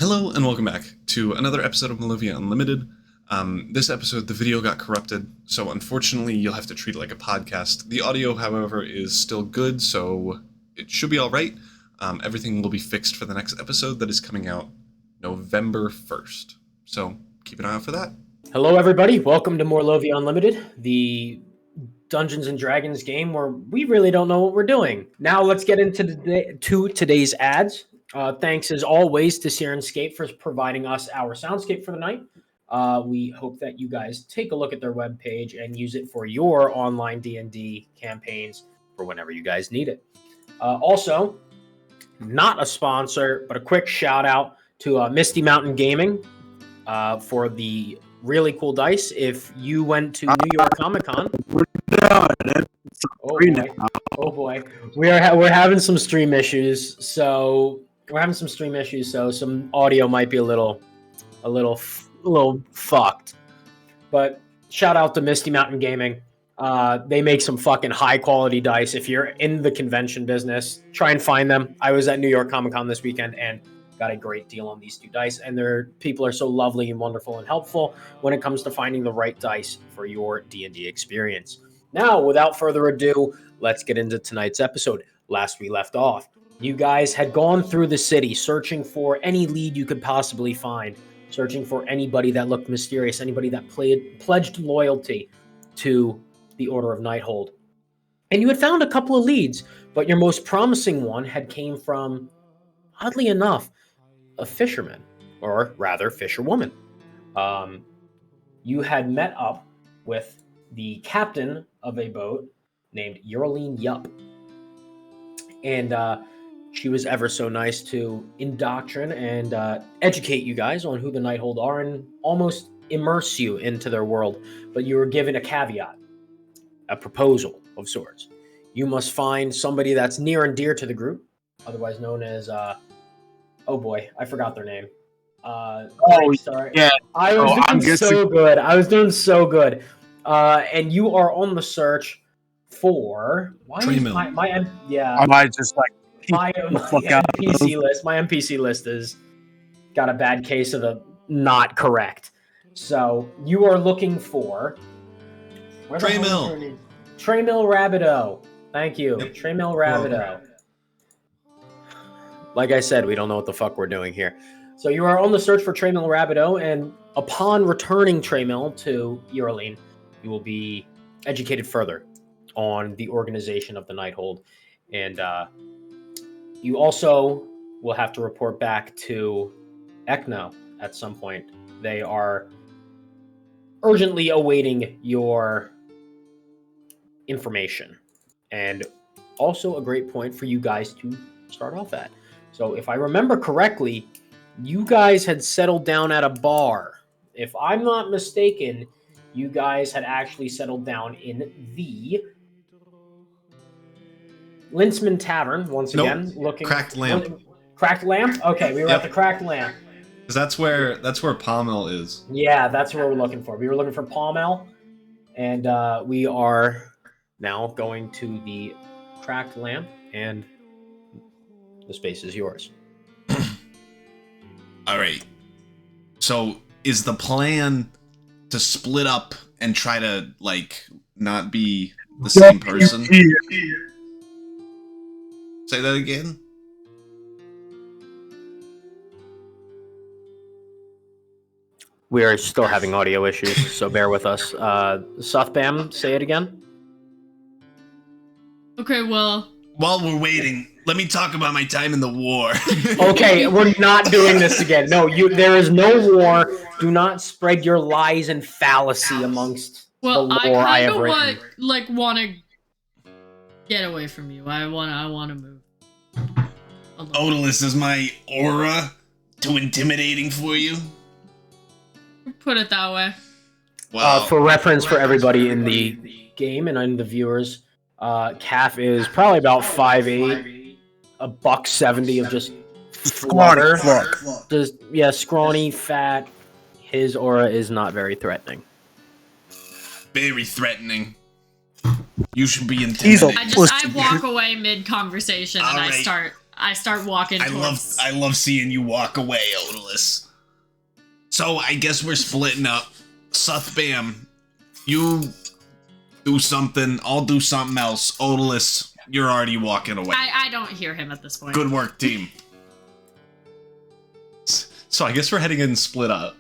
Hello and welcome back to another episode of Malovia Unlimited. This episode, the video got corrupted, so unfortunately you'll have to treat it like a podcast. The audio, however, is still good, so it should be alright. Everything will be fixed for the next episode that is coming out November 1st. So keep an eye out for that. Hello everybody, welcome to Malovia Unlimited, the Dungeons & Dragons game where we really don't know what we're doing. Now let's get into today's ads. Thanks as always to Syrinscape for providing us our soundscape for the night. We hope that you guys take a look at their webpage and use it for your online D&D campaigns for whenever you guys need it. Also, not a sponsor, but a quick shout out to Misty Mountain Gaming for the really cool dice. If you went to New York Comic Con, oh boy, we're having some stream issues, so some audio might be a little fucked. But shout out to Misty Mountain Gaming. They make some fucking high quality dice. If you're in the convention business, try and find them. I was at New York Comic Con this weekend and got a great deal on these two dice, and their people are so lovely and wonderful and helpful when it comes to finding the right dice for your D&D experience. Now, without further ado, let's get into tonight's episode. Last we left off, you guys had gone through the city searching for any lead you could possibly find, searching for anybody that looked mysterious, anybody that pledged loyalty to the Order of Nighthold. And you had found a couple of leads, but your most promising one had came from, oddly enough, a fisherman, or rather fisherwoman. You had met up with the captain of a boat named Yerline Yup. And she was ever so nice to indoctrinate and educate you guys on who the Nighthold are and almost immerse you into their world. But you were given a caveat, a proposal of sorts. You must find somebody that's near and dear to the group, otherwise known as, oh boy, I forgot their name. Sorry. Yeah. I was doing so good. And you are on the search for my NPC list is got a bad case of the not correct. So you are looking for Tremill Rabideau. Thank you. Yep. Tremill Rabideau. Like I said, we don't know what the fuck we're doing here. So you are on the search for Tremill Rabideau, and upon returning Tremill to Yerline, you will be educated further on the organization of the Nighthold. And you also will have to report back to Ekno at some point. They are urgently awaiting your information. And also a great point for you guys to start off at. So if I remember correctly, you guys had settled down at a bar. If I'm not mistaken, you guys had actually settled down in the Lintzman Tavern once again. Looking Cracked Lamp. Cracked Lamp? Okay, we were at the Cracked Lamp. Because that's where Palmel is. Yeah, that's where we're looking for. We were looking for Palmel, and we are now going to the Cracked Lamp, and the space is yours. All right. So is the plan to split up and try to, like, not be the same person? Say that again? We are still having audio issues, so bear with us. Suthbam, say it again. Okay, well... While we're waiting, let me talk about my time in the war. Okay, we're not doing this again. No, there is no war. Do not spread your lies and fallacy amongst the lore I have written. I want to get away from you. I want to move. Odalus, is my aura too intimidating for you? Put it that way. Well, for reference for everybody in the game and in the viewers, Calf is probably about 5'8", $170 of just slaughter. Just scrawny, fat. His aura is not very threatening. Very threatening. You should be intimidated. I walk away mid-conversation and I start I start walking. I love seeing you walk away, Odalus. So I guess we're splitting up. Suth Bam, you do something. I'll do something else. Odalus, you're already walking away. I don't hear him at this point. Good work, team. So I guess we're heading in split up.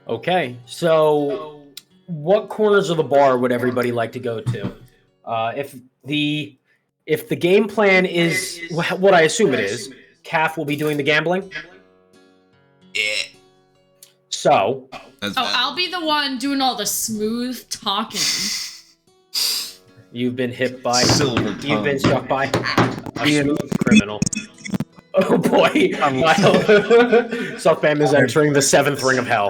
Okay, so what corners of the bar would everybody like to go to? If the game plan is what I assume it is, Calf will be doing the gambling. Yeah. So. I'll be the one doing all the smooth talking. You've been hit by. Silver You've been struck by a smooth criminal. Oh boy, Suth Bam is entering the 7th ring of hell.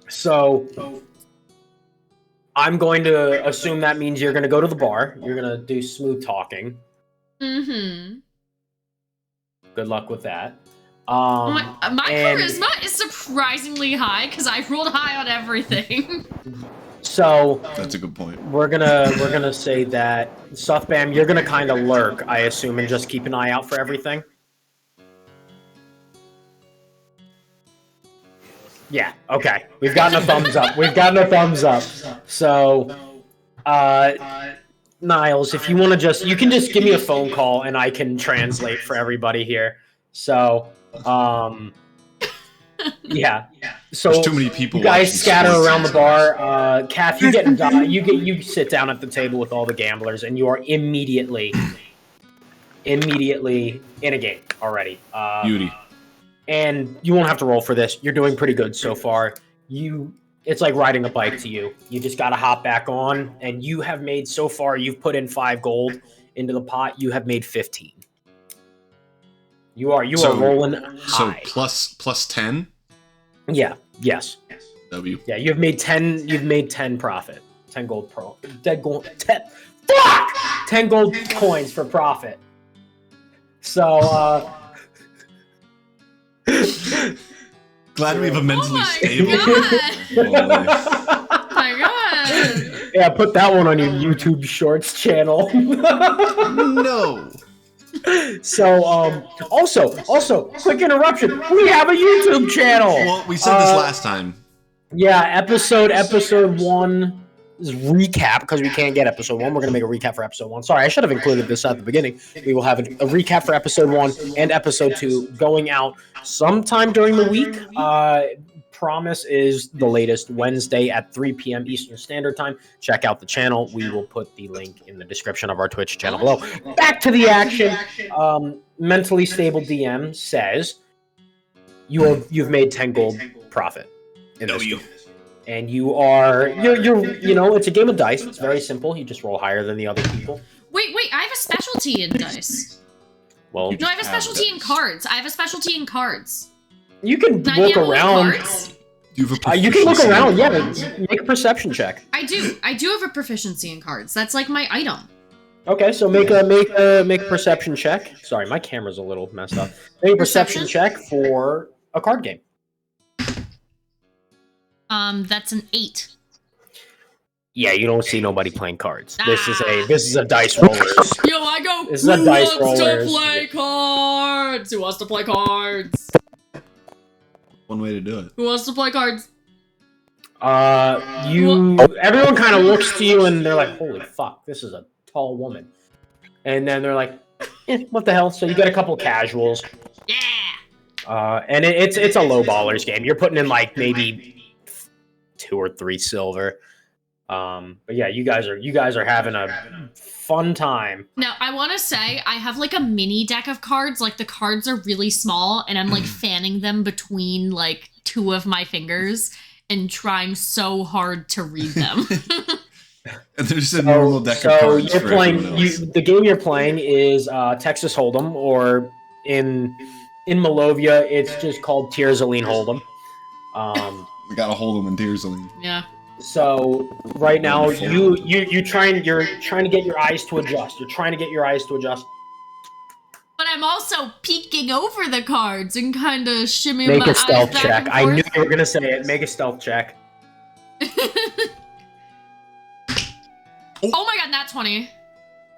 So I'm going to assume that means you're going to go to the bar. You're going to do smooth talking. Mm-hmm. Good luck with that. My charisma is surprisingly high because I rolled high on everything. So that's a good point. We're gonna say that Suth Bam, you're gonna kind of lurk, I assume, and just keep an eye out for everything. Yeah. Okay. We've gotten a thumbs up. So, Niles, if you want to you can just give me a phone call and I can translate for everybody here. So, yeah. So there's too many people. You guys scatter around the bar. Kath, you sit down at the table with all the gamblers, and you are immediately in a game already. Beauty. And you won't have to roll for this. You're doing pretty good so far. It's like riding a bike to you. You just got to hop back on, and you have made so far. You've put in 5 gold into the pot. You have made 15. You are rolling high. So plus 10. Yeah. Yes. W. Yeah, you've made 10 profit. 10 gold pro. 10 gold. 10. Fuck! 10 gold coins for profit. So. Glad we have a mentally stable. God. Oh my god. Yeah, put that one on your YouTube Shorts channel. No. So, also, quick interruption. We have a YouTube channel. Well, we said this last time. Yeah, episode 1 is recap because we can't get episode 1. We're gonna make a recap for episode 1. Sorry, I should have included this at the beginning. We will have a recap for episode 1 and episode 2 going out sometime during the week. Promise is the latest Wednesday at 3 p.m. Eastern Standard Time. Check out the channel. We will put the link in the description of our Twitch channel below. Back to the action. Mentally Stable DM says you've made 10 gold profit in this game. And you're it's a game of dice. It's very simple. You just roll higher than the other people. Wait, I have a specialty in dice. Well, no, I have a specialty in cards. You can look around. You can look around. Yeah, make a perception check. I do have a proficiency in cards. That's like my item. Okay, so make a perception check. Sorry, my camera's a little messed up. Make a perception check for a card game. That's an 8. Yeah, you don't see nobody playing cards. This is a dice rollers. Yo, I go. This is a dice rollers. Who wants to play cards? Who wants to play cards? One way to do it. Who wants to play cards? Everyone kind of looks to you and they're like, "Holy fuck, this is a tall woman." And then they're like, "What the hell?" So you get a couple casuals. Yeah. And it's a low ballers game. You're putting in like maybe 2 or 3 silver. But yeah, you guys are having a fun time. Now, I want to say I have like a mini deck of cards. Like the cards are really small and I'm like fanning them between like 2 of my fingers and trying so hard to read them. And there's a normal deck of cards. So you're playing the game you're playing is Texas Hold'em, or in Malovia it's just called Tierzaline Hold'em. We gotta hold them in Tierzaline. Yeah. So right now you're trying to get your eyes to adjust. But I'm also peeking over the cards and kind of shimmying Make my a stealth eyes back check. and I forth. knew you were gonna say it. Make a stealth check. Oh my god, nat 20.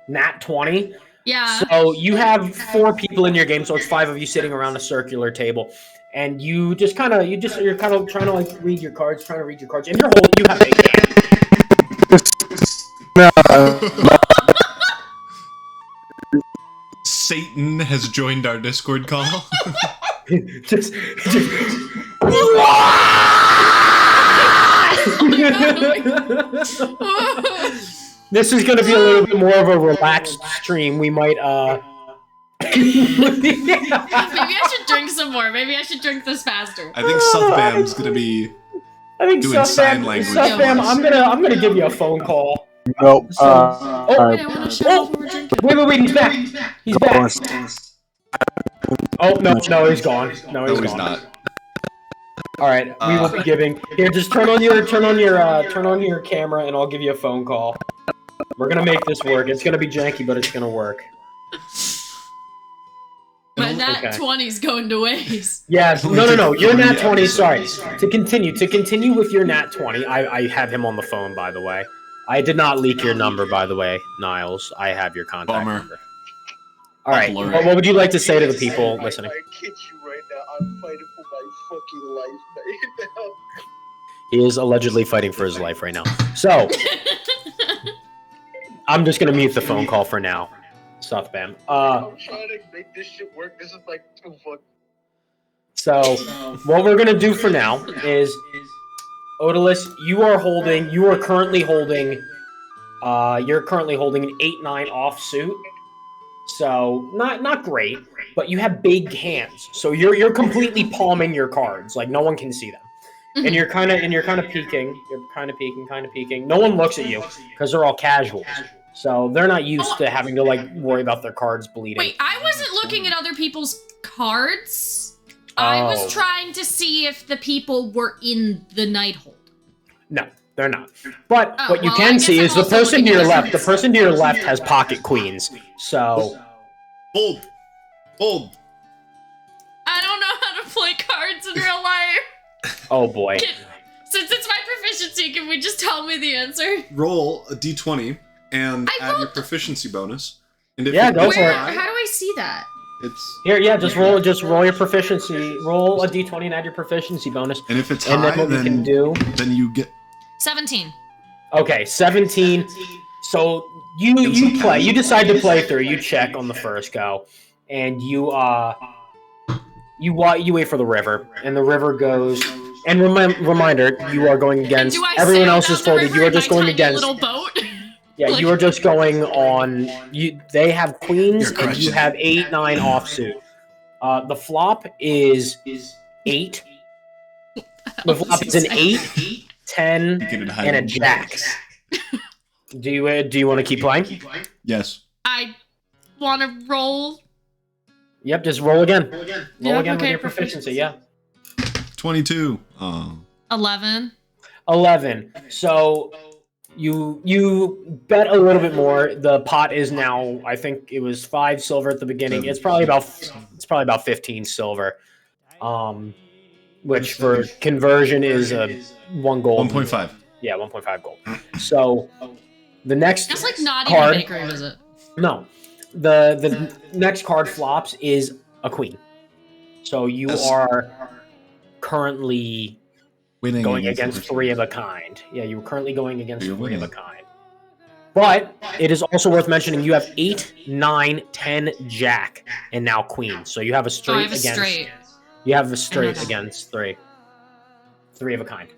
Nat 20. Yeah. So you have 4 people in your game, so it's 5 of you sitting around a circular table, and you're kind of trying to like read your cards, and you're holding. You have big hands. Satan has joined our Discord call. just This is going to be a little bit more of a relaxed stream. We might Maybe I should drink some more. Maybe I should drink this faster. I think Subbam's gonna be doing sign language. Subbam, I'm gonna give you a phone call. Nope. Wait, I want to shut off what we're drinking. Wait, he's back. He's back. Oh no, he's gone. No, he's not. All right, we will be giving. Here, just turn on your camera, and I'll give you a phone call. We're gonna make this work. It's gonna be janky, but it's gonna work. But that 20's going to waste. Yes. No. You're nat 20. Sorry. To continue with your nat 20, I have him on the phone, by the way. I did not leak your number, by the way, Niles. I have your contact number. All right. What would you like to say to the people listening? I kid you right now. I'm fighting for my fucking life right now. He is allegedly fighting for his life right now. So, I'm just gonna mute the phone call for now. Subbam. I'm trying to make this shit work. This is like too fucking. So, what we're gonna do for now is, Odalus, you are currently holding an 8-9 offsuit. So not great, but you have big hands. So you're completely palming your cards, like no one can see them. And you're kind of peeking. You're kind of peeking. No one looks at you because they're all casuals. So they're not used to having to like worry about their cards bleeding. Wait, I wasn't looking at other people's cards. I was trying to see if the people were in the Nighthold. No, they're not. But what you can see is the person to your left. The person to your left has pocket queens. So hold. I don't know how to play cards in real life. Oh boy. Since it's my proficiency, can we just tell me the answer? Roll a d20 and add your proficiency bonus. And if go for it. How do I see that? It's here. Yeah, just roll your proficiency. Roll a d20 and add your proficiency bonus. And if it's high, then you get 17. Okay, 17. So you play. You decide to play through. You check on the first go, and you wait for the river, and the river goes. And reminder, you are going against everyone else is folded. You are just going against little boat. Yeah, you are just going on. They have queens, and you have 8-9 offsuit. The flop is 8. The flop is an 8, 10, and a jack. Do you want to keep playing? Yes. I want to roll. Yep, just roll again. Roll again with your proficiency. Yeah. 22. 11. 11. So you bet a little bit more. The pot is now, I think it was 5 silver at the beginning. It's probably about 15 silver. Which for conversion is 1 gold. 1.5. Yeah, 1.5 gold. So the next That's like not card, even a bakery visit. No. The next card flops is a queen. So you are currently going against 3 of a kind. Yeah, you're currently going against 3 of a kind. But it is also worth mentioning you have 8, 9, 10 jack, and now queen. So you have a straight against. You have a straight against 3. 3 of a kind.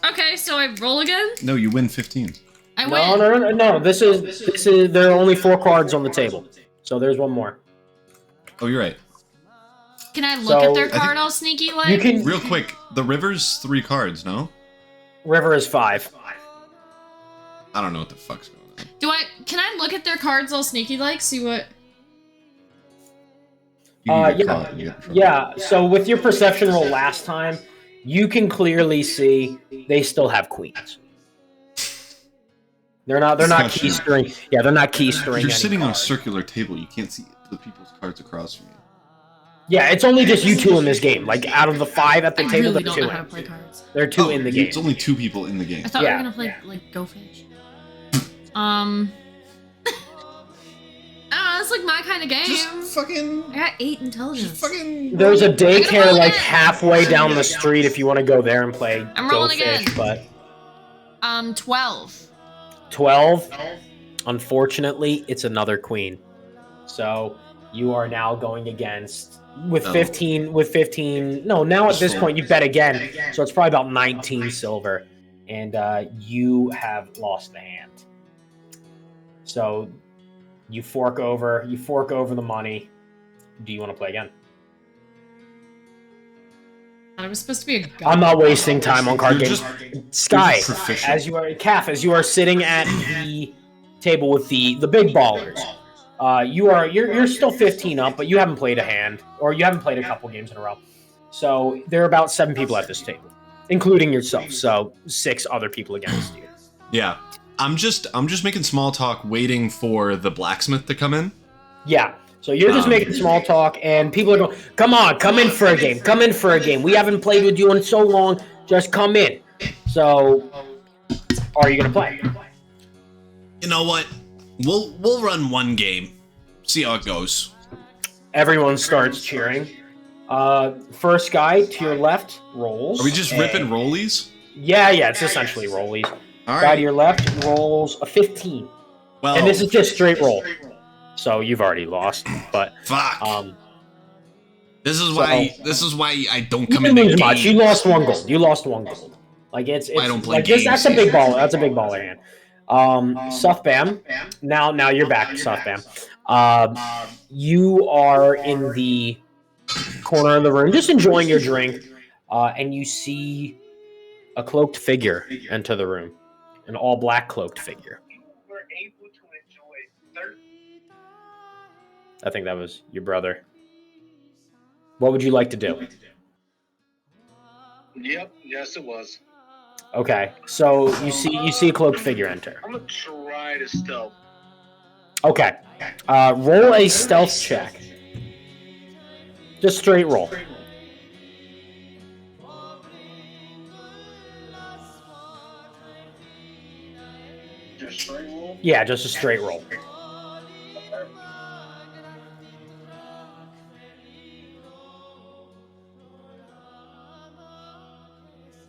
Okay, so I roll again? No, you win 15. I win. No. This is. There are only 4 cards on the table, so there's 1 more. Oh, you're right. Can I look at their card all sneaky like? You can. Real quick, the river's 3 cards, no? River is 5. I don't know what the fuck's going on. Can I look at their cards all sneaky like? See what? Yeah. So with your perception roll last time, you can clearly see they still have queens. They're not keystering. Yeah, they're not keystering. You're sitting on a circular table. You can't see the people's cards across from you. Yeah, it's only just you 2 in this game. Like out of the 5 at the table, really there are 2. Don't know how to play cards. There are 2 in the game. It's only 2 people in the game. I thought we were gonna play like Go Fish. like my kind of game. Just fucking. I got 8 intelligence. Just fucking. There's a daycare roll like again. halfway down the street if you want to go there and play I'm Go rolling Fish, again. but 12. 12. Unfortunately, it's another queen. So you are now going against with No. 15. With 15. No, now at this point you bet again. So it's probably about 19 silver, and you have lost the hand. So you fork over the money. Do you want to play again? It was supposed to be a gun. I'm not wasting time on card You're games. just- Sky, you're proficient. as you are sitting at the table with the big ballers. You're still 15 up, but you haven't played a hand, or you haven't played a couple games in a row. So there are about 7 people at this table, including yourself. So 6 other people against you. Yeah. I'm just making small talk, waiting for the blacksmith to come in. Yeah. So you're just making small talk, and people are going, "Come on, come in for a game. Come in for a game. We haven't played with you in so long. Just come in." So, are you gonna play? You know what? We'll run one game. See how it goes. Everyone starts cheering. First guy to your left rolls. Are we just ripping rollies? Yeah, it's essentially rollies. All Guy right. to your left rolls a 15, Well, and this is just straight roll. So you've already lost, but fuck. This is why I don't you come didn't into lose much. You games. lost 1 gold. You lost 1 gold. Like it's I don't play like this, that's a games. big baller. That's a big baller hand. Suthbam. Now you're back, Suthbam. You are in the corner of the room, just enjoying your drink, and you see a cloaked figure enter the room, an all-black cloaked figure. We're able to enjoy 30. I think that was your brother. What would you like to do? Yep, yes it was. Okay, so you see a cloaked figure enter. I'm gonna try to stealth. Okay, roll a stealth check. Just straight roll. Just straight roll. Yeah, just a straight roll.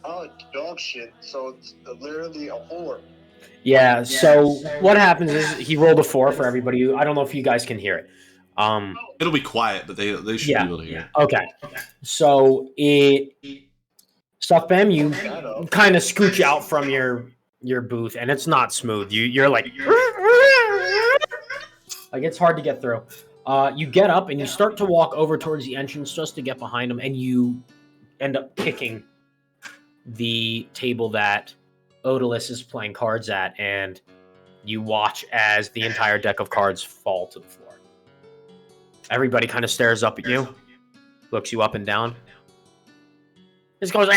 Oh, dog shit. So it's literally a whore. Yeah. So what happens is he rolled a 4 for everybody. I don't know if you guys can hear it. It'll be quiet, but they should Yeah. be able to hear. Okay. So Stuffbam, you kind of scooch out from your booth, and it's not smooth. You're like it's hard to get through. You get up and you start to walk over towards the entrance just to get behind him, and you end up kicking the table that Odalus is playing cards at, and you watch as the entire deck of cards fall to the floor. Everybody kind of stares up at you, looks you up and down. Just goes,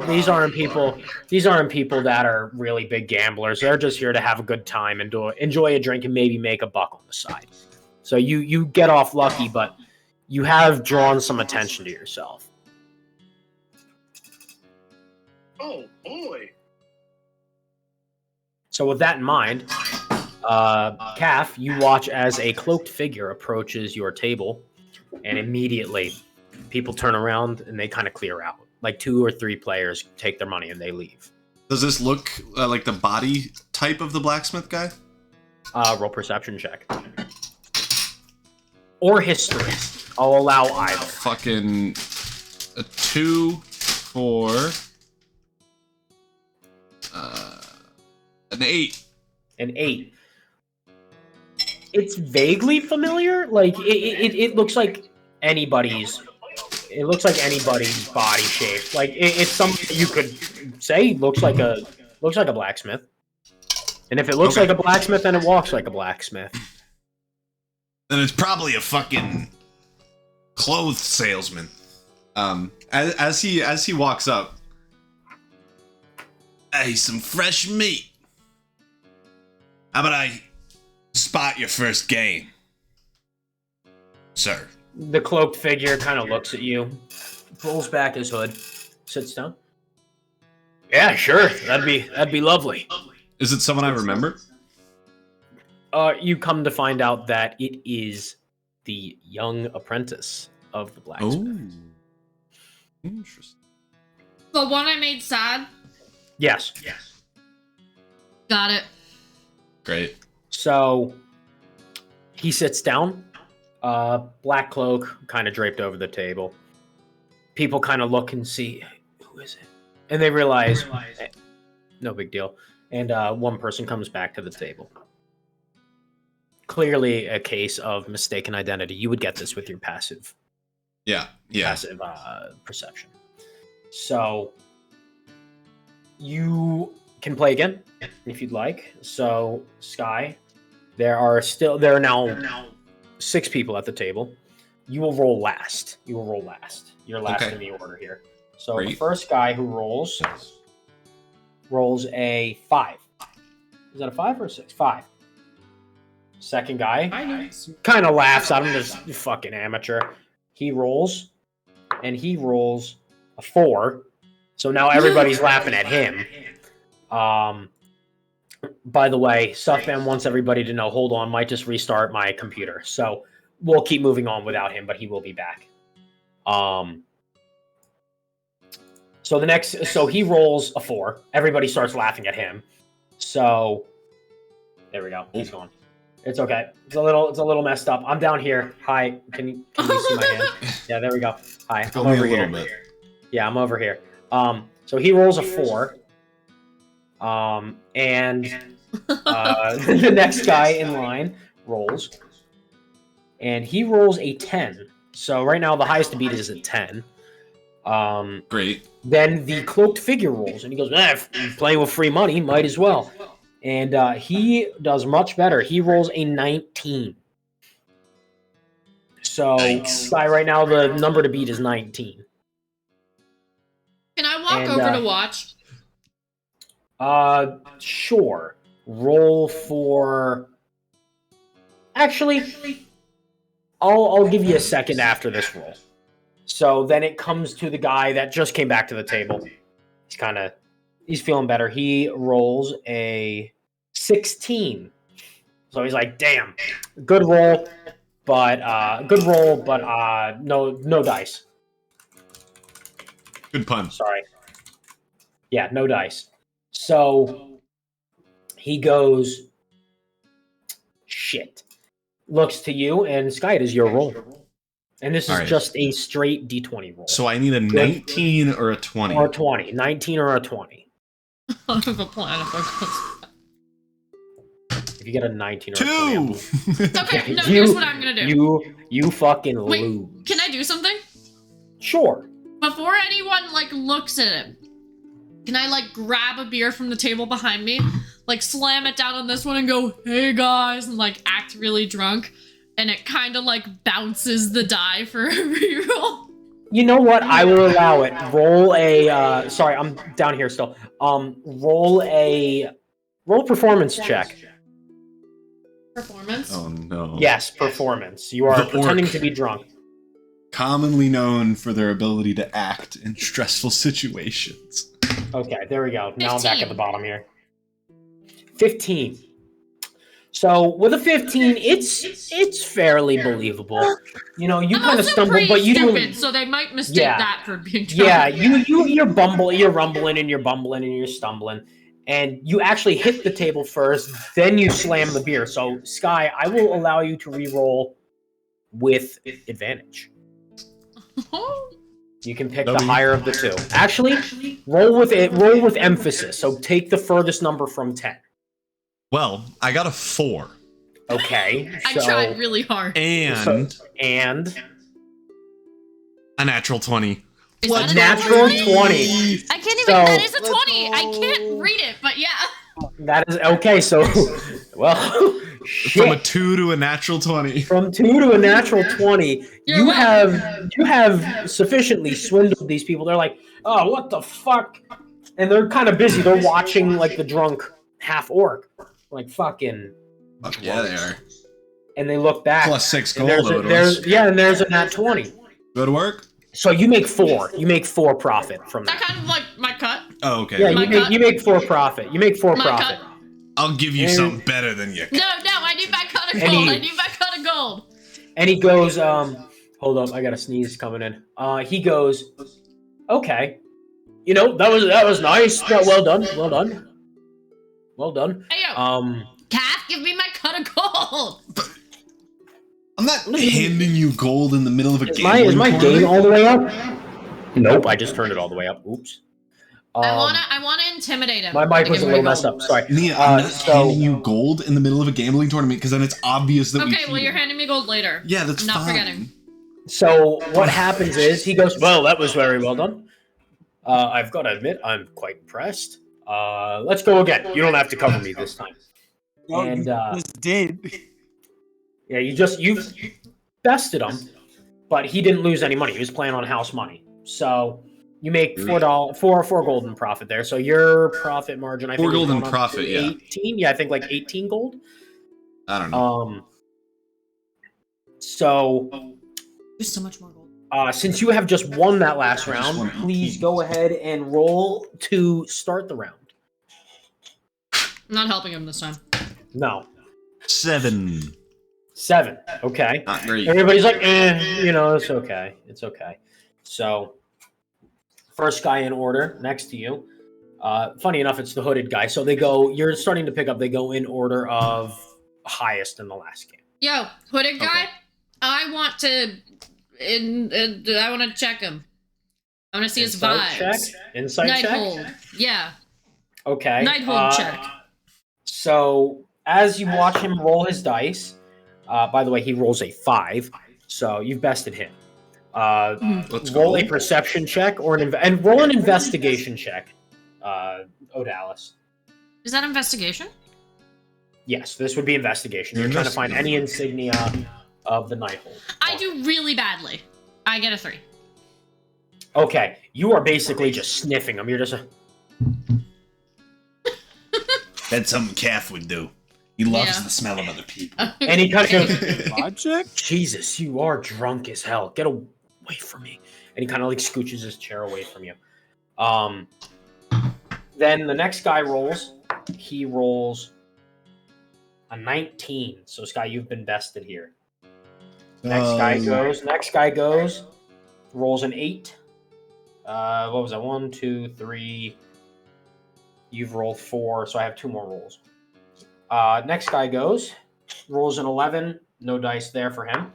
these aren't people that are really big gamblers. They're just here to have a good time and enjoy a drink and maybe make a buck on the side. So you get off lucky, but you have drawn some attention to yourself. Oh boy. So with that in mind, Calf, you watch as a cloaked figure approaches your table, and immediately people turn around and they kind of clear out. Like 2 or 3 players take their money and they leave. Does this look like the body type of the blacksmith guy? Roll perception check. Or history. I'll allow either. Fucking a 2 for an 8. An 8. It's vaguely familiar. Like it looks like anybody's. It looks like anybody's body shape. Like it's something you could say looks like a blacksmith. And if it looks like a blacksmith, then it walks like a blacksmith. Then it's probably a fucking clothes salesman. As he walks up, hey, some fresh meat. How about I spot your first game, sir? The cloaked figure kind of looks at you, pulls back his hood, sits down. Yeah, sure. That'd be lovely. Is it someone I remember? you come to find out that it is the young apprentice of the blacksmith. Oh, interesting. The one I made sad. Yes. Got it. Great. So he sits down, black cloak kind of draped over the table. People kind of look and see, who is it? And they realize, no big deal. And one person comes back to the table. Clearly a case of mistaken identity. You would get this with your passive passive perception. So you can play again if you'd like. So Sky, there are now 6 people at the table. You will roll last. You're last in the order here. So Great. The first guy who rolls a 5. Is that a 5 or a 6? 5. Second guy kind of laughs at him. This fucking amateur. He rolls, and he rolls a 4. So now everybody's laughing at him. By the way, Suffman wants everybody to know, hold on, might just restart my computer. So we'll keep moving on without him, but he will be back. So he rolls a 4. Everybody starts laughing at him. So there we go. He's gone. It's okay. It's a little messed up. I'm down here. Hi. Can you see my hand? Yeah, there we go. Hi. I'm over here. Bit. Yeah, I'm over here. So he rolls a 4. And the next guy in line rolls. And he rolls a 10. So right now the highest to beat is a 10. Great. Then the cloaked figure rolls, and he goes, playing with free money, might as well. And he does much better. He rolls a 19. So Sky, right now the number to beat is 19. Can I walk over to watch? Sure. Roll for. Actually, I'll give you a second after this roll. So then it comes to the guy that just came back to the table. He's feeling better. He rolls a 16. So he's like, damn, good roll, but no dice. Good pun. Sorry. Yeah, no dice. So he goes, shit. Looks to you, and Sky, it is your roll. And this is just a straight D20 roll. So I need a 19 or a 20. Or a 20. 19 or a 20. I have a plan if I If you get a 19 or a 2! 20. Okay, no, here's what I'm gonna do. You fucking Wait, lose. can I do something? Sure. Before anyone, looks at it, can I, grab a beer from the table behind me, slam it down on this one and go, hey, guys, and, act really drunk, and it kind of, bounces the die for a reroll? You know what? I will allow it. Roll a, sorry, I'm down here still. Roll a performance check. Performance? Oh, no. Yes, performance. You are pretending to be drunk. Commonly known for their ability to act in stressful situations. Okay, there we go. 15. Now I'm back at the bottom here. 15. So with a 15, it's fairly believable. You know, you kind of stumble, but you stupid, so they might mistake that for being drunk. Yeah, you're rumbling and you're bumbling and you're stumbling, and you actually hit the table first, then you slam the beer. So Sky, I will allow you to re-roll with advantage. You can pick the higher of the two. Actually, roll with emphasis. So take the furthest number from 10. Well, I got a 4. Okay. I tried really hard. And a natural 20. Is that a natural 20? I can't even. That is a 20. I can't read it, but yeah. That is okay. So, well, shit. From a 2 to a natural 20. From 2 to a natural 20, you have sufficiently swindled these people. They're like, oh, what the fuck? And they're kind of busy. They're watching the drunk half orc, fucking. Yeah, they are. And they look back. Plus 6 and gold. there's a nat 20. Go to work. So you make 4. You make 4 profit from that. That kind of like my cut. Oh, okay. Yeah, you make 4 profit. You make 4 profit. I'll give you something better than you. No, I need gold. I need my cut of gold. And he goes, hold up, I got a sneeze coming in. He goes, okay. You know, that was nice. No, well done. Hey, yo. Calf, give me my cut of gold. I'm not handing you gold in the middle of a game. Is my gain all the way up? Nope, I just turned it all the way up. Oops. I wanna intimidate him. My mic was a little messed up. Sorry. Nia, I'm not handing you gold in the middle of a gambling tournament because then it's obvious that Okay, well, you're handing me gold later. Yeah, that's I'm not fine. forgetting. So what happens is he goes, well, that was very well done. I've got to admit, I'm quite impressed. Let's go again. You don't have to cover me this time. No, And you just did. yeah, you bested him, but he didn't lose any money. He was playing on house money. So you make $4 golden profit there. So your profit margin, I think, 4 golden is going up profit, to yeah. 18. Yeah, I think like 18 gold. I don't know. So There's so much more gold. since you have just won that last round, won please 18. go ahead and roll to start the round. I'm not helping him this time. No. 7. 7. Okay. Not great. Everybody's like, it's okay. It's okay. So, first guy in order next to you. Funny enough, it's the hooded guy. So you're starting to pick up, they go in order of highest in the last game. Yo, hooded guy, Okay. I want to check him. I want to see his Insight vibes. check? Insight Night check? hold. Yeah. Okay. Night hold check. So, as you watch him roll his dice, by the way, he rolls a 5, so you've bested him. Let's go. Roll a perception check and roll an investigation check, Odalis. Is that investigation? Yes, this would be investigation. You're trying to find any insignia of the Nighthold. I do really badly. I get a 3. Okay, you are basically just sniffing them. You're just That's something Calf would do. He loves Yeah. the smell of other people. and he kind of goes, Logic? Jesus, you are drunk as hell. Get away from me. And he kind of like scooches his chair away from you. Then the next guy rolls. He rolls a 19. So, Sky, you've been bested here. Next guy goes. Rolls an 8. What was that? 1, 2, 3. You've rolled 4, so I have 2 more rolls. Next guy goes. Rolls an 11. No dice there for him.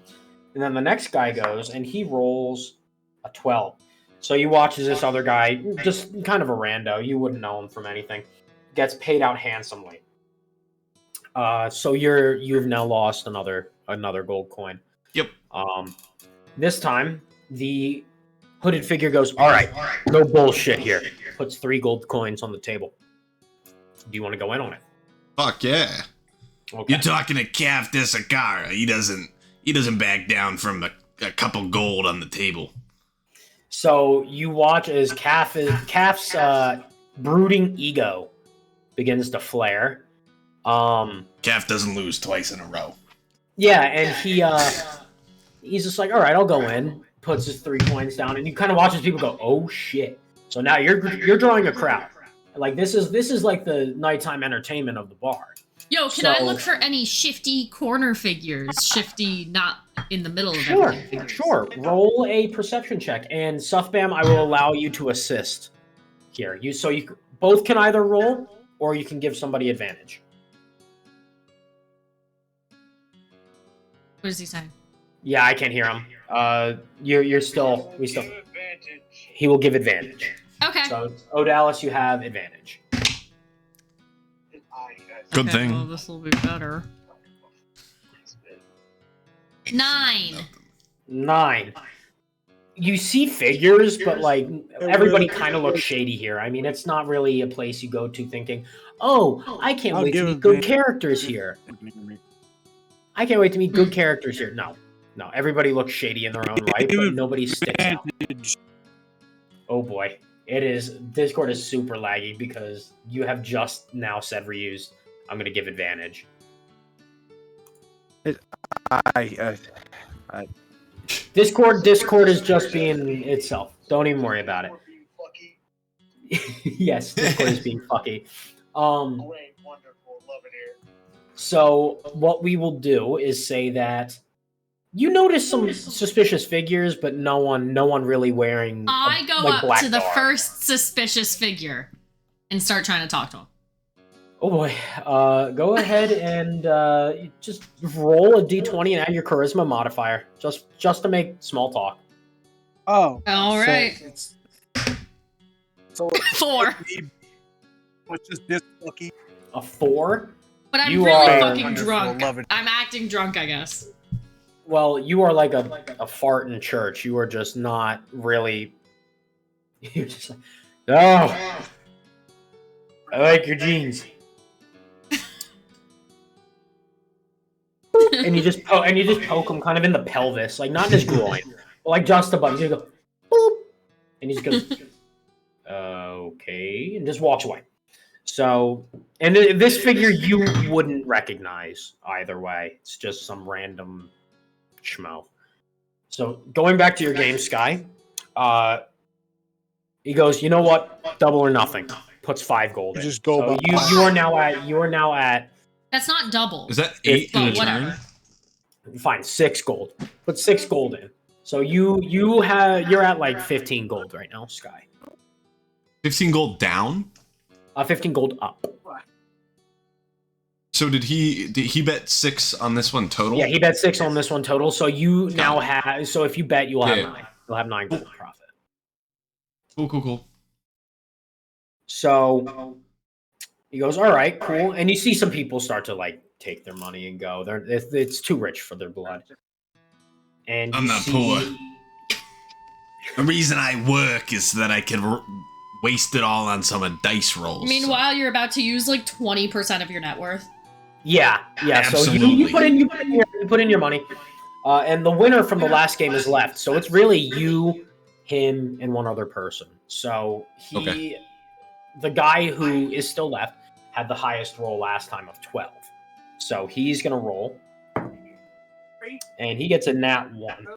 And then the next guy goes, and he rolls a 12. So you watch as this other guy, just kind of a rando, you wouldn't know him from anything, gets paid out handsomely. So you've now lost another gold coin. Yep. This time the hooded figure goes, all right, no bullshit here. Puts 3 gold coins on the table. Do you want to go in on it? Fuck yeah. Okay. You're talking to Calf de Sakara. He doesn't back down from a couple gold on the table. So you watch as Calf's brooding ego begins to flare. Calf doesn't lose twice in a row. Yeah, and he's just like, all right, I'll go in. Puts his 3 coins down, and you kind of watch as people go, oh shit. So now you're drawing a crowd. Like this is like the nighttime entertainment of the bar. Yo, can I look for any shifty corner figures? Shifty, not in the middle of Sure, everything. Figures. sure. Roll a perception check, and Suffbam, I will allow you to assist here. You both can either roll, or you can give somebody advantage. What is he saying? Yeah, I can't hear him. You're still. He will give advantage. Okay. So Odalis, you have advantage. Good Okay, thing. well, this will be better. 9. 9. You see figures, but like everybody kind of looks shady here. I mean, it's not really a place you go to thinking, "Oh, I can't I'll wait to give meet him good advantage. characters here." I can't wait to meet good characters here. No, everybody looks shady in their own right, but nobody sticks out. Oh boy, Discord is super laggy because you have just now said reused. I'm gonna give advantage. Discord is just being itself. Don't even worry about it. Yes, Discord is being fucky. Great, wonderful, love it here. So what we will do is say that you notice some suspicious figures, but no one really wearing. I go like up black to the garb. first suspicious figure and start trying to talk to him. Oh boy! Go ahead and just roll a d20 and add your charisma modifier, just to make small talk. Oh. All so right. So 4. what's just this lucky? A 4. But I'm You really are fucking wonderful, drunk. love it. I'm acting drunk, I guess. Well, you are like a fart in church. You are just not really. You're just like, oh, I like your jeans. and you just poke him kind of in the pelvis, like not in his groin, but like just above. You go, boop, and he just goes, okay, and just walks away. So, and this figure you wouldn't recognize either way. It's just some random schmo. So going back to your game, Sky, he goes, you know what? Double or nothing. Puts 5 gold in. Just go So by. you are now at That's not double. Is that 8 in a But whatever. turn? fine 6 gold. Put 6 gold in. So you're at like 15 gold right now, Sky. 15 gold down? 15 gold up. So did he bet 6 on this one total? Yeah, he bet 6 on this one total. So you Got now it. have. So if you bet, you'll have Yeah. 9. You'll have 9 gold profit. Cool. So he goes, all right, cool. And you see some people start to like take their money and go. It's too rich for their blood. And I'm you not see- poor. The reason I work is so that I can waste it all on some dice rolls. Meanwhile, you're about to use like 20% of your net worth. Yeah. So you Absolutely. put in your money, and the winner from the last game is left. So it's really you, him, and one other person. So Okay. the guy who is still left, had the highest roll last time of 12. So he's gonna roll, and he gets a nat 1.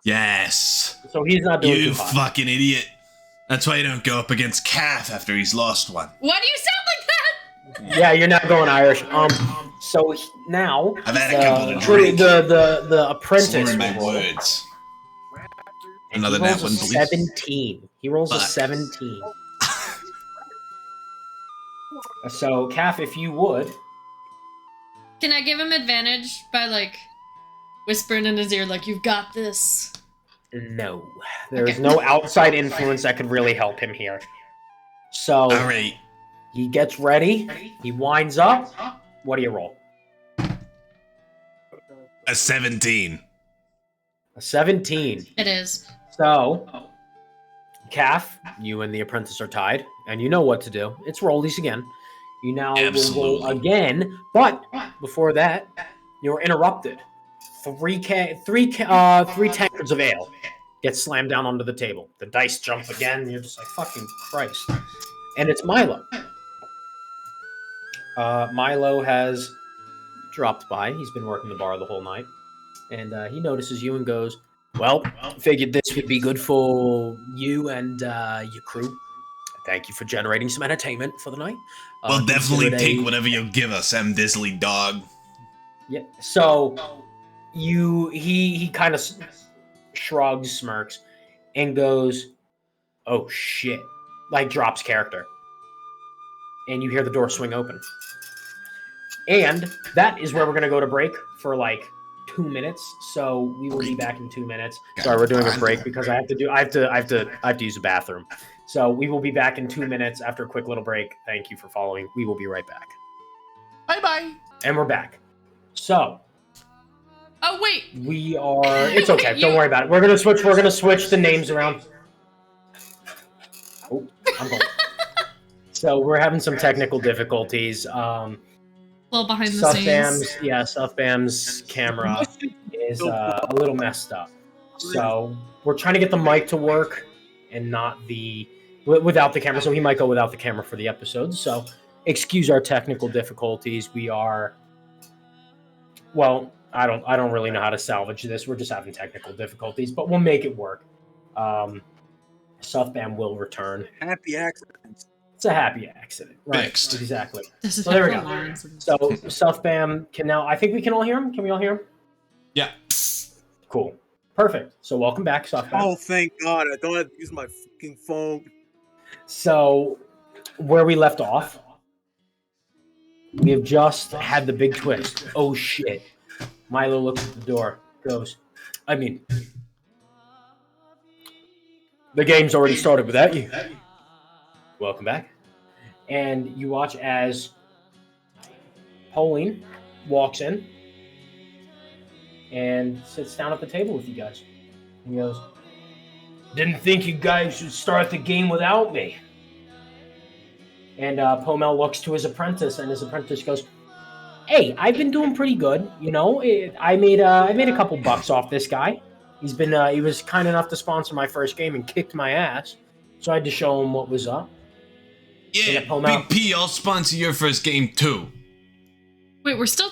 Yes. So he's not doing You too hot. fucking idiot. That's why you don't go up against Calf after he's lost one. Why do you sound like that? Yeah, you're not going Irish. So now I've had a couple to drink. the apprentice Slurring my will roll. words. And Another he rolls nat one, a please. 17. He rolls a Fuck. 17. So, Calf, if you would, Can I give him advantage by like whispering in his ear, like, you've got this? no. There is no outside influence that could really help him here. So, All right. he gets ready. He winds up. What do you roll? A 17. A 17. It is. So, Calf, you and the apprentice are tied, and you know what to do. It's rollies again. You now will roll Absolutely. again, but before that, you're interrupted. Three tankards of ale get slammed down onto the table. The dice jump again. You're just like, fucking Christ. And it's Milo. Milo has dropped by. He's been working the bar the whole night. And he notices you and goes, well, figured this would be good for you and your crew. Thank you for generating some entertainment for the night. We'll definitely consider it take a- whatever you give us, M. Disley dog. Yeah. So he kind of shrugs, smirks, and goes, "Oh shit!" Like drops character, and you hear the door swing open. And that is where we're gonna go to break for like 2 minutes. So we will be back in 2 minutes. Sorry, we're doing a break because I have to use the bathroom. So we will be back in 2 minutes after a quick little break. Thank you for following. We will be right back. Bye-bye. And we're back. So Oh, wait. we are. It's okay. Don't worry about it. We're gonna switch the names around. Oh, I'm going. So we're having some technical difficulties. A little behind the scenes. Suffbam's camera is a little messed up. So we're trying to get the mic to work and not without the camera. So he might go without the camera for the episode. So excuse our technical difficulties. We are. Well, I don't really know how to salvage this. We're just having technical difficulties, but we'll make it work. Suffbam will return. Happy accidents. It's a happy accident. Right. Fixed. Exactly. This is So there we how go. lines. So Suffbam can now. I think we can all hear him. Can we all hear him? Yeah. Cool. Perfect. So welcome back, Suffbam. Oh, thank God. I thought I'd use my fucking phone. So where we left off, we have just had the big twist. Oh shit. Milo looks at the door, goes, the game's already started without you. Welcome back. And you watch as Pauline walks in and sits down at the table with you guys. He goes, didn't think you guys should start the game without me. And Pomel looks to his apprentice, and his apprentice goes, hey, I've been doing pretty good. You know, I made a couple bucks off this guy. He was kind enough to sponsor my first game and kicked my ass. So I had to show him what was up. Yeah, Big P, I'll sponsor your first game too. Wait, we're still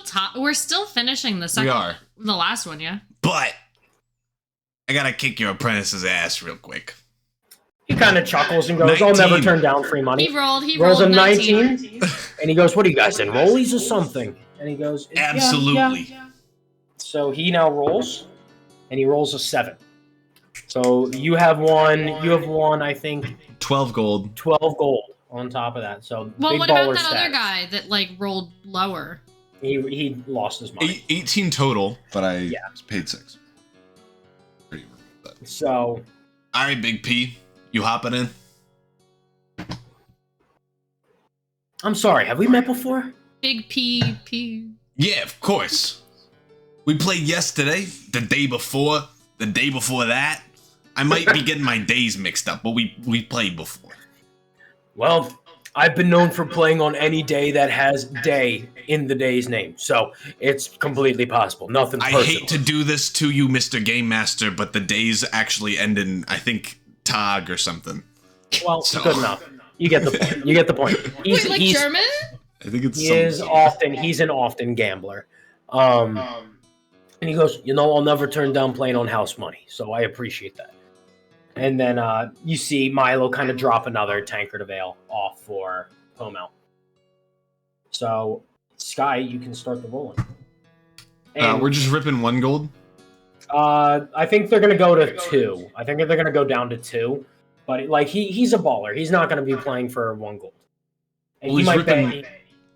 finishing the second. We are. The last one, yeah. But I gotta kick your apprentice's ass real quick. He kind of chuckles and goes, 19. I'll never turn down free money. He rolled rolls a 19. 19. And he goes, what are you guys in, rollies or something? And he goes, "Yeah, Absolutely. yeah." So he now rolls, and he rolls a 7. So you have one, I think, 12 gold. 12 gold on top of that. So Well, big what about baller that other status. guy that like rolled lower? He lost his money. 18 total, but I paid 6. So All right, Big P, you hopping in? I'm sorry, have we met before? Big P. Yeah, of course. We played yesterday, the day before that. I might be getting my days mixed up, but we played before. Well, I've been known for playing on any day that has day in the day's name, so it's completely possible. Nothing I personal. hate to do this to you, Mr. Game Master, but the days actually end in, I think, Tag or something. Well, So- good enough. You get the point. You get the point. Wait, like German? I think it's He's an often gambler. And he goes, you know, I'll never turn down playing on house money, so I appreciate that. And then you see Milo kind of drop another tankard of ale off for Pomel. So, Sky, you can start the rolling. And, We're just ripping 1 gold. I think they're going to go to 2. I think they're going to go down to 2. But, like, he's a baller. He's not going to be playing for 1 gold. And Well, he he's might ripping- pay...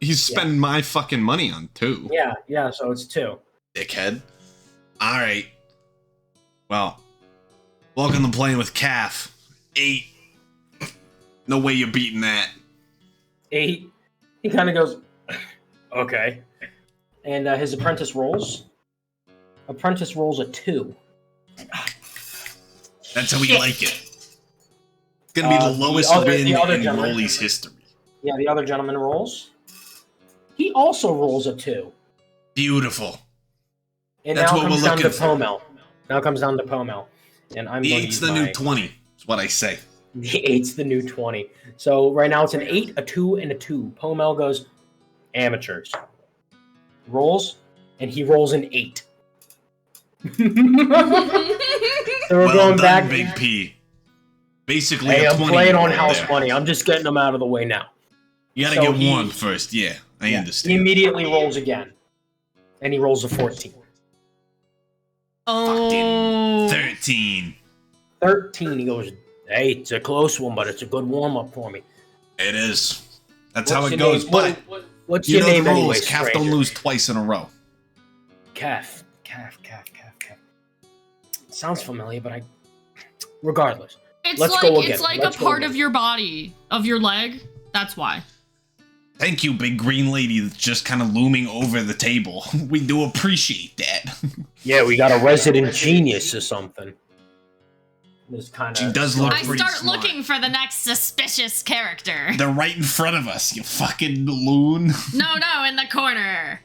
He's spending my fucking money on 2. Yeah, so it's 2. dickhead. All right. Well, welcome to playing with Calf. 8. No way you're beating that. 8. He kind of goes, okay. And his apprentice rolls. Apprentice rolls a 2. That's how we Shit. like it. It's gonna be the lowest win in Rolly's history. Yeah, the other gentleman rolls. He also rolls a 2. Beautiful. And That's now what comes we're down to looking for. Pomel. Now comes down to Pomel. And I'm The going to 8's use the my... new 20. Is what I say. The 8's the new 20. So right now it's an 8, a 2, and a 2. Pomel goes, amateurs. Rolls, and he rolls an 8. So we're Well going done, back. Big P. Basically, Hey, a I'm 20 playing on right house there. money. I'm just getting them out of the way now. You gotta So get he- 1 first. Yeah, I He understand. immediately rolls again. And he rolls a 14. Oh. 13. 13. He goes, hey, it's a close one, but it's a good warm-up for me. It is. That's What's how it your goes. name? But What's You your know name the anyway, rules. Calf don't stranger? lose twice in a row. Calf. Sounds familiar, but regardless. It's Let's like go again. it's like Let's a go part again. of your body, of your leg. That's why. thank you, big green lady that's just kind of looming over the table. We do appreciate that. Yeah, we got a resident genius or something. This kind She of. does look I pretty start smart. looking for the next suspicious character. They're right in front of us, you fucking loon. No, in the corner.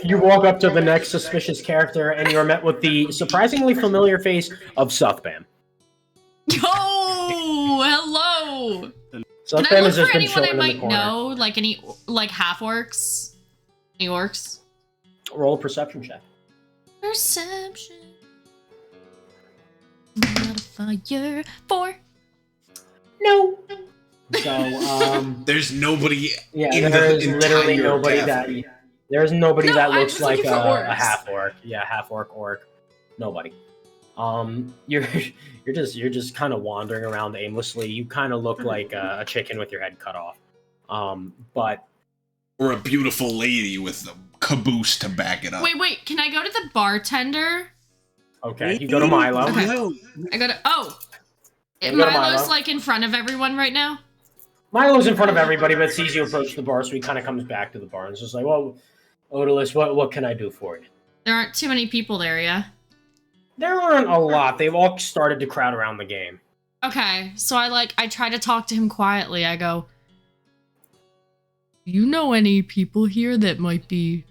You walk up to the next suspicious character, and you are met with the surprisingly familiar face of Suthbam. Oh, hello. Can I Suthbam look has just for been anyone I chilling in the might corner. know? Like any, like half orcs? Any orcs? Roll a perception check. Perception. Modifier 4. No. So, There's nobody yeah, in there the is literally entire nobody cafe. there's nobody No, that I'm looks just like looking for a orcs. half orc. Yeah, half orc. Nobody. You're you're just kind of wandering around aimlessly. You kind of look like a chicken with your head cut off. But Or a beautiful lady with a caboose to back it up. Wait, can I go to the bartender? okay, you go to Milo. Okay. No. I go to You go to Milo's Milo. like in front of everyone right now. Milo's in front of everybody, but sees you approach the bar, so he kind of comes back to the bar and is just like, "Well, Odalus, what can I do for you?" There aren't too many people there, yeah. There aren't a lot. They've all started to crowd around the game. Okay, so I try to talk to him quietly. I go, "You know any people here that might be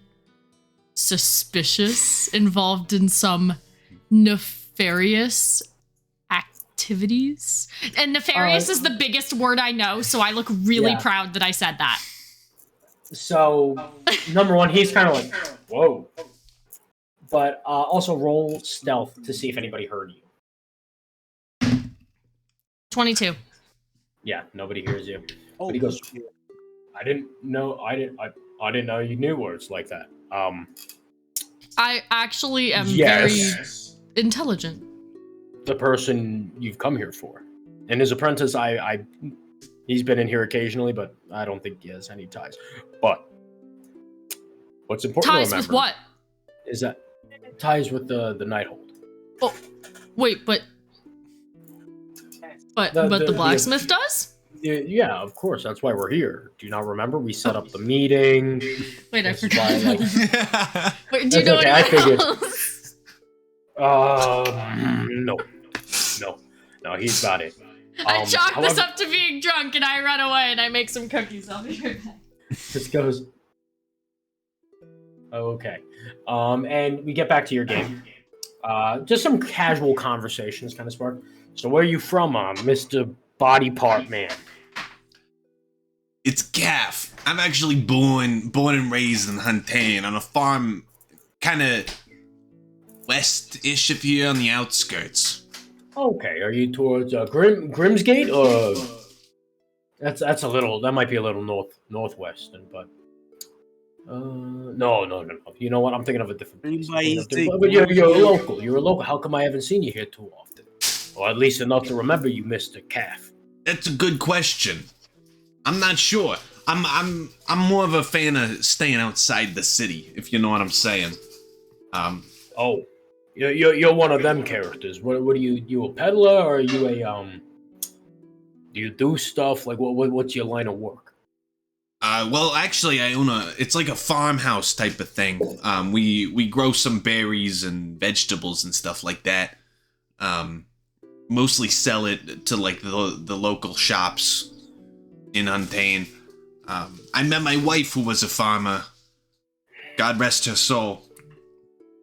suspicious, involved in some nefarious activities?" And nefarious is the biggest word I know, so I look really Yeah. proud that I said that. So, number one, he's kind of like, "Whoa," but also roll stealth to see if anybody heard you. 22. Yeah, nobody hears you. Oh, But he goes, I didn't know you knew words like that. I actually am Yes. very intelligent. The person you've come here for. And his apprentice, he's been in here occasionally, but I don't think he has any ties. But what's important Ties to remember with what? is that ties with the Nighthold. Oh, wait, but the blacksmith does? Yeah, of course. That's why we're here. Do you not remember? We set up the meeting. Wait, I This is forgot. why, like- Wait, do you That's know okay, I anyone figured. else? No, he's got it. I chalk this however- up to being drunk and I run away and I make some cookies. I'll be right back. This goes. Okay. And we get back to your game. Just some casual conversations kind of spark. So where are you from, Mr. Body Part Man? It's Gaff. I'm actually born and raised in Huntain on a farm kind of west-ish of here on the outskirts. Okay, are you towards Grimsgate or that might be a little northwestern, but no. You know what? I'm thinking of a different place. But you're a local. You're a local. How come I haven't seen you here too often? Or at least enough to remember you, Mr. Calf. That's a good question. I'm not sure. I'm more of a fan of staying outside the city, if you know what I'm saying. Oh, you're one of them characters. What are you? You a peddler or are you a Do you do stuff like what's your line of work? Well, actually, I own it's like a farmhouse type of thing. We grow some berries and vegetables and stuff like that. Mostly sell it to like the local shops in Huntain. I met my wife, who was a farmer. God rest her soul.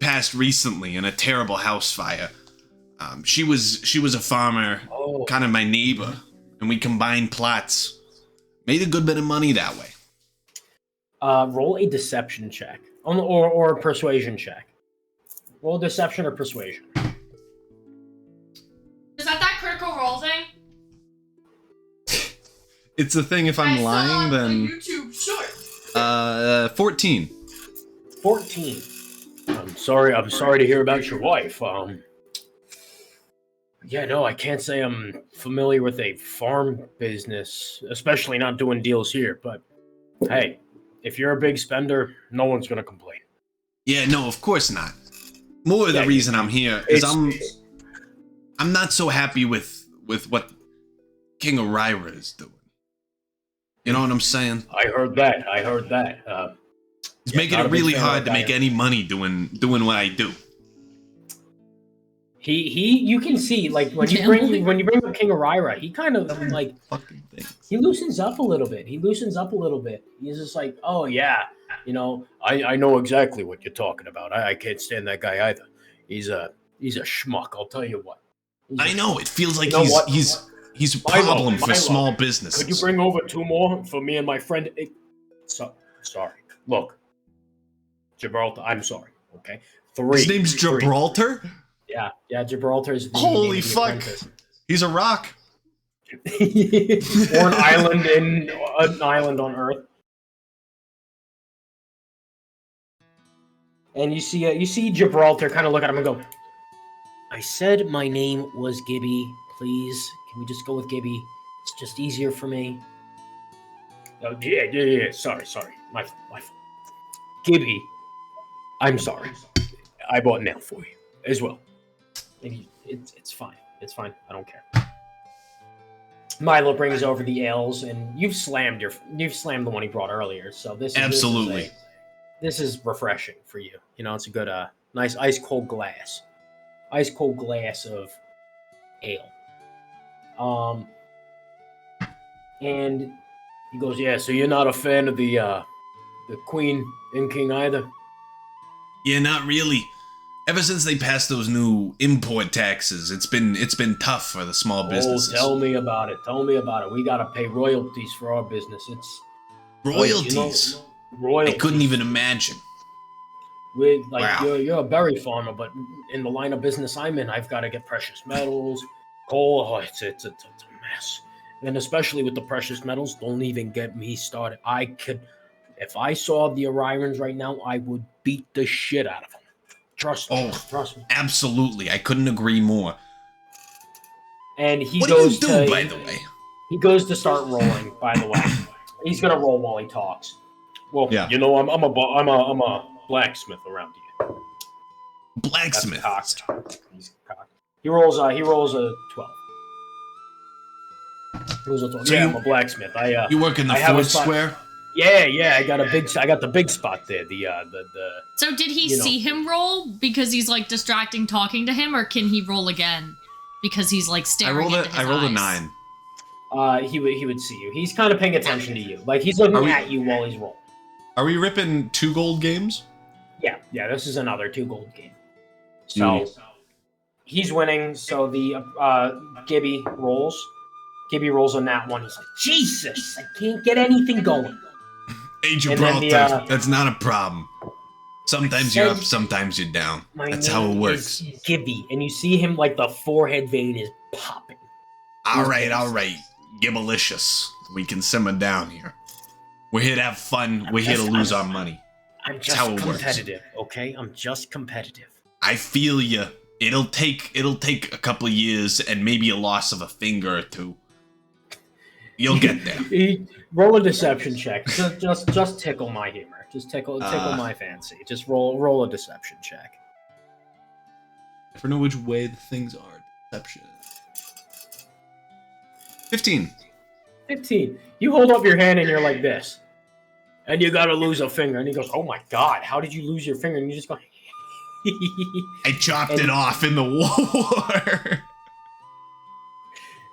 Passed recently in a terrible house fire. She was a farmer, kind of my neighbor, and we combined plots. Made a good bit of money that way. Roll a deception check, or a persuasion check. Roll deception or persuasion. Is that critical role thing? It's a thing if I'm lying, then YouTube short. 14. 14. I'm sorry to hear about your wife. Yeah, no, I can't say I'm familiar with a farm business, especially not doing deals here, but hey, if you're a big spender, no one's gonna complain. Yeah, no, of course not. More of the Yeah, reason I'm here is it's- I'm not so happy with what King Orira is doing. You know what I'm saying? I heard that. He's making not it a big really fan hard of to make that. any money doing what I do. You can see like when you bring up King Orira, he kind of like Fucking things. he loosens up a little bit. He's just like, oh yeah, I know exactly what you're talking about. I can't stand that guy either. He's a schmuck. I'll tell you what. I know, it feels like You know what? he's a Milo, problem for Milo, small businesses. Could you bring over 2 more for me and my friend? Sorry. Look, Gibraltar. I'm sorry. Okay, 3. His name's 3. Gibraltar? Yeah. Gibraltar is the Holy name of the fuck. apprentice. He's a rock. Or an island on Earth. And you see Gibraltar kind of look at him and go, I said my name was Gibby. Please, can we just go with Gibby? It's just easier for me. Oh, yeah. Sorry. My fault. Gibby, I'm sorry. I bought mail for you as well. And it's fine. It's fine. I don't care. Milo brings over the ales, and you've slammed the one he brought earlier. So this is Absolutely. This is refreshing for you. You know, it's a good, nice ice cold glass of ale. And he goes, yeah. So you're not a fan of the Queen and King either? Yeah, not really. Ever since they passed those new import taxes, it's been tough for the small businesses. Oh, tell me about it. We gotta pay royalties for our business. It's royalties. Royalties. I couldn't even imagine. Wow. You're a berry farmer, but in the line of business I'm in, I've got to get precious metals, coal. Oh, it's a mess. And especially with the precious metals, don't even get me started. If I saw the Orions right now, I would beat the shit out of them. Trust me. Absolutely. I couldn't agree more. And he what goes do you do, by the way? He goes to start rolling, by the way. He's gonna roll while he talks. Well, Yeah. you know, I'm a blacksmith around here. Blacksmith. That's cocked. He's cocked. He rolls a 12. So I'm a blacksmith. You work in the Ford Square? Yeah. I got the big spot there. The So did he see him roll because he's like distracting talking to him, or can he roll again because he's like staring into his I rolled eyes? a 9. He would see you. He's kind of paying attention to you. Like he's looking at you while he's rolling. Are we ripping 2 gold games? Yeah. This is another 2 gold game. So he's winning. So the Gibby rolls. Gibby rolls on that one. He's like, Jesus, I can't get anything going. Hey, Gibraltar, that's not a problem. Sometimes you're up, sometimes you're down. That's how it works. Gibby, and you see him like the forehead vein is popping. All right. Gibbalicious. We can simmer down here. We're here to have fun. We're here to lose our money. I'm just competitive, okay? I'm just competitive. I feel you. It'll take a couple of years and maybe a loss of a finger or 2. You'll get there. Roll a deception check. Just tickle my humor. Just tickle my fancy. Just roll a deception check. Never know which way the things are. Deception. 15. 15. You hold up your hand and you're like this. And you gotta lose a finger. And he goes, oh my God, how did you lose your finger? And you just go, I chopped it off in the war.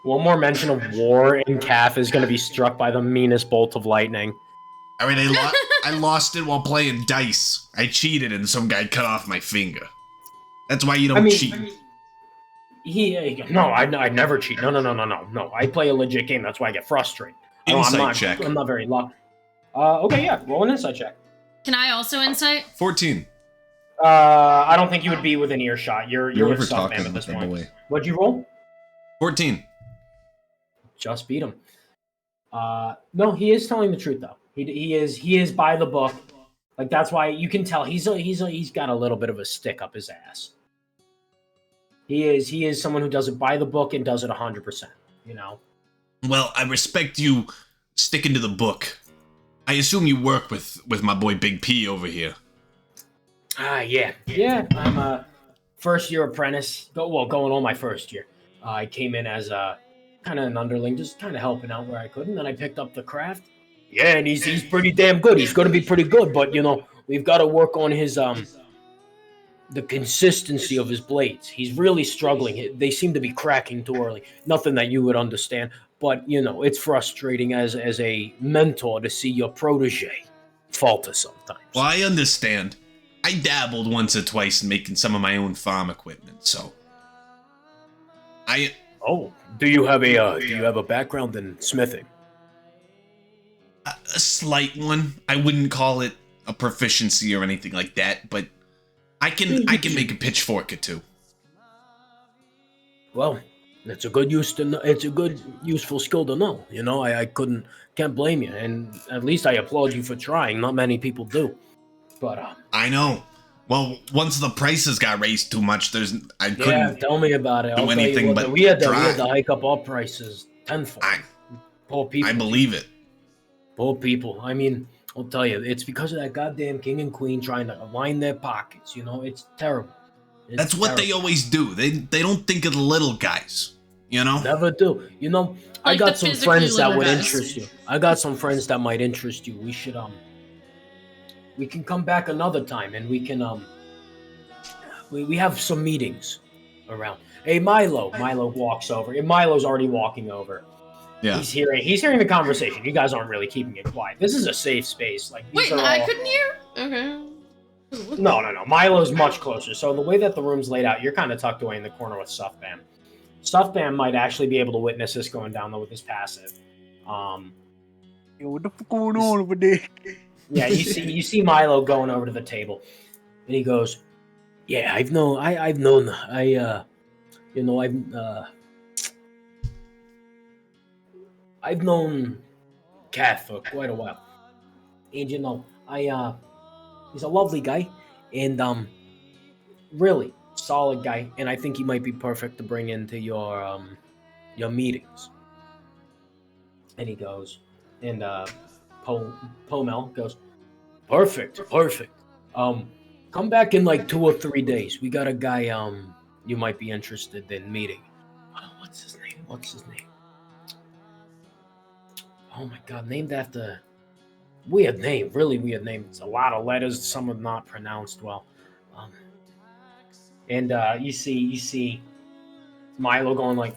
One more mention of war in Calf is going to be struck by the meanest bolt of lightning. I mean, I lost it while playing dice. I cheated and some guy cut off my finger. That's why you don't cheat. I never cheat. No. I play a legit game. That's why I get frustrated. Insight check. I'm not very lucky. Okay, yeah. Roll an insight check. Can I also insight? 14. I don't think you would be within earshot. You're with Stuntman at this point. Way. What'd you roll? 14. Just beat him. No, he is telling the truth though. He is by the book. Like that's why you can tell he's got a little bit of a stick up his ass. He is someone who does it by the book and does it 100%. You know. Well, I respect you sticking to the book. I assume you work with my boy Big P over here. Yeah. I'm a first year apprentice. Going on my first year. I came in as a kind of an underling, just kind of helping out where I could, and then I picked up the craft. Yeah, and he's pretty damn good. He's going to be pretty good, but you know we've got to work on his the consistency of his blades. He's really struggling. They seem to be cracking too early. Nothing that you would understand, but you know it's frustrating as a mentor to see your protege falter sometimes. Well, I understand. I dabbled once or twice in making some of my own farm equipment, so do you have a background in smithing? A slight one. I wouldn't call it a proficiency or anything like that, but I can make a pitchfork or 2. Well, It's a good it's a good useful skill to know. You know, I can't blame you, and at least I applaud you for trying. Not many people do, but I know. Well, once the prices got raised too much, I couldn't. yeah, tell me about it. I'll do tell you anything what, but we had to try. hike up our prices tenfold. Poor people. I believe it. Poor people. I mean, I'll tell you, it's because of that goddamn king and queen trying to line their pockets. You know, it's terrible. It's That's what they always do. They don't think of the little guys. You know. Never do. You know, I Like got the some physically friends that little would guys. interest you. I got some friends that might interest you. We should we can come back another time and we can we have some meetings around. Hey, Milo walks over. And Milo's already walking over. Yeah. He's hearing the conversation. You guys aren't really keeping it quiet. This is a safe space. Like these Wait, are I all... couldn't hear? Okay. No. Milo's much closer. So the way that the room's laid out, you're kind of tucked away in the corner with Stuffbam. Stuffbam might actually be able to witness this going down though with his passive. Yo, what the fuck going on over there? Yeah, you see Milo going over to the table, and he goes, "Yeah, I've known Kath for quite a while, and you know, he's a lovely guy, and really solid guy, and I think he might be perfect to bring into your meetings." And he goes, and Pomel goes, Perfect. Come back in like 2 or 3 days. We got a guy you might be interested in meeting. What's his name? Oh my god, named after really weird name. It's a lot of letters, some are not pronounced well. And you see Milo going like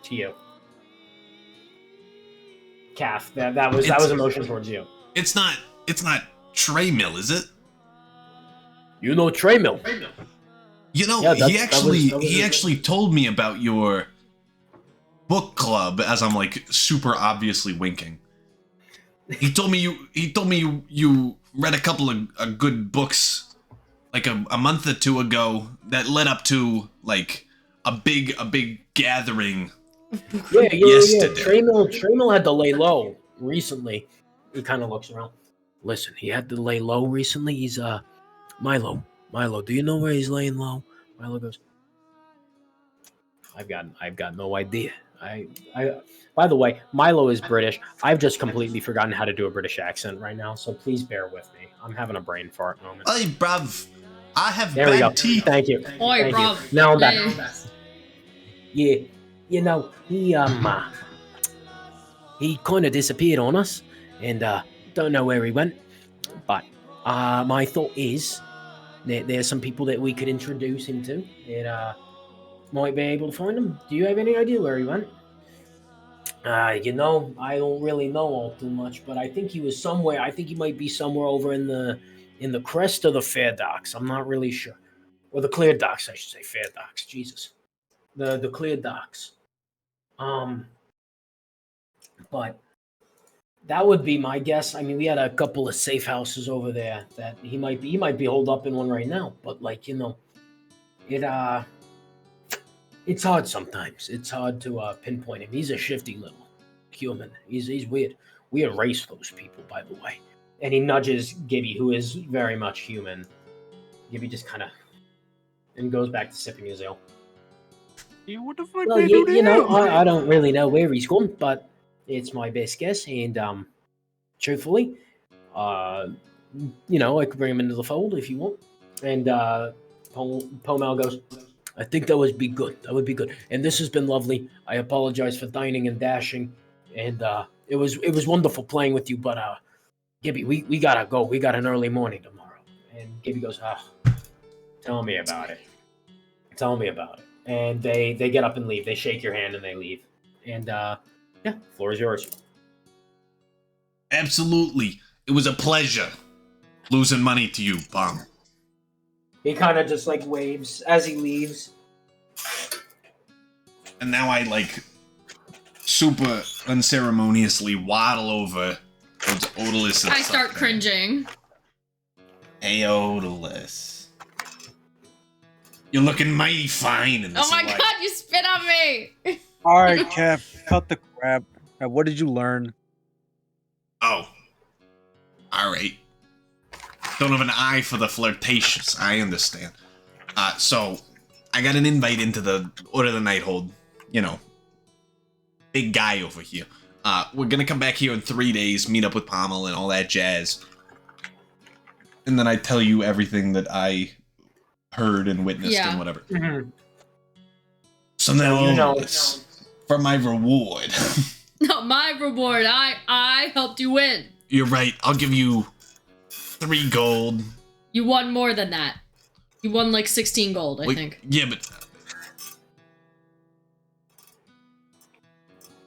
to you. Calf. That was emotion towards you. It's not Trey Mill, is it? You know Trey Mill. You know, Yeah, he that actually told me about your book club as I'm like super obviously winking. He told me you read a couple of good books like a month or two ago that led up to like a big gathering. Yeah. Yesterday. Trey Mill had to lay low recently. He kind of looks around. Listen, he had to lay low recently. He's Milo, do you know where he's laying low? Milo goes, I've got no idea. I by the way, Milo is British. I've just completely forgotten how to do a British accent right now, so please bear with me. I'm having a brain fart moment. Hey, bruv, I have There we go. bad teeth. Thank you. Oi, Thank bro. you. Now I'm back. Hey. Yeah, you know, he kind of disappeared on us, and don't know where he went. But my thought is that there's some people that we could introduce him to that might be able to find him. Do you have any idea where he went? You know, I don't really know all too much, but I think he was somewhere. I think he might be somewhere over in the crest of the Fair Docks. I'm not really sure, or the Clear Docks, I should say. Fair Docks, Jesus, the Clear Docks. But that would be my guess. I mean, we had a couple of safe houses over there that he might be holed up in one right now. But like, you know, it's hard sometimes. It's hard to pinpoint him. He's a shifty little human. He's weird. We erase those people, by the way. And he nudges Gibby, who is very much human. Gibby just kind of and goes back to sipping his ale. Yeah, what the fuck Well, they do to you know, him? I don't really know where he's gone, but it's my best guess. And truthfully, you know, I could bring him into the fold if you want. And Pomel goes, I think that would be good. That would be good. And this has been lovely. I apologize for dining and dashing. And it was wonderful playing with you. But Gibby, we gotta go. We got an early morning tomorrow. And Gibby goes, tell me about it. Tell me about it. And they get up and leave. They shake your hand and they leave. And yeah, floor is yours. Absolutely, it was a pleasure losing money to you, Bum. He kind of just like waves as he leaves. And now I like super unceremoniously waddle over towards Odalus and I start stuff. cringing. Hey, Odalus. You're looking mighty fine in this Oh my light. god, you spit on me! All right, Cap, cut the crap. Now, what did you learn? Oh. Alright. Don't have an eye for the flirtatious. I understand. So, I got an invite into the Order of the Nighthold. You know, big guy over here. We're gonna come back here in 3 days, meet up with Pommel and all that jazz. And then I tell you everything that I heard and witnessed Yeah. and whatever. Mhm. So now, You know- Odalus, for my reward. No, my reward. I helped you win. You're right, I'll give you 3 gold. You won more than that. You won like 16 gold, I Wait, think. Yeah, but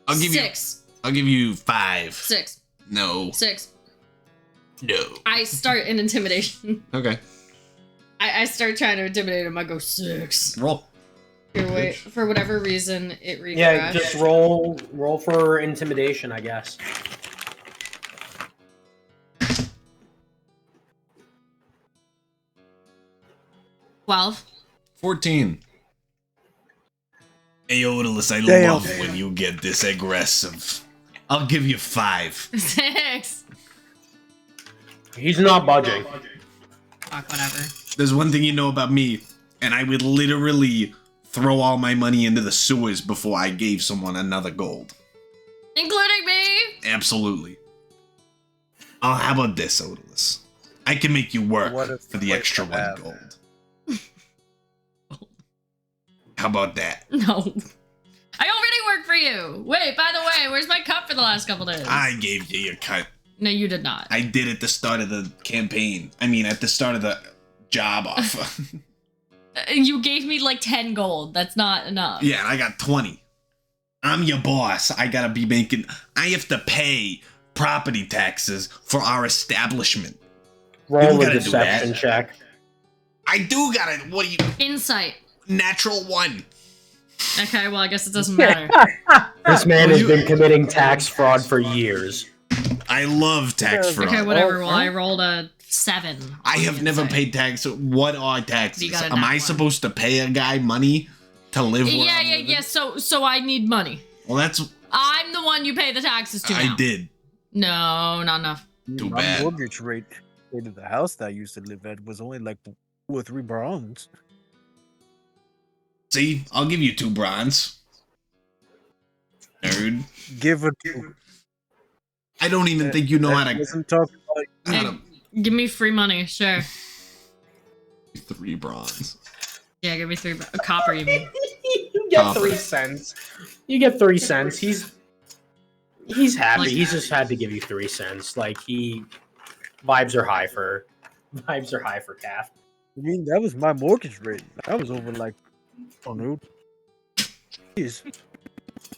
I'll give you 5. 6. No. 6. No. I start an intimidation. Okay. I start trying to intimidate him. I go 6. Roll. Here, wait. For whatever reason, it refreshed. Yeah, just roll for intimidation, I guess. $12. 14. Hey, Odalus, I Damn. love when you get this aggressive. I'll give you 5. 6. He's not budging. Fuck, whatever. There's one thing you know about me, and I would literally throw all my money into the sewers before I gave someone another gold. Including me. Absolutely. Oh, how about this, Odalus? I can make you work What a for the place extra to 1 have. gold. How about that? No. I already work for you. Wait, by the way, where's my cut for the last couple days? I gave you your cut. No, you did not. I did at the start of the campaign. I mean, at the start of the job offer. You gave me like 10 gold. That's not enough. Yeah, and I got 20. I'm your boss. I gotta be making. I have to pay property taxes for our establishment. Roll a gotta do deception that. check. I do gotta. What do you. Insight. Natural 1. Okay, well, I guess it doesn't matter. This man has been committing tax fraud for years. I love tax fraud. Okay, whatever. Well, I rolled a 7. I have never paid tax. What are taxes? You got a Am nat I one. supposed to pay a guy money to live where I'm living? Yeah. So I need money. Well, that's. I'm the one you pay the taxes to I now. did. No, not enough. Too My bad. mortgage rate of the house that I used to live at was only like 2 or 3 bronze. See, I'll give you 2 bronze. Nerd. Give it to. I don't even think you know how to. Doesn't talk about How to Give me free money, sure. 3 bronze. Yeah, give me 3 copper. You mean? You get Copper. 3 cents. You get 3 cents. He's happy. Like- He's just had to give you 3 cents. Like vibes are high for Calf. I mean, that was my mortgage rate. That was over like, oh no. Jeez.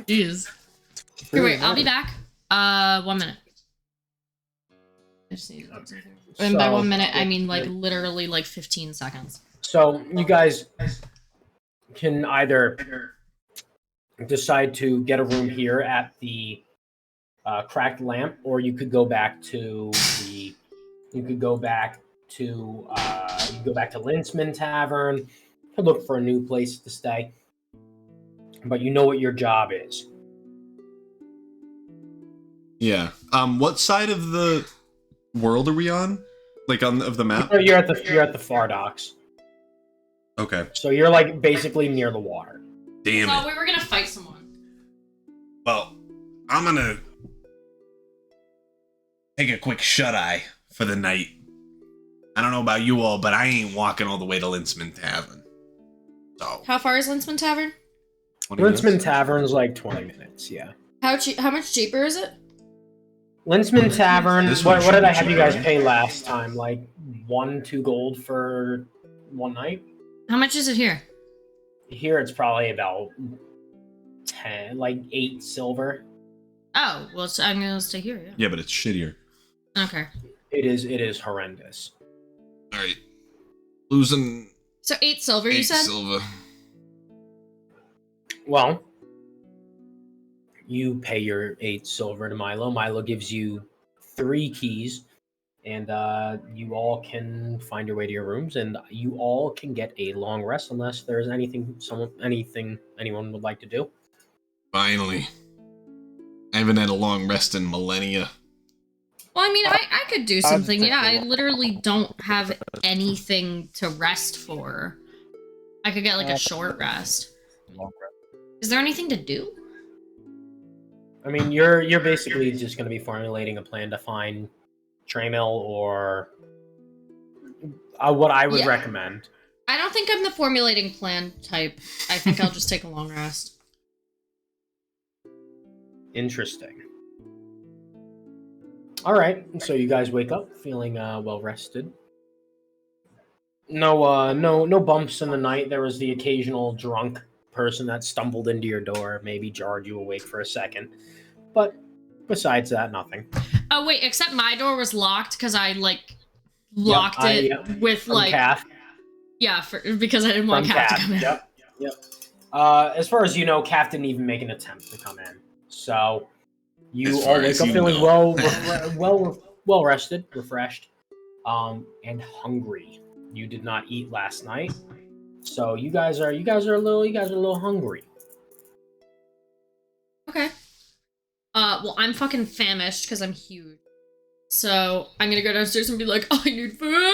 Jeez. Here, wait. I'll be back. 1 minute. I just need to look something. And by 1 minute, I mean like literally like 15 seconds. So you guys can either decide to get a room here at the Cracked Lamp, or you could go back to Lintzman Tavern to look for a new place to stay. But you know what your job is. Yeah. What side of the world are we on? Like of the map? You're at the far docks. Okay. So you're like basically near the water. Damn So it. we were gonna fight someone. Well, I'm gonna take a quick shut-eye for the night. I don't know about you all, but I ain't walking all the way to Lintzman Tavern. So, How far is Lintzman Tavern? 20 minutes? Lintzman Tavern's like 20 minutes, yeah. How much cheaper is it? Lintzman Tavern, This one what should did be I have you guys cheaper. pay last time? Like 1-2 gold for one night? How much is it here? Here it's probably about 8 silver. Oh, well, so I'm gonna stay here. Yeah, but it's shittier. Yeah. Okay. It is horrendous. alright. Losing So 8 silver, 8 you said? silver. Well, you pay your 8 silver to Milo. Milo gives you 3 keys and you all can find your way to your rooms, and you all can get a long rest unless there's anything anyone would like to do. Finally. I haven't had a long rest in millennia. Well, I mean, I could do something. take Yeah, a I walk. literally don't have anything to rest for. I could get like a short rest. Long rest. Is there anything to do? I mean, you're basically just going to be formulating a plan to find Tramiel or what I would Yeah. recommend. I don't think I'm the formulating plan type. I think I'll just take a long rest. Interesting. All right, so you guys wake up feeling well rested. No bumps in the night. There was the occasional drunk person that stumbled into your door, maybe jarred you awake for a second, but besides that, nothing. Oh wait, except my door was locked because I like locked it with From like Kath. because I didn't want From Cat to Kath. come in. Yep. As far as you know, Kath didn't even make an attempt to come in. So you As all far wake as up you feeling know. well rested, refreshed, and hungry. You did not eat last night, so you guys are a little hungry. Okay. Well, I'm fucking famished because I'm huge. So I'm gonna go downstairs and be like, I need food.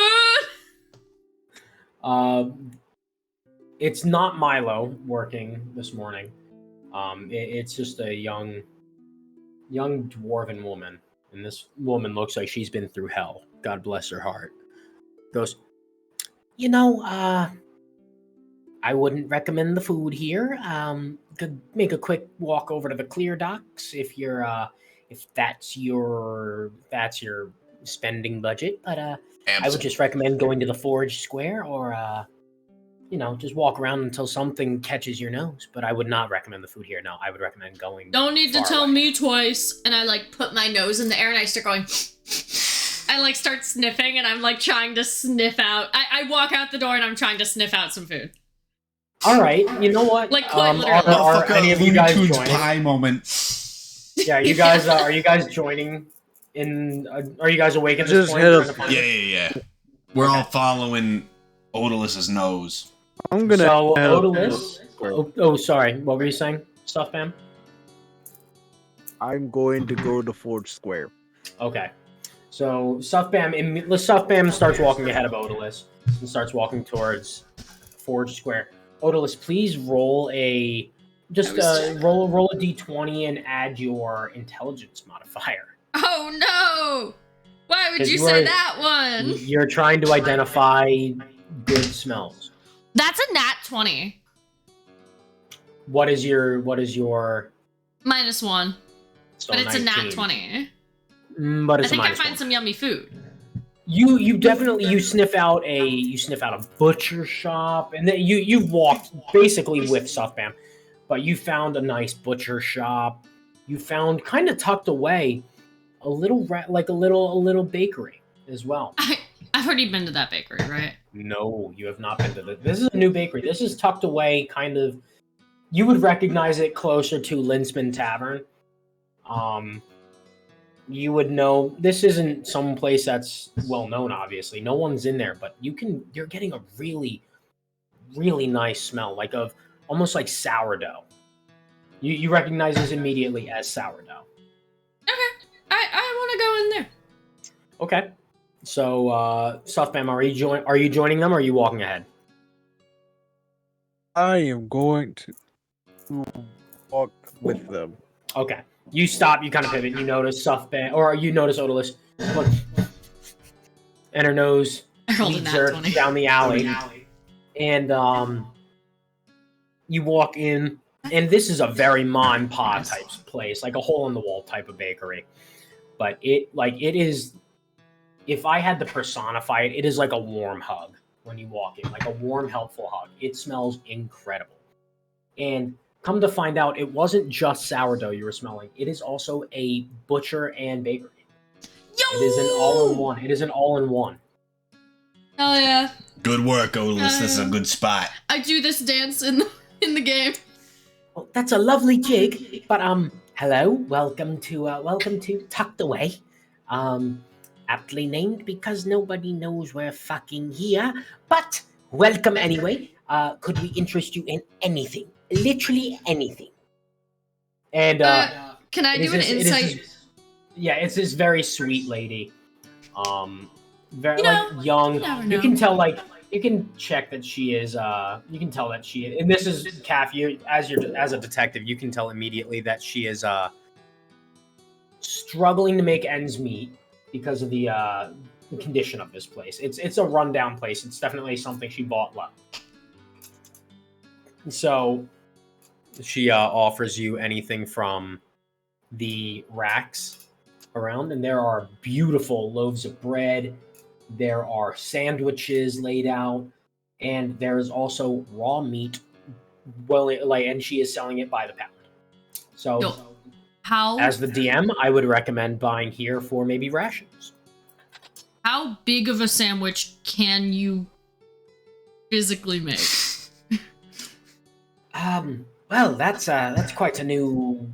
It's not Milo working this morning. It's just a young dwarven woman, and this woman looks like she's been through hell. God bless her heart. Goes, I wouldn't recommend the food here. Could make a quick walk over to the clear docks if you're if that's your spending budget. But I would just recommend going to the Forge Square or just walk around until something catches your nose. But I would not recommend the food here. No, I would recommend going. Don't need to far tell away. me twice. And I like put my nose in the air and I start going. I like start sniffing and I'm like trying to sniff out. I walk out the door and I'm trying to sniff out some food. All right, you know what? Like, quite literally. Are any of you guys Looney Tunes joining? pie moment. Yeah, you guys are you guys joining? Are you guys awake at this Just point? hit trying us- to find Yeah. We're all following Odalus's nose. I'm gonna. So head up to the Odalus. square. Oh, sorry. What were you saying, Stuff Bam? I'm going to go to Forge Square. Okay. So Stuff Bam starts walking ahead of Odalus and starts walking towards Forge Square. Odalus, please roll a roll a d20 and add your intelligence modifier. Oh no! Why would 'Cause you you say are- that one? You're trying to identify good smells. That's a nat 20. What is your -1. so But it's a nat 19. 20. But I it's think a I minus find one. some yummy food. You definitely you sniff out a butcher shop, and then you've walked basically with Stuff Bam, but you found a nice butcher shop. You found kind of tucked away a little bakery as well. I've already been to that bakery, right? No, you have not been to this. This is a new bakery. This is tucked away, kind of. You would recognize it closer to Linsman Tavern. You would know this isn't some place that's well known. Obviously, no one's in there, but you're getting a really, really nice smell, almost like sourdough. You recognize this immediately as sourdough. Okay. I want to go in there. Okay, so Stuff Bam, are you joining them, or are you walking ahead? I am going to walk with them. Okay. You stop, you kind of pivot, you notice Stuff Bam, or you notice Odalus, look, and her nose I rolled a leads nat her 20. down the alley. And you walk in, and this is a very mon pa type place, like a hole in the wall type of bakery. But it is, if I had to personify it, it is like a warm hug when you walk in, like a warm, helpful hug. It smells incredible. And come to find out, it wasn't just sourdough you were smelling. It is also a butcher and bakery. Yo! It is an all-in-one. It is an all-in-one. Hell yeah. Good work, Odalus. This is a good spot. I do this dance in the game. Well, that's a lovely jig. But hello, welcome to Tucked Away. aptly named because nobody knows we're fucking here. But welcome anyway. Could we interest you in anything? Literally anything. And Can I it do is an this- it is insight? this- yeah, it's this very sweet lady. Very You know, like young. you never You know. can tell you can check that she is you can tell that she is, and this is Kath, you as a detective, you can tell immediately that she is struggling to make ends meet because of the condition of this place. It's a rundown place. It's definitely something she bought low. So she offers you anything from the racks around, and there are beautiful loaves of bread. There are sandwiches laid out, and there is also raw meat. And she is selling it by the pound. So, Yo, How as the DM, I would recommend buying here for maybe rations. how big of a sandwich can you physically make? Well, that's quite a new.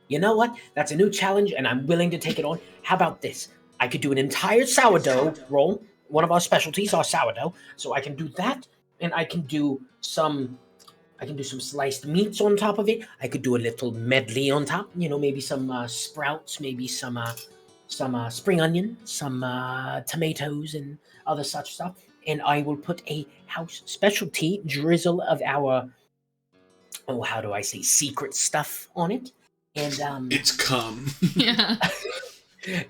You know what? That's a new challenge, and I'm willing to take it on. How about this? I could do an entire sourdough roll. One of our specialties are sourdough, so I can do that, and I can do some sliced meats on top of it. I could do a little medley on top. You know, maybe some sprouts, maybe some spring onion, some tomatoes, and other such stuff. And I will put a house specialty drizzle of our, how do I say, secret stuff on it. And It's cum. Yeah.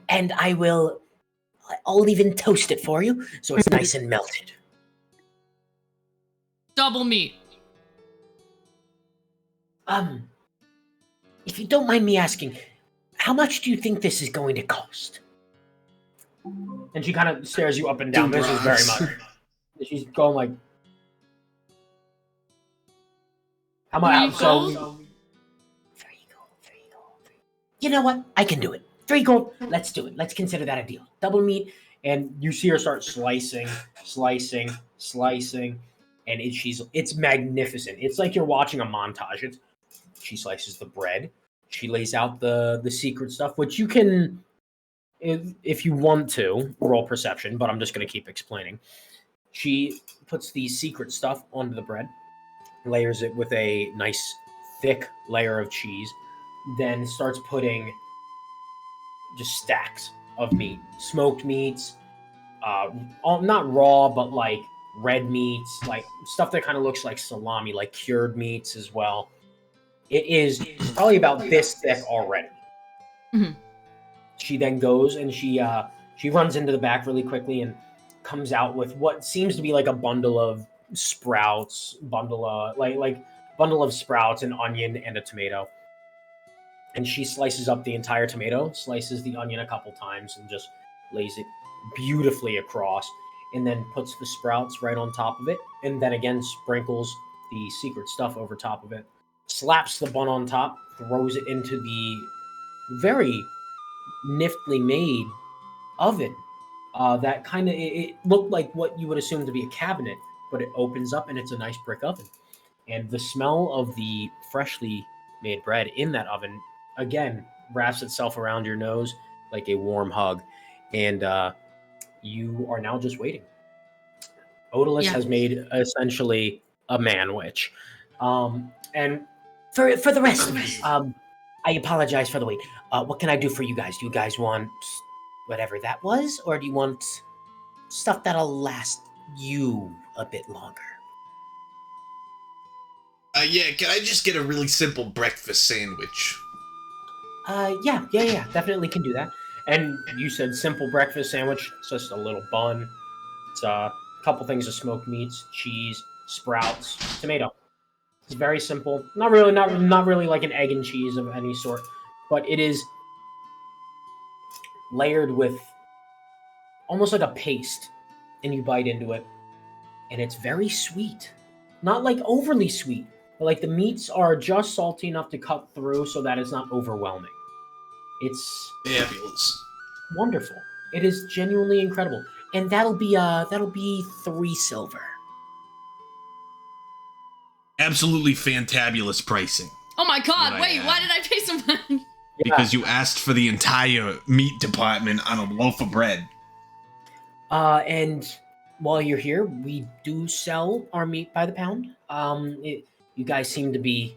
and I'll even toast it for you so it's nice and melted. Double meat. If you don't mind me asking, how much do you think this is going to cost? And she kind of stares you up and down. This is very much. She's going like, how much? So, 3 gold. You know what? I can do it. 3 gold. Let's do it. Let's consider that a deal. Double meat. and you see her start slicing, and it's magnificent. It's like you're watching a montage. She slices the bread. She lays out the secret stuff, which you can, if you want to, roll perception. But I'm just going to keep explaining. She puts the secret stuff onto the bread, layers it with a nice thick layer of cheese, then starts putting just stacks of meat, smoked meats, not raw, but like red meats, like stuff that kind of looks like salami, like cured meats as well. It is probably about this thick already. Mhm. She then goes and she runs into the back really quickly and comes out with what seems to be like a bundle of sprouts, bundle of sprouts, an onion, and a tomato. And she slices up the entire tomato, slices the onion a couple times, and just lays it beautifully across, and then puts the sprouts right on top of it, and then again sprinkles the secret stuff over top of it, slaps the bun on top, throws it into the very niftily made oven. That kind of it looked like what you would assume to be a cabinet, but it opens up and it's a nice brick oven. And the smell of the freshly made bread in that oven again wraps itself around your nose like a warm hug. And you are now just waiting. Odalus Yeah. has made essentially a man-witch. And For the rest of us, I apologize for the wait. What can I do for you guys? Do you guys want whatever that was, or do you want stuff that'll last you a bit longer? Yeah, can I just get a really simple breakfast sandwich? Yeah, definitely can do that. And you said simple breakfast sandwich. It's just a little bun. It's a couple things of smoked meats, cheese, sprouts, tomato. It's very simple. Not really like an egg and cheese of any sort, but it is layered with almost like a paste, and you bite into it, and it's very sweet. Not like overly sweet, but like the meats are just salty enough to cut through so that it's not overwhelming. It's Fabulous. wonderful. It is genuinely incredible. And that'll be 3 silver. Absolutely fantabulous pricing. Oh my god, What I wait, had. why did I pay so much? because you asked for the entire meat department on a loaf of bread. And while you're here, we do sell our meat by the pound. You guys seem to be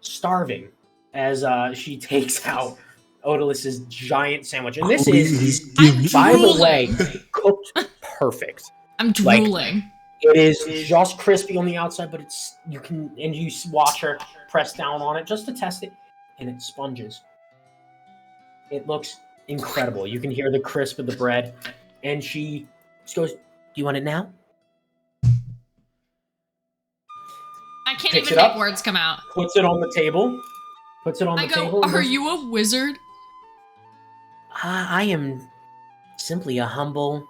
starving as she takes out Otilus's giant sandwich. And this is, by the way, cooked perfect. I'm drooling. It is just crispy on the outside, but you watch her press down on it just to test it, and it sponges. It looks incredible. You can hear the crisp of the bread, and she just goes, "Do you want it now?" I can't Picks even it make up, words come out. Puts it on the table. I go, are you a wizard? I am simply a humble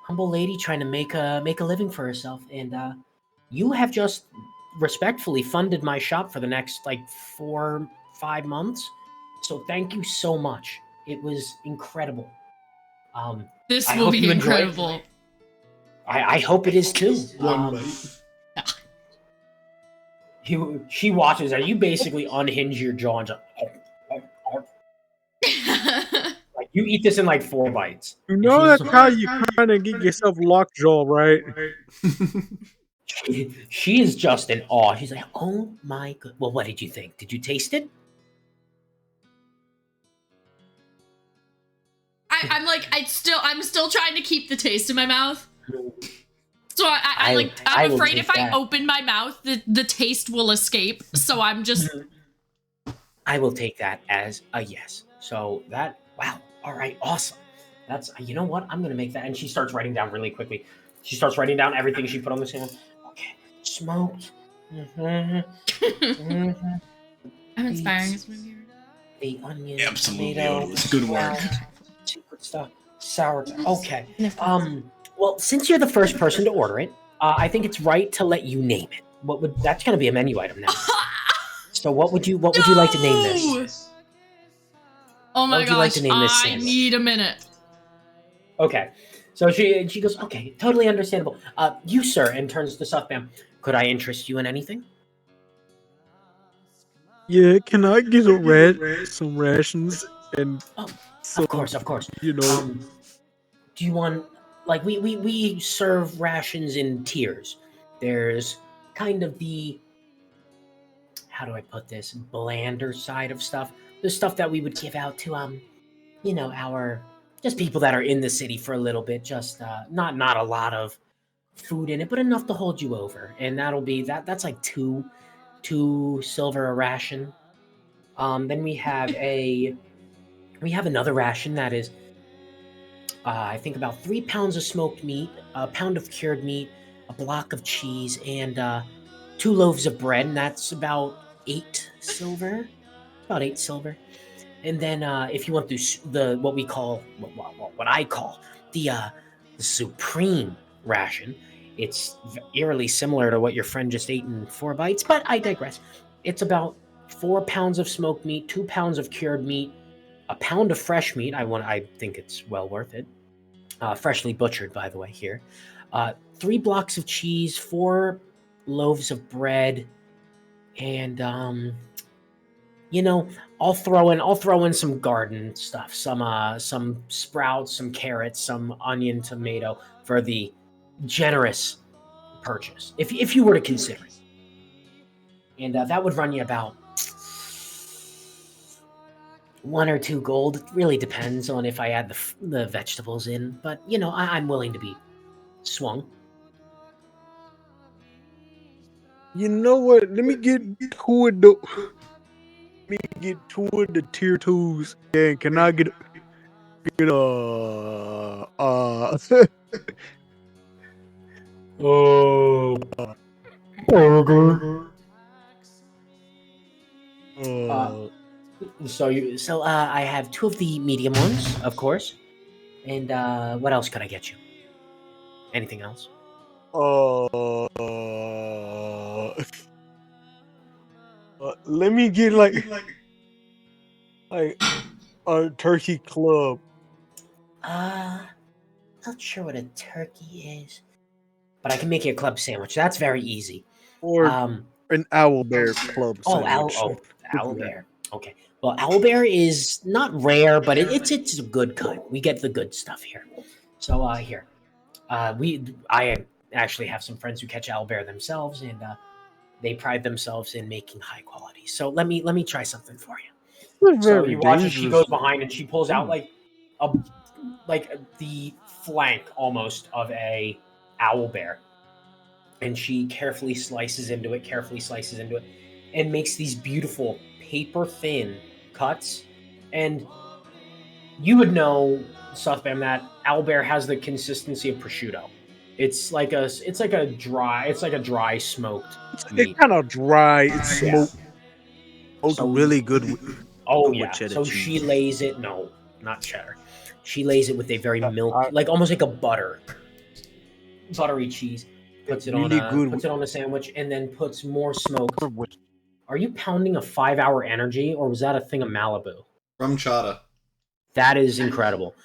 lady trying to make a living for herself, and you have just respectfully funded my shop for the next 4-5 months. So thank you so much. It was incredible. This I will hope be you enjoy it. incredible. I hope it is too. She watches as you basically unhinge your jaw and just, you eat this in 4 bites. You know that's how you kind of get yourself lockjaw, right? She is just in awe. She's like, "Oh my god! Well, what did you think? Did you taste it?" I'm still trying to keep the taste in my mouth. So I'm will afraid take if I that. open my mouth, the taste will escape. So I'm just. I will take that as a yes. So wow. All right, awesome. That's, you know what? I'm gonna make that. And she starts writing down really quickly. She starts writing down everything she put on the sandwich. Okay, smoked. I'm inspiring this movie. The onion, Absolutely, tomato, Otis. Good work. secret stuff, sour. Okay. Well, since you're the first person to order it, I think it's right to let you name it. That's gonna be a menu item now. So what would you like to name this? Oh my What would you like gosh, to name this I sandwich? need a minute. Okay. So she goes, "Okay, totally understandable. You, sir," and turns to Suffbam. "Could I interest you in anything?" Yeah, can I get some rations and some, Of course. you know, Do you want, we serve rations in tiers. There's kind of the, how do I put this, blander side of stuff. There's stuff that we would give out to our just people that are in the city for a little bit, just not a lot of food in it, but enough to hold you over. And that'll be that's like two silver a ration. Then we have another ration that is I think about 3 pounds of smoked meat, a pound of cured meat, a block of cheese, and 2 loaves of bread, and that's about 8 silver. About 8 silver. And then if you want the what we call what I call the supreme ration, it's eerily similar to what your friend just ate in 4 bites, but I digress. It's about 4 pounds of smoked meat, 2 pounds of cured meat, a pound of fresh meat. I think it's well worth it. Freshly butchered, by the way. Here, 3 blocks of cheese, 4 loaves of bread, and I'll throw in some garden stuff, some sprouts, some carrots, some onion, tomato for the generous purchase, if you were to consider it. And that would run you about 1 or 2 gold. It really depends on if I add the vegetables in, but I'm willing to be swung. you know what? Let me get 2 of the tier 2s. And can I get burger? So I have 2 of the medium ones, of course. And what else could I get you? Anything else? Let me get like a turkey club. Not sure what a turkey is, but I can make you a club sandwich. That's very easy. Or an owl bear club sandwich. Owl bear. Okay. Well, owlbear is not rare, but it's a good cut. We get the good stuff here. So here, I actually have some friends who catch owlbear themselves, and they pride themselves in making high quality. So let me try something for you. It's So very you watch as she dangerous. goes behind and she pulls out like the flank almost of a owl bear, and she carefully slices into it, and makes these beautiful paper thin cuts. And you would know, Southbam, that owl bear has the consistency of prosciutto. It's like a dry smoked It's meat. kind of dry. It's smoked. So- Really good. Oh Good with yeah. cheddar So cheese. she lays it. No, not cheddar. She lays it with a very like almost like a buttery cheese. Puts it Really on good puts it on a sandwich, and then puts more smoke. with Are you pounding a 5-hour energy, or was that a thing of Malibu? Rum chata. That is incredible.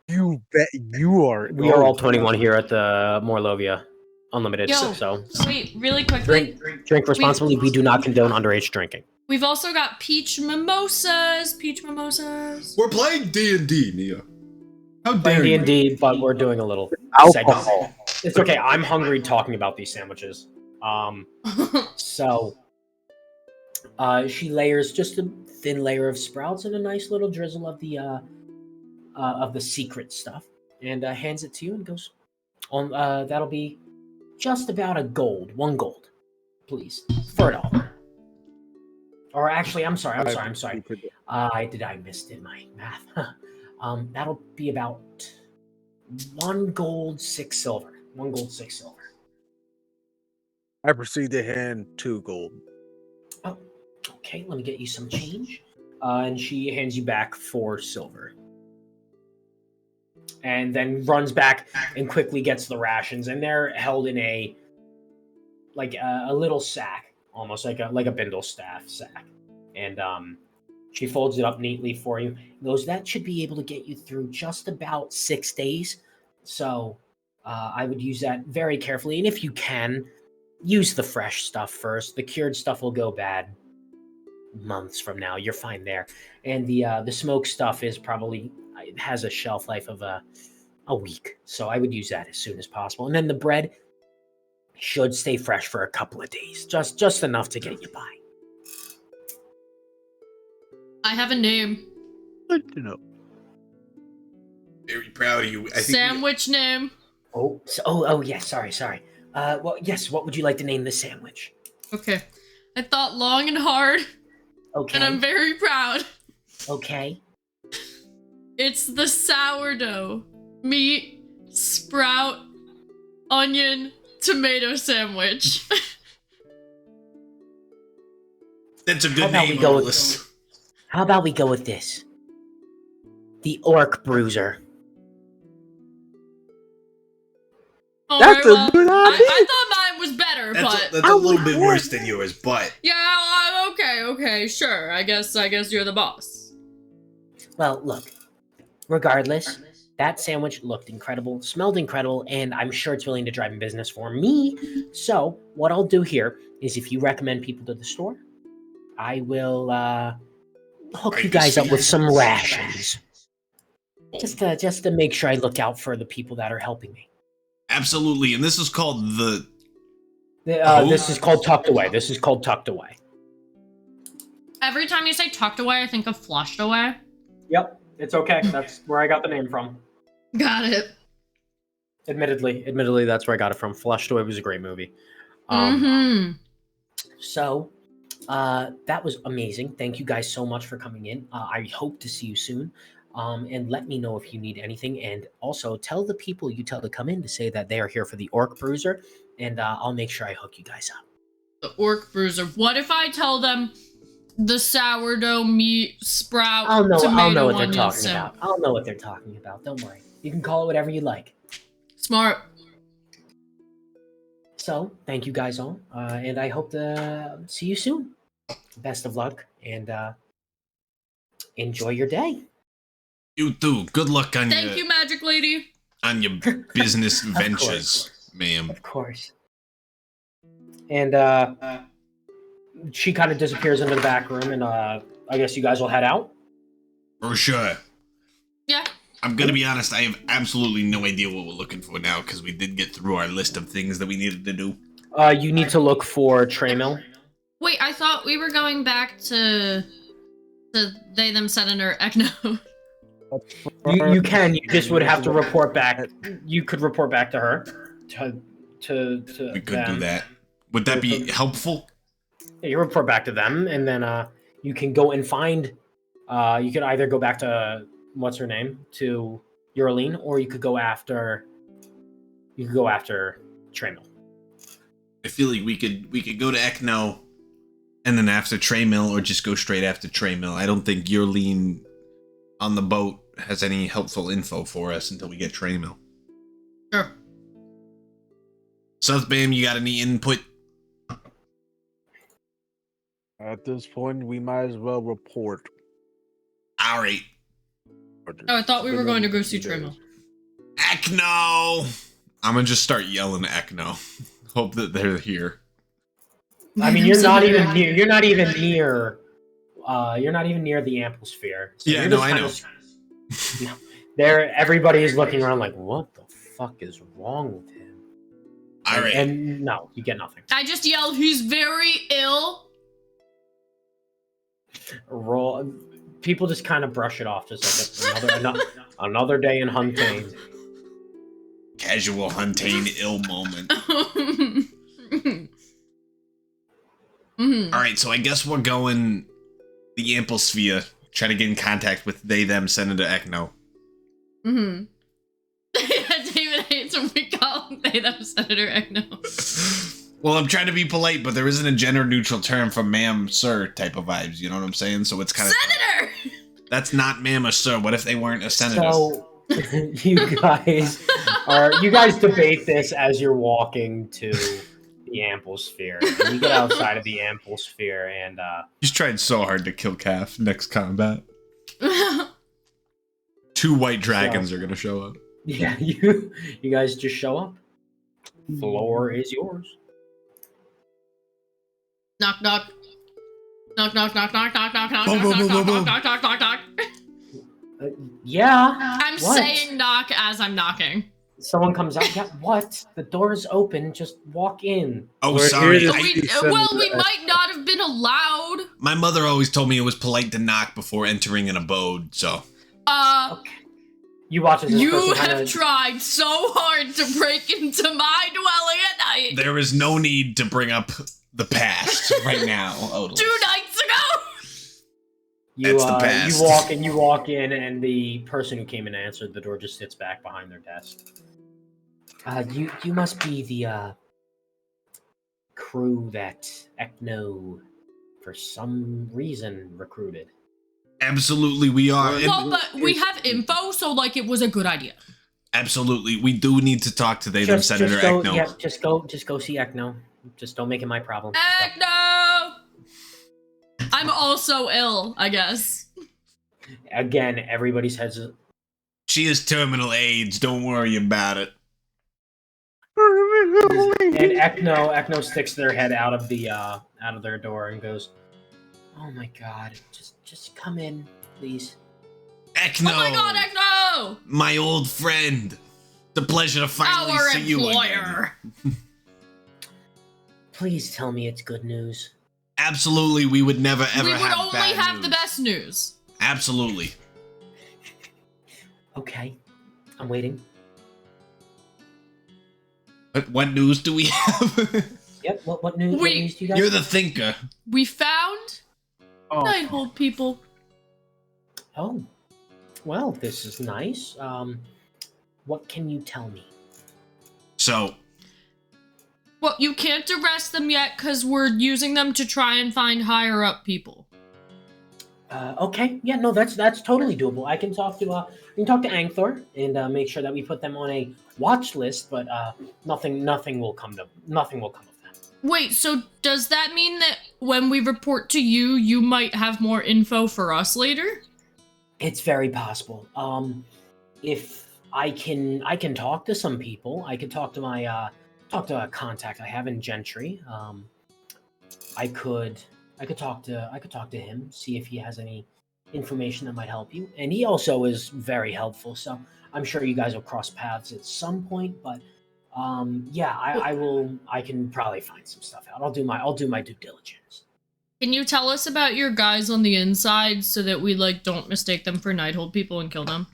you. Bet you are. We are all 21 here at the Malovia Unlimited. Yo, So wait, really quickly. drink responsibly. We do not condone underage drinking. We've also got peach mimosas. We're playing D&D, Nia. How dare Playing you? D&D, but we're doing a little segment. Alcohol. It's okay. I'm hungry talking about these sandwiches. So she layers just a thin layer of sprouts and a nice little drizzle of the secret stuff, and hands it to you and goes, "On that'll be just about one gold, please, for it all." Or actually, I'm sorry. I missed in my math. That'll be about 1 gold, 6 silver. 1 gold, 6 silver. I proceed to hand 2 gold. Oh, okay. Let me get you some change. And she hands you back 4 silver. And then runs back and quickly gets the rations, and they're held in a little sack, almost like a bindle staff sack. And she folds it up neatly for you. Goes, that should be able to get you through just about 6 days. So I would use that very carefully, and if you can, use the fresh stuff first. The cured stuff will go bad months from now. You're fine there. And the smoked stuff is probably, it has a shelf life of a week. So I would use that as soon as possible. And then the bread should stay fresh for a couple of days. Just enough to get you by. I have a name. Good to know. Very proud of you. I think Sandwich name. Oh, yes. Sorry. Well, yes. What would you like to name the sandwich? Okay. I thought long and hard, Okay. and I'm very proud. Okay. It's the sourdough, meat, sprout, onion, tomato sandwich. That's a How good about we name go on the with- list. How about we go with this? The Orc Bruiser. That's a good I idea. thought mine was better, but That's a little bit worse than yours, but yeah, okay, sure. I guess you're the boss. Well, look. Regardless, that sandwich looked incredible, smelled incredible, and I'm sure it's willing to drive in business for me. So, what I'll do here is, if you recommend people to the store, I will hook you guys up with some rations. Just to make sure I look out for the people that are helping me. Absolutely, and this is called the. This is called Tucked Away. Every time you say tucked away, I think of flushed away. Yep, it's okay. That's where I got the name from. Got it. Admittedly, that's where I got it from. Flushed Away was a great movie. So, that was amazing. Thank you guys so much for coming in. I hope to see you soon. And let me know if you need anything. And also tell the people you tell to come in to say that they are here for the Orc Bruiser. And I'll make sure I hook you guys up. The Orc Bruiser. What if I tell them the sourdough meat sprout I'll know tomato what they're onion talking sandwich? about. I'll know what they're talking about. Don't worry. You can call it whatever you like. Smart. So, thank you guys all. And I hope to see you soon. Best of luck. And enjoy your day. You too. Good luck on Thank you, Magic Lady. on your business Of ventures, ma'am. Of course. And she kind of disappears into the back room, and I guess you guys will head out. For sure. Yeah. I'm gonna be honest, I have absolutely no idea what we're looking for now, because we did get through our list of things that we needed to do. You need to look for tray mill. Wait, I thought we were going back to they, them, Senator Ekno. You can. You just would have to report back. You could report back to her. To We could them. do that. Would that be helpful? Yeah, you report back to them, and then you can go and find. You could either go back to what's her name, to Eurolene, or you could go after. You could go after Tramiel. I feel like we could go to Ekno, and then after Tray Mill, or just go straight after Tray Mill. I don't think Eurolene on the boat has any helpful info for us until we get Tray Mill. Sure. South Bam, you got any input? At this point, we might as well report. All right. Oh, I thought we were going to go see Tramiel. Ekno! I'm gonna just start yelling Ekno. Hope that they're here. I mean, you're not even near. You're not even near. You're not even near the ample sphere. So Yeah, you're no, just I kind know. of- There, everybody is looking around like, what the fuck is wrong with him? All right. And no, you get nothing. I just yelled, he's very ill. Roll. People just kind of brush it off, just like another day in Huntain. Casual Huntain ill moment. Mhm. All right, so I guess we're going the ample sphere. Try to get in contact with they, them, Senator Ekno. Mm-hmm. David hates when we call him they, them, Senator Ekno. Well, I'm trying to be polite, but there isn't a gender-neutral term for ma'am, sir type of vibes. You know what I'm saying? So it's kind of Senator! that's not ma'am or sir. What if they weren't a senator? So you guys debate this as you're walking to the ample sphere. And you get outside of the ample sphere, and He's tried so hard to kill Calf next combat. 2 white dragons are gonna show up. yeah, you guys just show up. Floor is yours. Knock, knock. Knock, knock, knock, knock, knock, knock, knock, Boom, knock, boom, knock, boom, boom, knock, knock, knock, knock, knock. Yeah. I'm What? saying knock as I'm knocking. Someone comes out. Yeah, what? The door is open. Just walk in. Oh, We're sorry. here to- We might not have been allowed. My mother always told me it was polite to knock before entering an abode, so. Okay. You watch as this You person have kinda, tried so hard to break into my dwelling at night. There is no need to bring up the past right now, Odal. 2 nights ago. That's the past. You walk in, and the person who came and answered the door just sits back behind their desk. You must be the crew that Ekno, for some reason, recruited. Absolutely, we are. Well, but we have info, so like it was a good idea. Absolutely, we do need to talk to they, them, Senator go, Ekno. yeah, just go see Ekno. Just don't make it my problem. Just go. Ekno! I'm also ill, I guess. Again, everybody's heads. She has terminal AIDS. Don't worry about it. And Ekno sticks their head out of their door and goes, "Oh my God, just come in, please." Ekno! Oh my god, Ekno! My old friend. It's a pleasure to finally Our see you again. employer. Please tell me it's good news. Absolutely, we would never ever We would have only bad have news. the best news. Absolutely. Okay, I'm waiting. But what news do we have? Yep. What news? What We- news do you guys? You're the thinker. We found Oh, Nighthold people. Oh, well, this is nice. What can you tell me? So, Well, you can't arrest them yet because we're using them to try and find higher up people. Okay. Yeah. No, that's totally doable. I can talk to Angthor and make sure that we put them on a watch list. But nothing will come of that. Wait, so does that mean that when we report to you, you might have more info for us later? It's very possible. If I can talk to some people. I could talk to my talk to a contact I have in Gentry. I could I could talk to him, see if he has any information that might help you. And he also is very helpful, so I'm sure you guys will cross paths at some point. But yeah, I will. I can probably find some stuff out. I'll do my due diligence. Can you tell us about your guys on the inside so that we like don't mistake them for Nighthold people and kill them?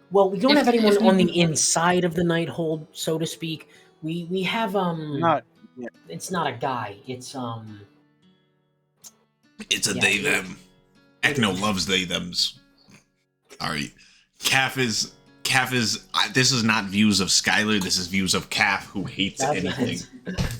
Well, we don't If- have anyone if on you- the inside of the Nighthold, so to speak. We have Not. Yeah. It's not a guy. It's It's a Yeah, they it- them. Echno loves they thems. Sorry. Calf is. This is not views of Skylar. This is views of Calf, who hates anything.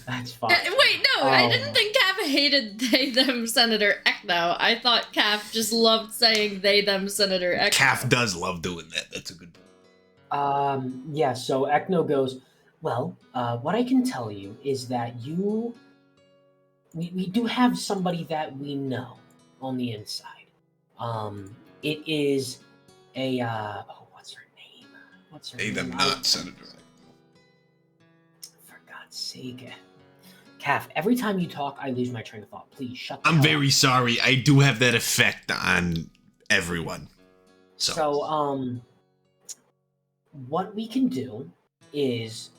that's fine. Wait, no, I Oh. didn't think Cav hated they them Senator Echno. I thought Cav just loved saying they them Senator Echno. Calf does love doing that. That's a good point. Yeah, so Echno goes, well, what I can tell you is that we do have somebody that we know on the inside. It is a, what's her name? What's her They name? them not, Senator. For God's sake. Calf, every time you talk, I lose my train of thought. Please shut the I'm hell very up. sorry. I do have that effect on everyone. So, what we can do is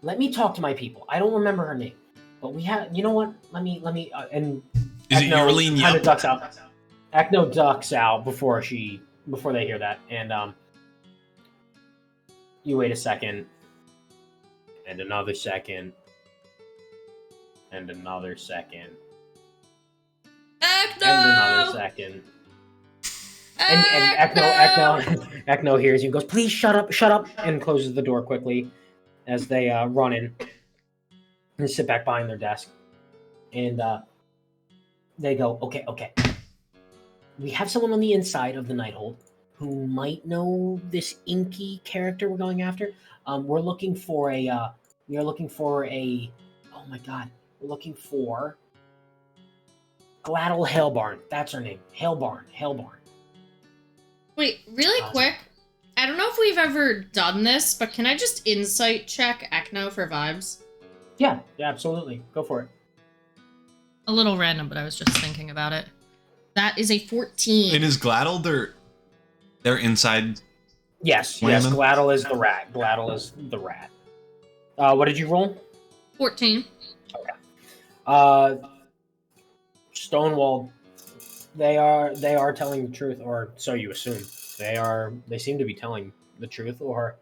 let me talk to my people. I don't remember her name, but we have. You know what? Let me. And Is it Eurline kind of Yup? ducks out. Echno ducks out before they hear that, and you wait a second, and another second, and another second, and another Echno! second. And Echno hears you and goes, please shut up, and closes the door quickly as they run in and sit back behind their desk. And they go, okay. We have someone on the inside of the Nighthold who might know this inky character we're going after. We're looking for a, oh my god, we're looking for Gladdle Hailbarn. That's her name. Hailbarn. Wait, really quick. I don't know if we've ever done this, but can I just insight check Echno for vibes? Yeah, absolutely. Go for it. A little random, but I was just thinking about it. That is a 14. And is Gladdle they're inside? Yes, Women? Gladdle is the rat. What did you roll? 14. Stonewall. They are telling the truth, or so you assume. They seem to be telling the truth, or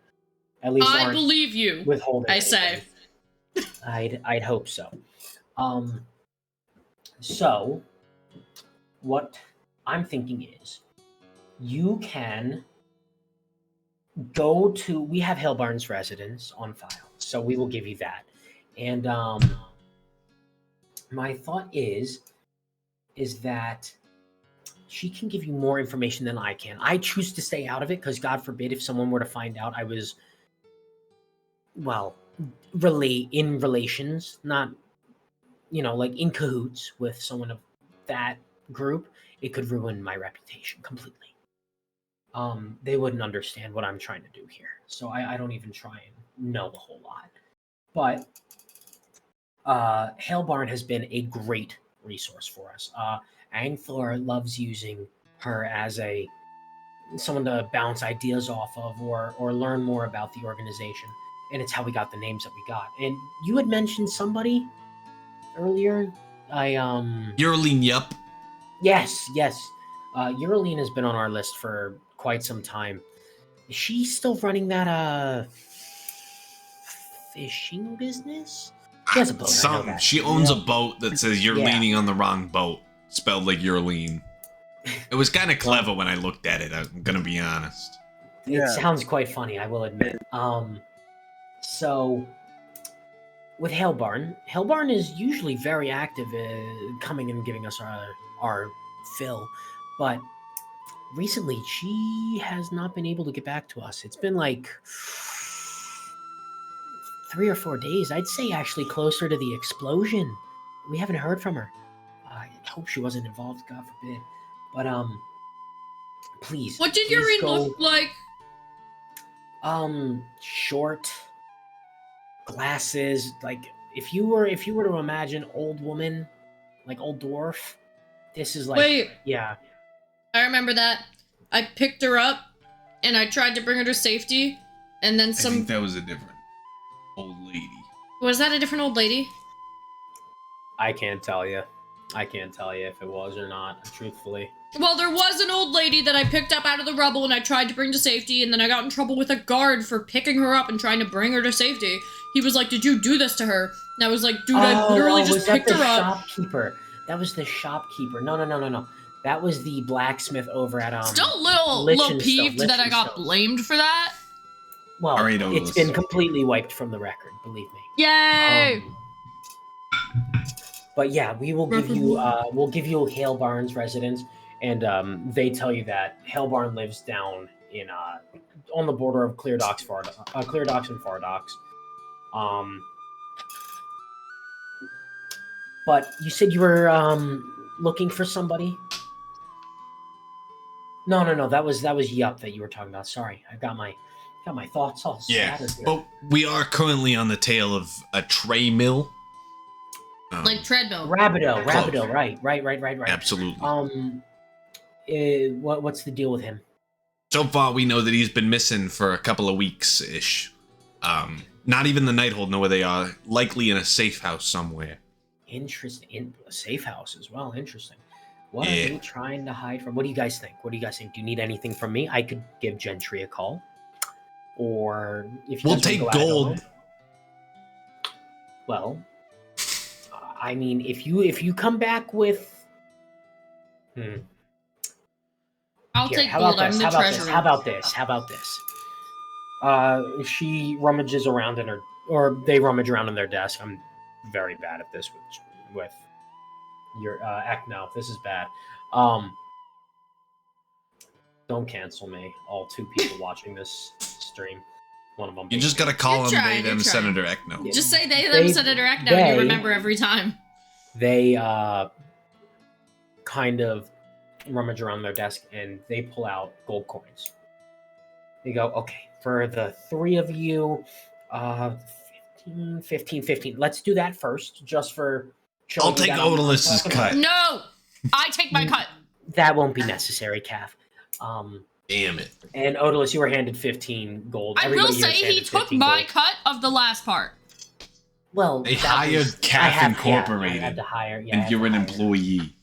at least I aren't believe you. withholding. I say. I'd hope so. So what I'm thinking is you can go to, we have Hailbarn's residence on file, so we will give you that. And my thought is that she can give you more information than I can. I choose to stay out of it because God forbid if someone were to find out I was, well, in relations, not, like in cahoots with someone of that group, it could ruin my reputation completely. They wouldn't understand what I'm trying to do here. So I don't even try and know a whole lot. But Hailbarn has been a great resource for us. Angthor loves using her as someone to bounce ideas off of or learn more about the organization. And it's how we got the names that we got. And you had mentioned somebody earlier. Eurline Yup. Yes. Euroline has been on our list for quite some time. Is she still running that fishing business? She has a boat. I know that. She owns a boat that says you're Yeah. leaning on the wrong boat, spelled like Eurline. It was kind of clever when I looked at it. I'm gonna be honest. It Yeah. sounds quite funny, I will admit. So with Hailbarn is usually very active, coming and giving us our fill, but recently she has not been able to get back to us. It's been like 3 or 4 days. I'd say actually closer to the explosion. We haven't heard from her. I hope she wasn't involved, God forbid. But please. What did please Eurine go- look like? Short, glasses. Like if you were to imagine old woman like Old Dwarf. This is like, Wait, yeah. I remember that. I picked her up and I tried to bring her to safety, and then I some. think that was a different old lady. Was that a different old lady? I can't tell you. I can't tell you if it was or not, truthfully. Well, there was an old lady that I picked up out of the rubble and I tried to bring to safety, and then I got in trouble with a guard for picking her up and trying to bring her to safety. He was like, "Did you do this to her?" And I was like, "Dude, I literally was just that picked the her up." shopkeeper? That was the shopkeeper. No. That was the blacksmith over at Still a little peeved that I got Lichtenstone. blamed for that. Well, All right, it's Otis. been completely wiped from the record, believe me. Yay! But yeah, we will give you we'll give you Hale Barn's residence, and they tell you that Hale Barn lives down in on the border of Clear Docks and Far Docks. But you said you were looking for somebody? No. That was Yup that you were talking about. Sorry, I got my thoughts all Yeah, scattered here. but we are currently on the tail of a tray mill. Like treadmill. Rabideau, Close. right. Absolutely. What's the deal with him? So far, we know that he's been missing for a couple of weeks-ish. Not even the Nighthold know where they are. Likely in a safe house somewhere. Interesting. In a safe house as well. Interesting. What Yeah. are they trying to hide from? What do you guys think? Do you need anything from me? I could give Gentry a call. Or if you We'll guys wanna take go at it gold. alone. Well, I mean, if you come back with, I'll Here, take how gold. about I'm this? the treasurer. How about this? She rummages around or they rummage around in their desk. I'm very bad at this with your no, this is bad. Don't cancel me. All two people watching this stream. One of them. You just gotta call You're him trying, they, them, you're trying. Senator Eckno. Just say they, them, Senator Eckno, and you remember every time. They kind of rummage around their desk and they pull out gold coins. They go, okay, for the three of you, 15. Let's do that first, just for showing I'll you take that I'm Odalus's talking about. cut. No! I take my cut. That won't be necessary, Cav. Damn it. And Odalus, you were handed 15 gold. I will Everybody here say is he handed took 15 my gold. cut of the last part. Well, They that hired was- Cav I had Incorporated, to hire. Yeah, I and had you're to an hire. employee.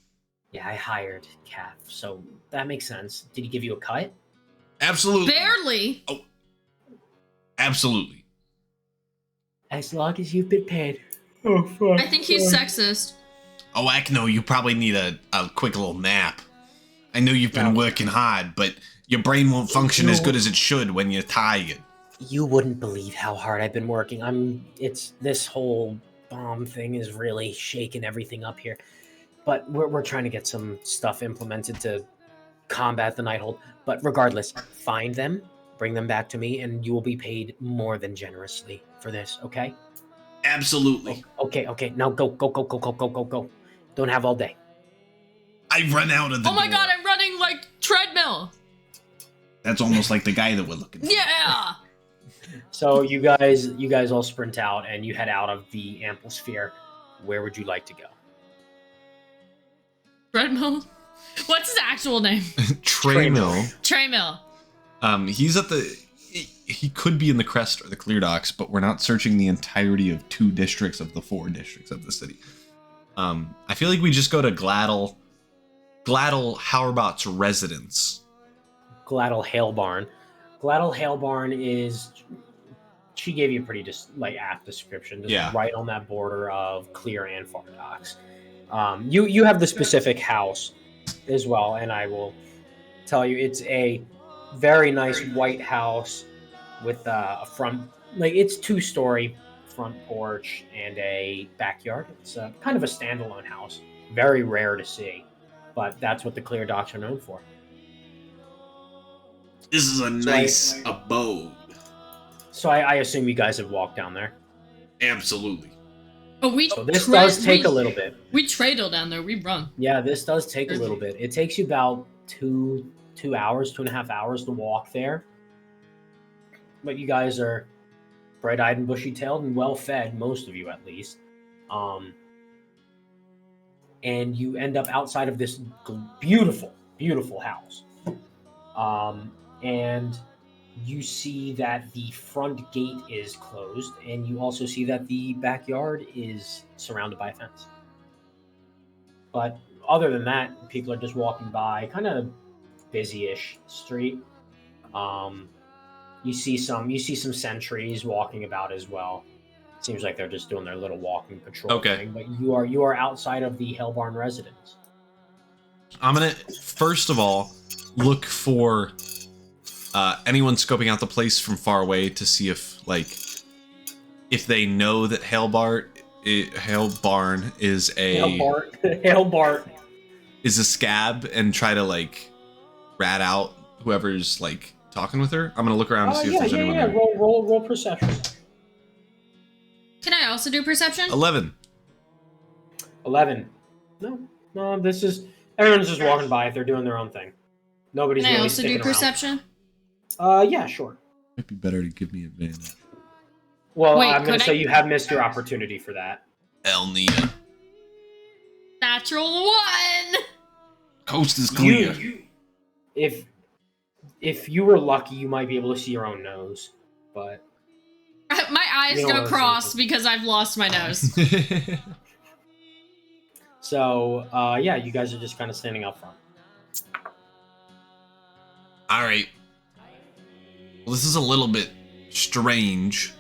Yeah, I hired Cav, so that makes sense. Did he give you a cut? Absolutely. Barely. Absolutely. As long as you've been paid. Oh, fuck. I think he's sexist. Oh, Eckno, you probably need a quick little nap. I know you've been No. working hard, but your brain won't function as good as it should when you're tired. You wouldn't believe how hard I've been working. It's this whole bomb thing is really shaking everything up here. But we're trying to get some stuff implemented to combat the Nighthold. But regardless, find them, bring them back to me, and you will be paid more than generously for this, okay? Absolutely. Okay. Now go. Don't have all day. I run out of the Oh my door. god, I'm running like treadmill. That's almost like the guy that we're looking for. Yeah. So you guys all sprint out and you head out of the amphisphere. Where would you like to go? Treadmill? What's his actual name? Tray Mill. Traymill. He's at the... He could be in the Crest or the Clear Docks, but we're not searching the entirety of 2 districts of the 4 districts of the city. I feel like we just go to Gladdle Hauerbot's residence. Gladdle Hale Barn. Gladdle Hale Barn is. She gave you a pretty apt description. Just Yeah. right on that border of Clear and Far Docks. You have the specific house as well, and I will tell you it's a very nice white house with a front, it's 2-story front porch and a backyard. It's kind of a standalone house, very rare to see, but that's what the Clear Docks are known for. This is a nice abode. So I assume you guys have walked down there. Absolutely. But we So this does take a little bit. We tradle down there. We run. Yeah, this does take a little bit. It takes you about 2 hours, 2.5 hours to walk there. But you guys are bright-eyed and bushy-tailed and well-fed, most of you at least. and you end up outside of this beautiful, beautiful house. And you see that the front gate is closed, and you also see that the backyard is surrounded by a fence. But other than that, people are just walking by, kind of busy-ish street. You see some sentries walking about as well. Seems like they're just doing their little walking patrol thing. But you are outside of the Hellbarn residence. I'm gonna first of all look for anyone scoping out the place from far away to see if they know that Hellbarn is Hellbart is a scab, and try to rat out whoever's talking with her. I'm gonna look around to see if there's anyone there. Roll perception. Can I also do perception? 11. 11. No. This is everyone's just walking by. They're doing their own thing. Nobody's. Can I really also do sticking perception? around. Yeah, sure. Might be better to give me advantage. Well, Wait, I'm going to could say I- you have missed your opportunity for that. Elnia. Natural 1. Coast is clear. If you were lucky, you might be able to see your own nose, but My eyes You know go what, crossed because I've lost my nose. so yeah, you guys are just kind of standing up front. All right. Well, this is a little bit strange.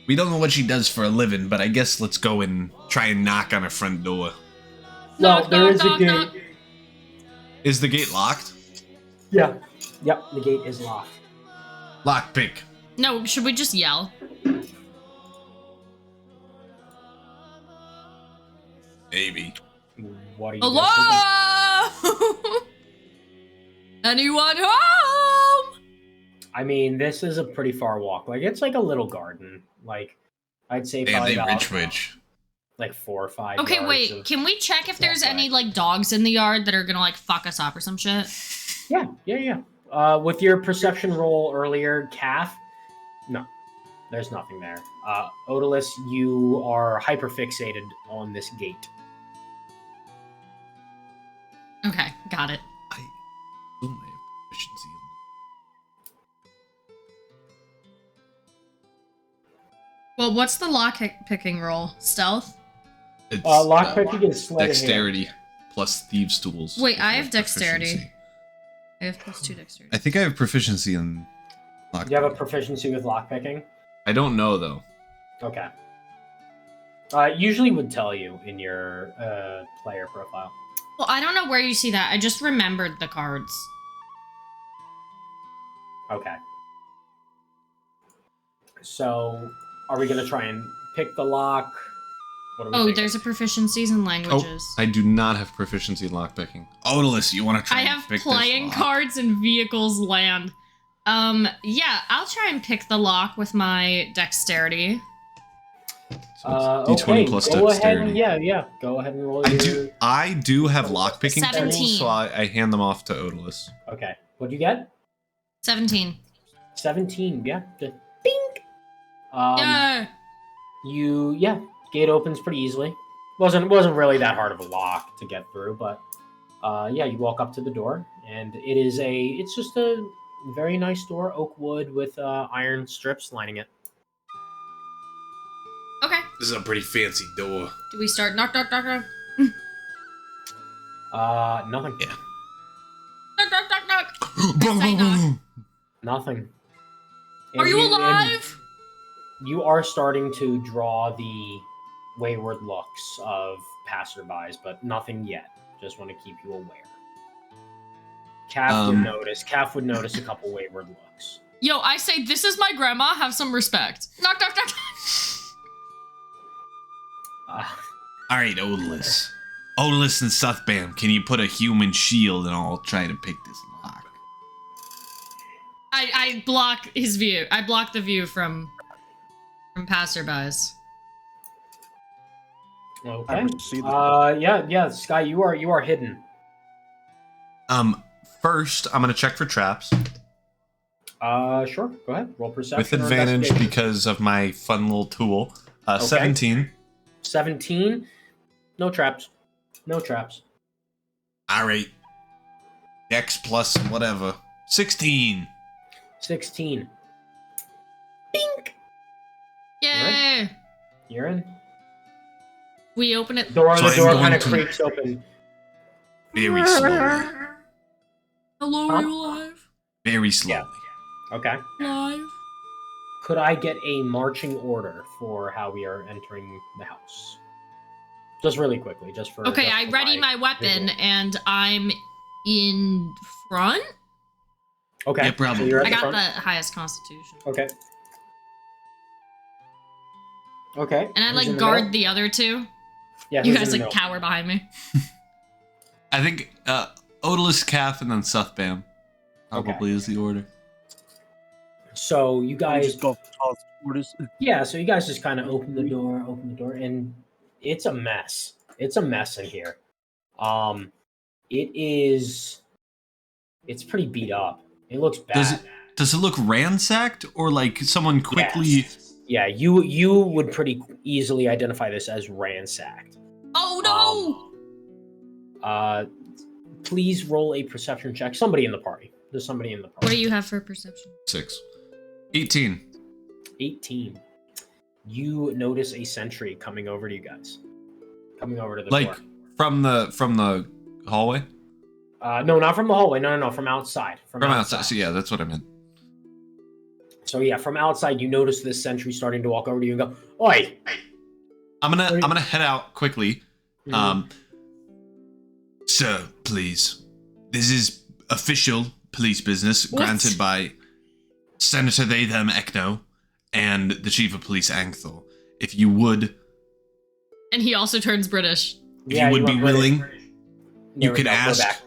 We don't know what she does for a living, but I guess let's go and try and knock on her front door. Knock, there knock, is a knock, gate. knock. Is the gate locked? Yeah. Yep, the gate is locked. Lockpick. No, should we just yell? Maybe. What are you guys thinking? Hello? Anyone home? I mean, this is a pretty far walk. It's like a little garden. I'd say Damn, probably they about rich. 4 or 5 Okay, yards wait. of- Can we check if there's walkway. any dogs in the yard that are gonna fuck us up or some shit? Yeah. With your perception roll earlier, Calf, no, there's nothing there. Odalus, you are hyperfixated on this gate. Okay, got it. I assume I have proficiency. Well, what's the lock picking roll? Stealth? It's Lockpicking is sleight of hand. dexterity plus thieves' tools. Wait, I with have dexterity. proficiency. I have +2 dexterity. I think I have proficiency in lock. Do you have a proficiency with lockpicking? I don't know though. Okay. Usually would tell you in your player profile. Well, I don't know where you see that. I just remembered the cards. Okay. So, are we gonna try and pick the lock? What are we Oh, thinking? there's a proficiencies in languages. I do not have proficiency in lockpicking. Odalus, you want to try I and have pick playing this lock? cards and vehicles land. Yeah, I'll try and pick the lock with my dexterity. So it's D20 okay, plus go dexterity. ahead. Yeah. Go ahead and roll I do have lockpicking 17. tools, so I hand them off to Odalus. Okay. What'd you get? 17. 17. Yeah. Just bing. Yeah. Gate opens pretty easily. Wasn't really that hard of a lock to get through, but yeah, you walk up to the door, and it's just a very nice door, oak wood with iron strips lining it. Okay. This is a pretty fancy door. Do we start knock, knock, knock, knock? Nothing. Yeah. Knock, knock, knock, knock. I say knock. Nothing. Are And you and alive? you are starting to draw the wayward looks of passerbys, but nothing yet. Just want to keep you aware. Calf would notice a couple wayward looks. Yo, I say, this is my grandma. Have some respect. Knock, knock, knock. All right, Odalus. Odalus and Suthbam, can you put a human shield and I'll try to pick this lock? I block his view. I block the view from passerbys. I Okay. don't see that. Yeah, Sky, you are hidden. First, I'm gonna check for traps Sure. Go ahead. Roll perception. with or advantage investigation. because of my fun little tool. Okay. 17. 17. No traps. No traps. All right. X plus whatever. 16. 16. Yay! You're in. We open it. So The I'm door going kind of to- creaks open. Very slowly. Hello, Huh? are you alive? Very slowly. Okay. Alive? Could I get a marching order for how we are entering the house? Just really quickly, just for. Okay, just I for ready my weapon, visual. and I'm in front. Okay. Yeah, probably. So you're at I the got front. the highest constitution. Okay. Okay. And I Who's like in the guard middle? the other two. Yeah. You who's guys in the like middle? cower behind me. I think Odalus, Calf, and then Suthbam probably is the order. So you I guys. just go for tall orders. Yeah. So you guys just kind of open the door, and it's a mess. It's a mess in here. It is. It's pretty beat up. It looks bad. Does it look ransacked or like someone quickly? Yes. Yeah, you would pretty easily identify this as ransacked. Oh no! Please roll a perception check. Somebody in the party. There's somebody in the What party. do you have for perception? 6. 18. 18. You notice a sentry coming over to you guys. Coming over to the Like door. from the hallway? No, not from the hallway. No, from outside. From Outside. So yeah, that's what I meant. So yeah, from outside, you notice this sentry starting to walk over to you and go, "Oi!" I'm gonna head out quickly. Mhm. Sir, please. This is official police business What? granted by Senator They Them Ekno and the Chief of Police Angthor. If you would, And he also turns British. if you would be went British. willing, There you we could go, go ask. back.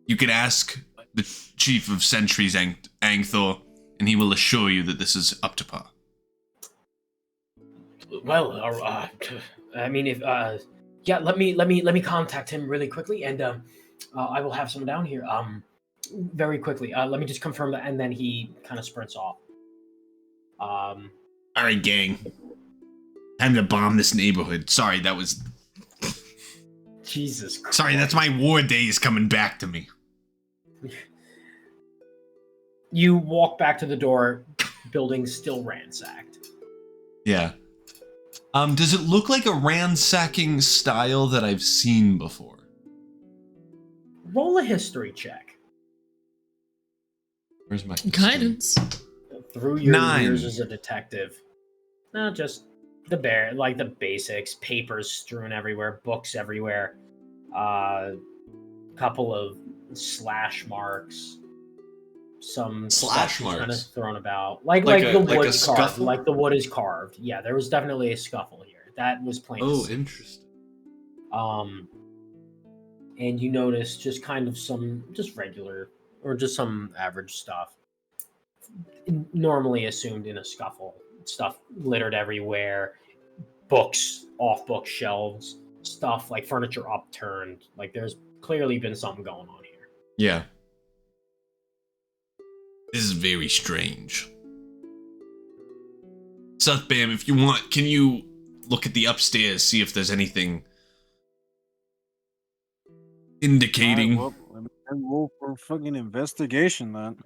You could ask the Chief of Sentries Angthor, and he will assure you that this is up to par. Well, I mean, if yeah, let me contact him really quickly, and I will have someone down here very quickly. Let me just confirm that, and then he kind of sprints off. All right, gang. Time to bomb this neighborhood. Sorry, that was. Jesus Christ. Sorry, that's my war days coming back to me. You walk back to the door, building still ransacked. Yeah. Does it look like a ransacking style that I've seen before? Roll a history check. Where's my Guidance. Through your 9. years as a detective. Not just the basics, papers strewn everywhere, books everywhere, couple of slash marks, some Slash stuff kind of marks? thrown about, like Like the a- like a wood's carved, scuffle? like the wood is carved. Yeah, there was definitely a scuffle here. That was plain. to Oh, see. interesting. And you notice just kind of some just regular or just some average stuff normally assumed in a scuffle. Stuff littered everywhere, books off bookshelves, stuff like furniture upturned. Like there's clearly been something going on here. Yeah. This is very strange. Suthbam, if you want, can you look at the upstairs, see if there's anything indicating. Alright, well, let me roll for fucking investigation, then.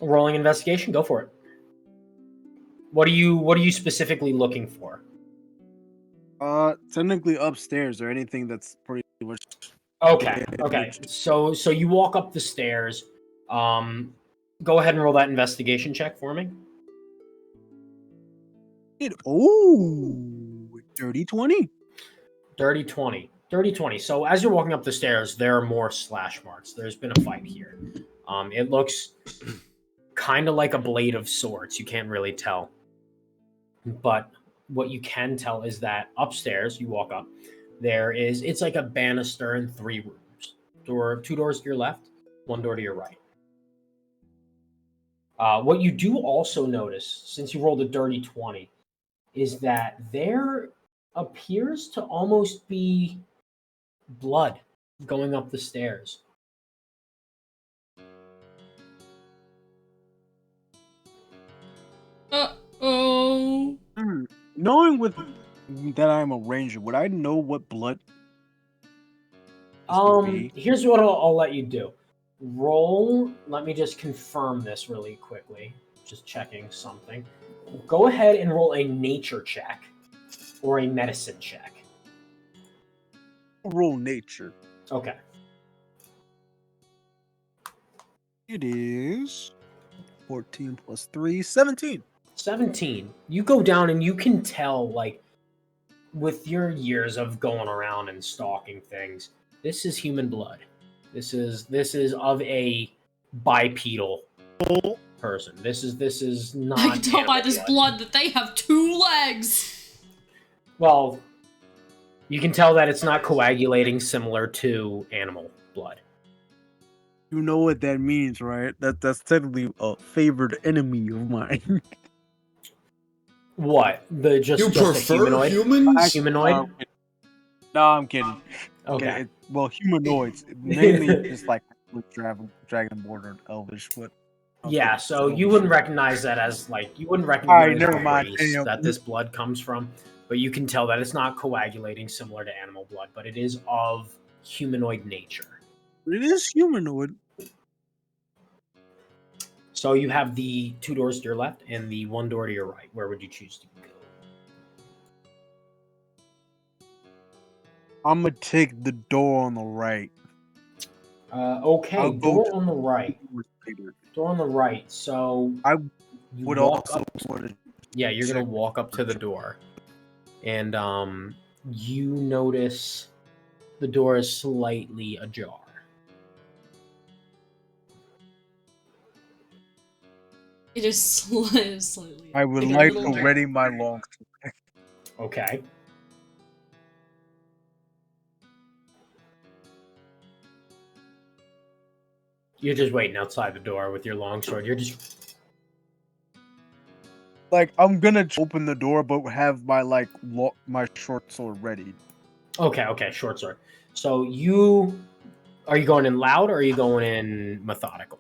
Rolling investigation, go for it. What are you specifically looking for? Technically upstairs or anything that's pretty much. Okay. So you walk up the stairs. Go ahead and roll that investigation check for me. Dirty 20. Dirty 20. Dirty 20. So as you're walking up the stairs, there are more slash marks. There's been a fight here. It looks kind of like a blade of sorts. You can't really tell. But what you can tell is that upstairs, you walk up, it's like a banister in 3 rooms. 2 doors to your left, 1 door to your right. What you do also notice, since you rolled a dirty 20, is that there appears to almost be blood going up the stairs. Uh-oh. Knowing with that I'm a ranger, would I know what blood this would be? Here's what I'll let you do. Roll. Let me just confirm this really quickly. Just checking something. Go ahead and roll a nature check or a medicine check. Roll nature. Okay. It is 14 plus 3, 17. 17. You go down and you can tell, like, with your years of going around and stalking things, this is human blood. This is of a bipedal person. This is not. I can tell by animal this blood that they have 2 legs. Well, you can tell that it's not coagulating similar to animal blood. You know what that means, right? That's technically a favored enemy of mine. What? Just a humanoid? humans? Humanoid? No, I'm kidding. Okay. Well, humanoids. Mainly just like dragonborn or elvish, but Yeah, so you wouldn't recognize that as you wouldn't Alright, recognize never the mind. race Damn. that this blood comes from, but you can tell that it's not coagulating similar to animal blood, but it is of humanoid nature. it is humanoid. So you have the 2 doors to your left and the 1 door to your right. Where would you choose to go? I'm gonna take the door on the right. Okay, I'll go door to- on the right. Door on the right. So I you would walk also up. want to Yeah, you're gonna walk up to the door, and you notice the door is slightly ajar. It is slightly. I would a like little to bit. ready my long sword. Okay. You're just waiting outside the door with your longsword. You're just Like I'm gonna open the door, but have my my short sword ready. okay. Short sword. So are you going in loud or are you going in methodical?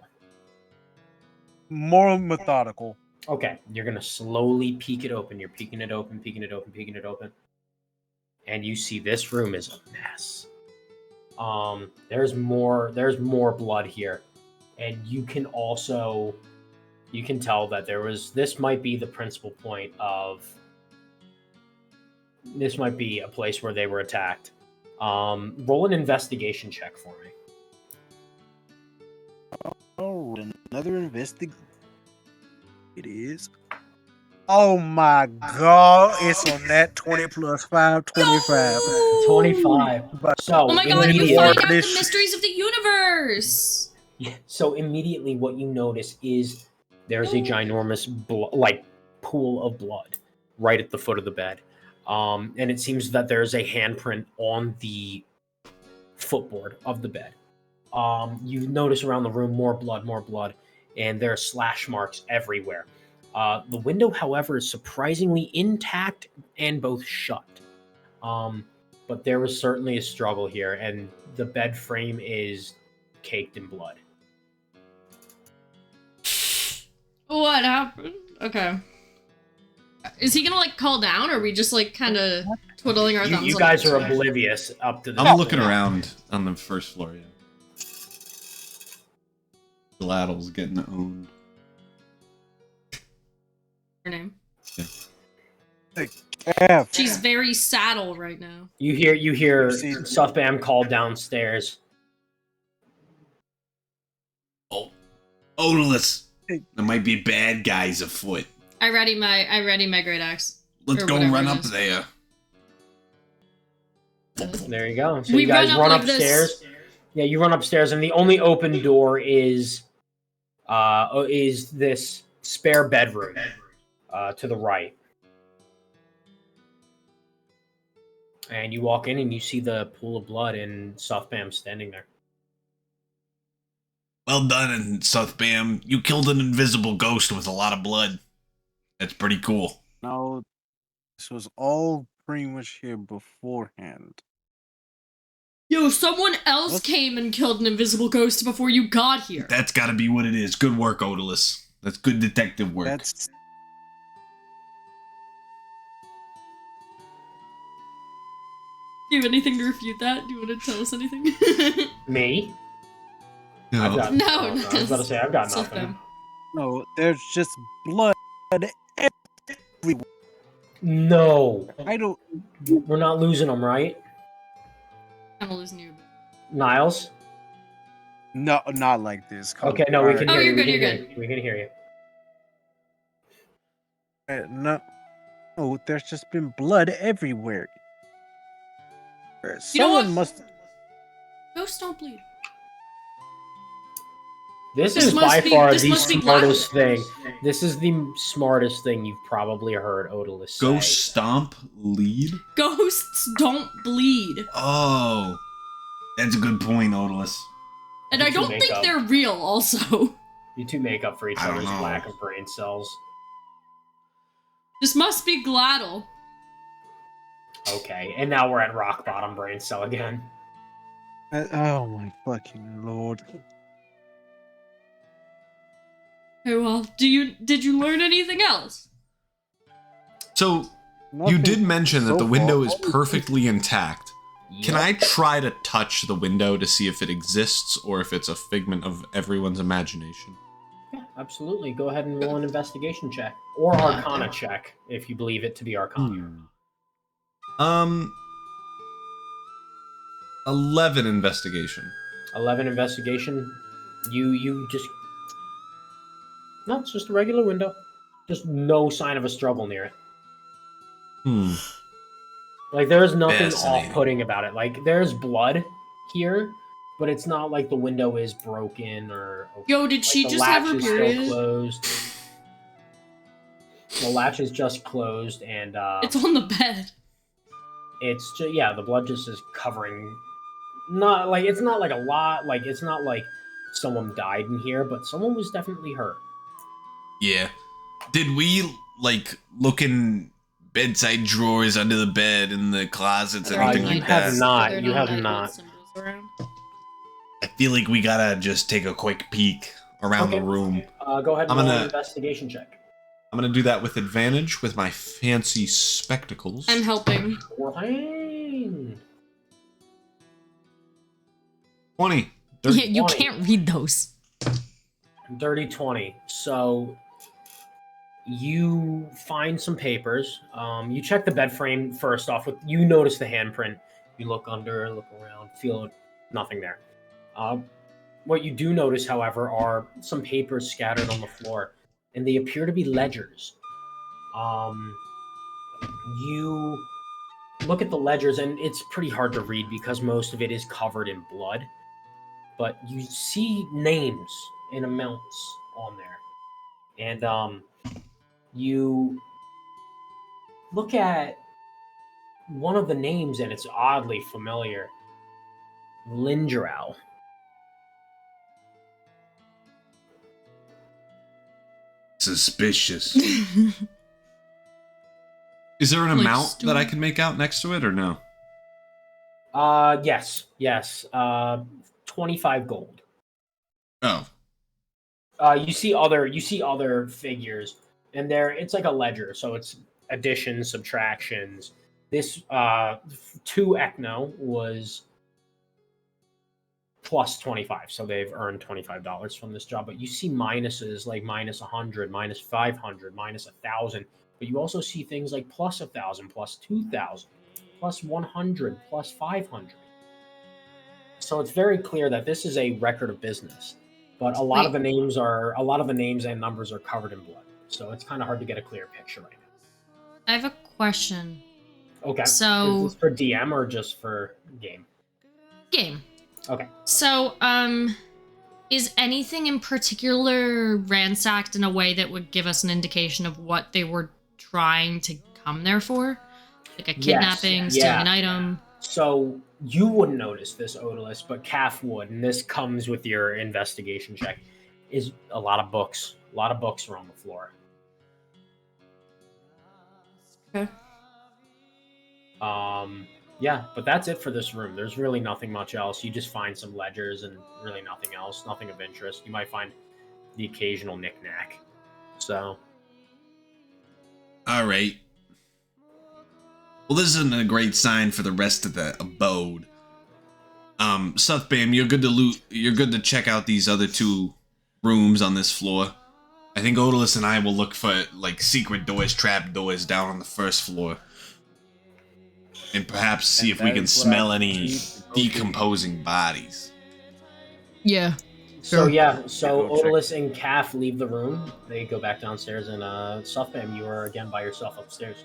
More methodical. Okay, you're gonna slowly peek it open. You're peeking it open, and you see this room is a mess. There's more blood here, and you can tell that this might be the principal point of. This might be a place where they were attacked. Roll an investigation check for me. Oh, another investigation. It is. Oh my god, it's on that 20 plus 5, 25. 25. So Oh my god, you immediately- find out the This- mysteries of the universe! So immediately, what you notice is there's a ginormous pool of blood right at the foot of the bed, and it seems that there's a handprint on the footboard of the bed. You notice around the room more blood, and there are slash marks everywhere. The window, however, is surprisingly intact and both shut. But there was certainly a struggle here, and the bed frame is caked in blood. What happened? Okay. Is he gonna call down, or are we just kind of twiddling our thumbs? You guys are oblivious up to the. I'm looking around on the first floor, yeah. Gladdle's getting owned. Her name. F. She's very saddle right now. You hear See- Suffbam call downstairs. Oh, odorless. There might be bad guys afoot. I ready my great axe. Let's Or go whatever run it up is. there. There you go. So We you guys run up run like upstairs. this. Yeah, you run upstairs, and the only open door is this spare bedroom to the right. And you walk in, and you see the pool of blood, and Suffbam standing there. Well done, and Southbam. You killed an invisible ghost with a lot of blood. That's pretty cool. No, this was all pretty much here beforehand. Yo, someone else What? came and killed an invisible ghost before you got here. That's gotta be what it is. Good work, Odorless. That's good detective work. That's Do you have anything to refute that? Do you want to tell us anything? Me? No. I've got, No, I was about to say I've got It's all nothing. them. No, there's just blood everywhere. No, I don't. we're not losing them, right? I'm losing you. Niles? No, not like this. Come Okay, no, we can on. Oh, hear you. you're We good, can you're hear good. you. We can hear you. No, no, there's just been blood everywhere. You know what? Someone must. Ghosts don't bleed. This This is must by be- far this the must be smartest Gladio. thing. This is the smartest thing you've probably heard Odalus say. Ghost stomp lead? Ghosts don't bleed. Oh. That's a good point, Odalus. And I What's your don't think makeup? they're real, also. You two make up for each I don't other's know. lack of brain cells. This must be Gladdle. Okay, and now we're at rock bottom brain cell again. Oh my fucking lord! Okay, well, did you learn anything else? So, you Nothing did mention that so the window far. is perfectly intact. Can Yep. I try to touch the window to see if it exists or if it's a figment of everyone's imagination? Yeah, absolutely. Go ahead and roll an investigation check. Or Arcana check, if you believe it to be Arcana. 11 investigation. 11 investigation. You just... No, it's just a regular window. Just no sign of a struggle near it. Hmm. Like, there's nothing Fascinating. off-putting about it. Like, there's blood here, but it's not like the window is broken or... Yo, did like, she the just have her latch is still period? closed. The latch is just closed, and It's on the bed. it's just, yeah, the blood just is covering. Not like it's not like a lot. Like it's not like someone died in here, but someone was definitely hurt. Yeah. Did we, like, look in bedside drawers under the bed, in the closets, anything you like have that? not. There You no have medical not. symbols around? I feel like we gotta just take a quick peek around Okay. the room. Go ahead and I'm roll gonna- an investigation check. I'm gonna do that with advantage with my fancy spectacles. I'm helping. Fine. 20. Yeah, you 20. can't read those. Dirty 20. So you find some papers. You check the bed frame first off. With you notice the handprint. You look under, look around, feel nothing there. What you do notice, however, are some papers scattered on the floor, and they appear to be ledgers. You look at the ledgers, and it's pretty hard to read because most of it is covered in blood. But you see names and amounts on there. And you look at one of the names, and it's oddly familiar. Lindrau. Suspicious. Is there an Like amount Stu- that I can make out next to it or no? Yes. 25 gold. Oh. You see other figures, and it's like a ledger, so it's additions, subtractions. This 2 Ecno was plus 25, so they've earned $25 from this job. But you see minuses like minus 100, minus 500, minus 1,000. But you also see things like plus 1,000, plus 2,000, plus 100, plus 500. So it's very clear that this is a record of business. But a lot of the names and numbers are covered in blood. So it's kind of hard to get a clear picture right now. I have a question. Okay. So- Is this for DM or just for game? Game. Okay. So, is anything in particular ransacked in a way that would give us an indication of what they were trying to come there for? Like a kidnapping, Yes, stealing yeah. an item? So you wouldn't notice this, Odalus, but Calf would, and this comes with your investigation check. Is a lot of books. A lot of books are on the floor. Okay. Yeah, but that's it for this room. There's really nothing much else. You just find some ledgers and really nothing else, nothing of interest. You might find the occasional knickknack. So, All right. Well, this isn't a great sign for the rest of the abode. Suthbam, you're good to loot. You're good to check out these other 2 rooms on this floor. I think Odalus and I will look for like secret doors, trap doors down on the 1st floor, and perhaps see if we can smell any decomposing bodies. Yeah. So Sure. yeah, so Go check. Odalus and Calf leave the room. They go back downstairs, and Suthbam, you are again by yourself upstairs.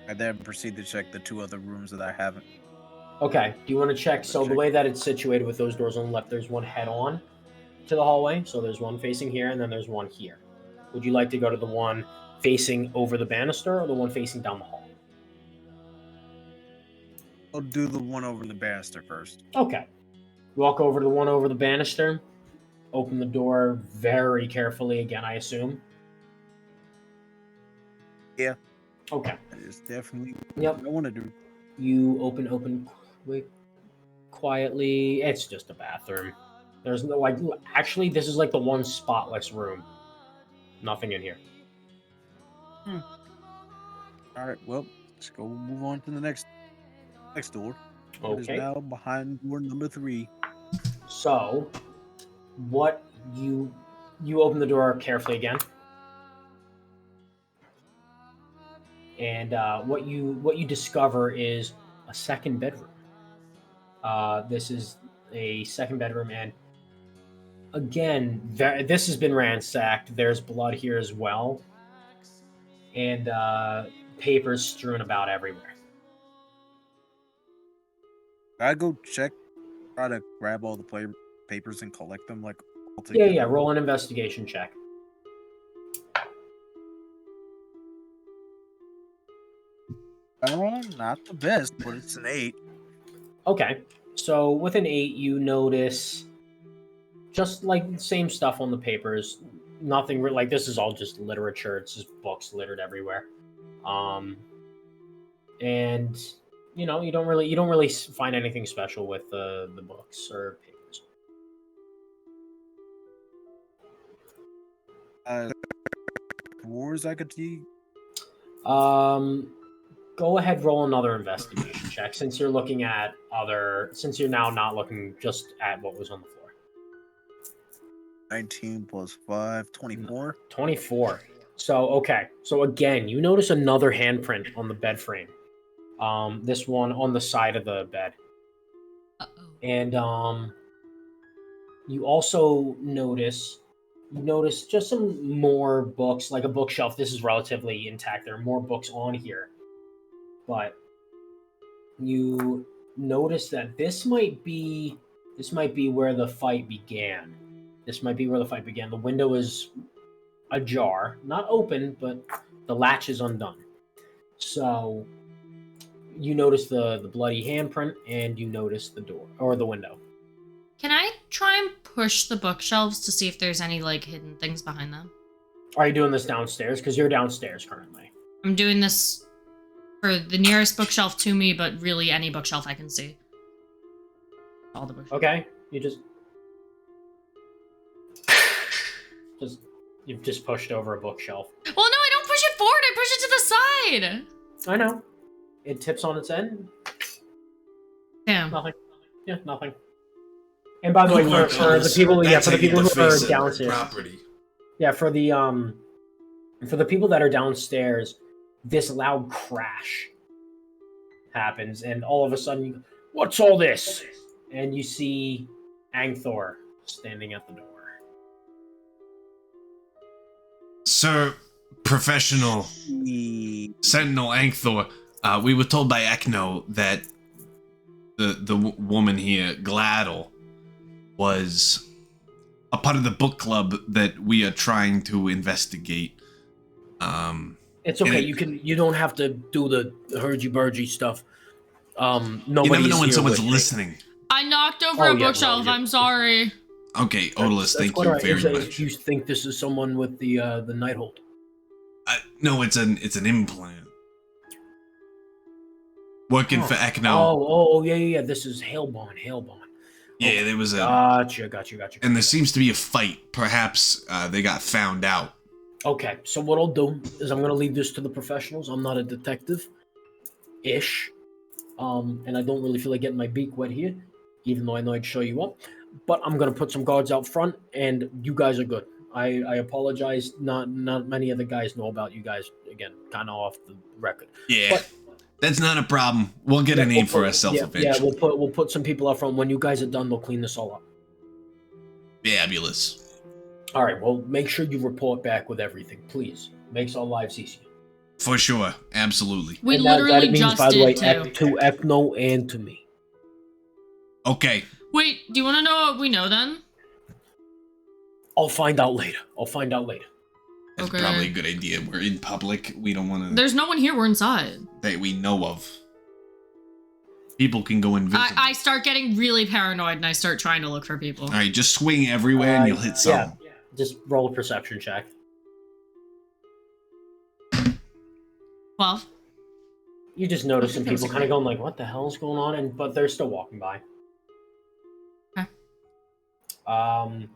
I then proceed to check the 2 other rooms that I haven't. Okay. Do you want to check? So the way that it's situated with those doors on the left, there's one head on to the hallway. So there's one facing here, and then there's one here. Would you like to go to the one facing over the banister, or the one facing down the hall? I'll do the one over the banister first. Okay. You walk over to the one over the banister. Open the door very carefully again, I assume. Yeah. Okay. That is definitely Yep. what I want to do. You open quick, quietly. It's just a bathroom. There's no actually this is like the one spotless room. Nothing in here. All right, well, let's go move on to the next door. It is Okay. now behind door number 3. So, what you open the door carefully again, and what you discover is a second bedroom. This is a second bedroom, and again, this has been ransacked. There's blood here as well, and papers strewn about everywhere. I go check, try to grab all the papers and collect them like all Yeah, together. yeah. Roll an investigation check. Not the best, but it's an 8. Okay, so with an 8, you notice just like the same stuff on the papers. Nothing like this is all just literature. It's just books littered everywhere. And you know you don't really find anything special with the books or papers. Drawers I could see. Go ahead, roll another investigation check since you're looking at since you're now not looking just at what was on the floor. 19 plus 5, 24. 24. So, okay. So, again, you notice another handprint on the bed frame. This one on the side of the bed. Uh-oh. And you also notice just some more books, like a bookshelf. This is relatively intact. There are more books on here. But you notice that this might be where the fight began. The window is ajar, not open, but the latch is undone. So you notice the bloody handprint, and you notice the door or the window. Can I try and push the bookshelves to see if there's any like hidden things behind them? Are you doing this downstairs? Because you're downstairs currently. I'm doing this for the nearest bookshelf to me, but really any bookshelf I can see. All the bookshelves. Okay, you've just pushed over a bookshelf. Well, no, I don't push it forward. I push it to the side. I know. It tips on its end. Damn. Nothing. Yeah, nothing. And by the way, for the people, who are downstairs, Property. yeah, for the people that are downstairs, this loud crash happens, and all of a sudden, you go, "What's all this?" And you see Angthor standing at the door. Sir, professional Sentinel Angthor, we were told by Ekno that the woman here, Gladdle, was a part of the book club that we are trying to investigate. It's okay. You don't have to do the hurgy-burgy stuff. You never know when someone's listening. I knocked over Oh, a yeah, bookshelf. no, I'm sorry. Okay, Odalus, thank you Alright, very much. You think this is someone with the Nighthold? No, it's an implant. Working for Ekno. Oh, yeah. This is Hailbon. Yeah, there was a... Gotcha. And there seems to be a fight. Perhaps they got found out. Okay, so what I'll do is I'm going to leave this to the professionals. I'm not a detective. ish. And I don't really feel like getting my beak wet here, even though I know I'd show you up. But I'm gonna put some guards out front, and you guys are good. I apologize. Not many other guys know about you guys. Again, kind of off the record. Yeah, But that's not a problem. We'll get a name for ourselves eventually. Yeah, we'll put some people out front. When you guys are done, they'll clean this all up. Fabulous. All right. Well, make sure you report back with everything, please. Makes our lives easier. For sure. Absolutely. We And literally that means, just by the way, did too. to Ethno and to me. Okay. Wait, do you want to know what we know then? I'll find out later. That's Okay. probably a good idea. We're in public. We don't want to... There's no one here. We're inside. That we know of. People can go invisible. I start getting really paranoid and I start trying to look for people. All right, just swing everywhere and you'll hit something. Yeah. Just roll a perception check. 12. You just notice some people kind of going like, "What the hell is going on?" But they're still walking by. Okay.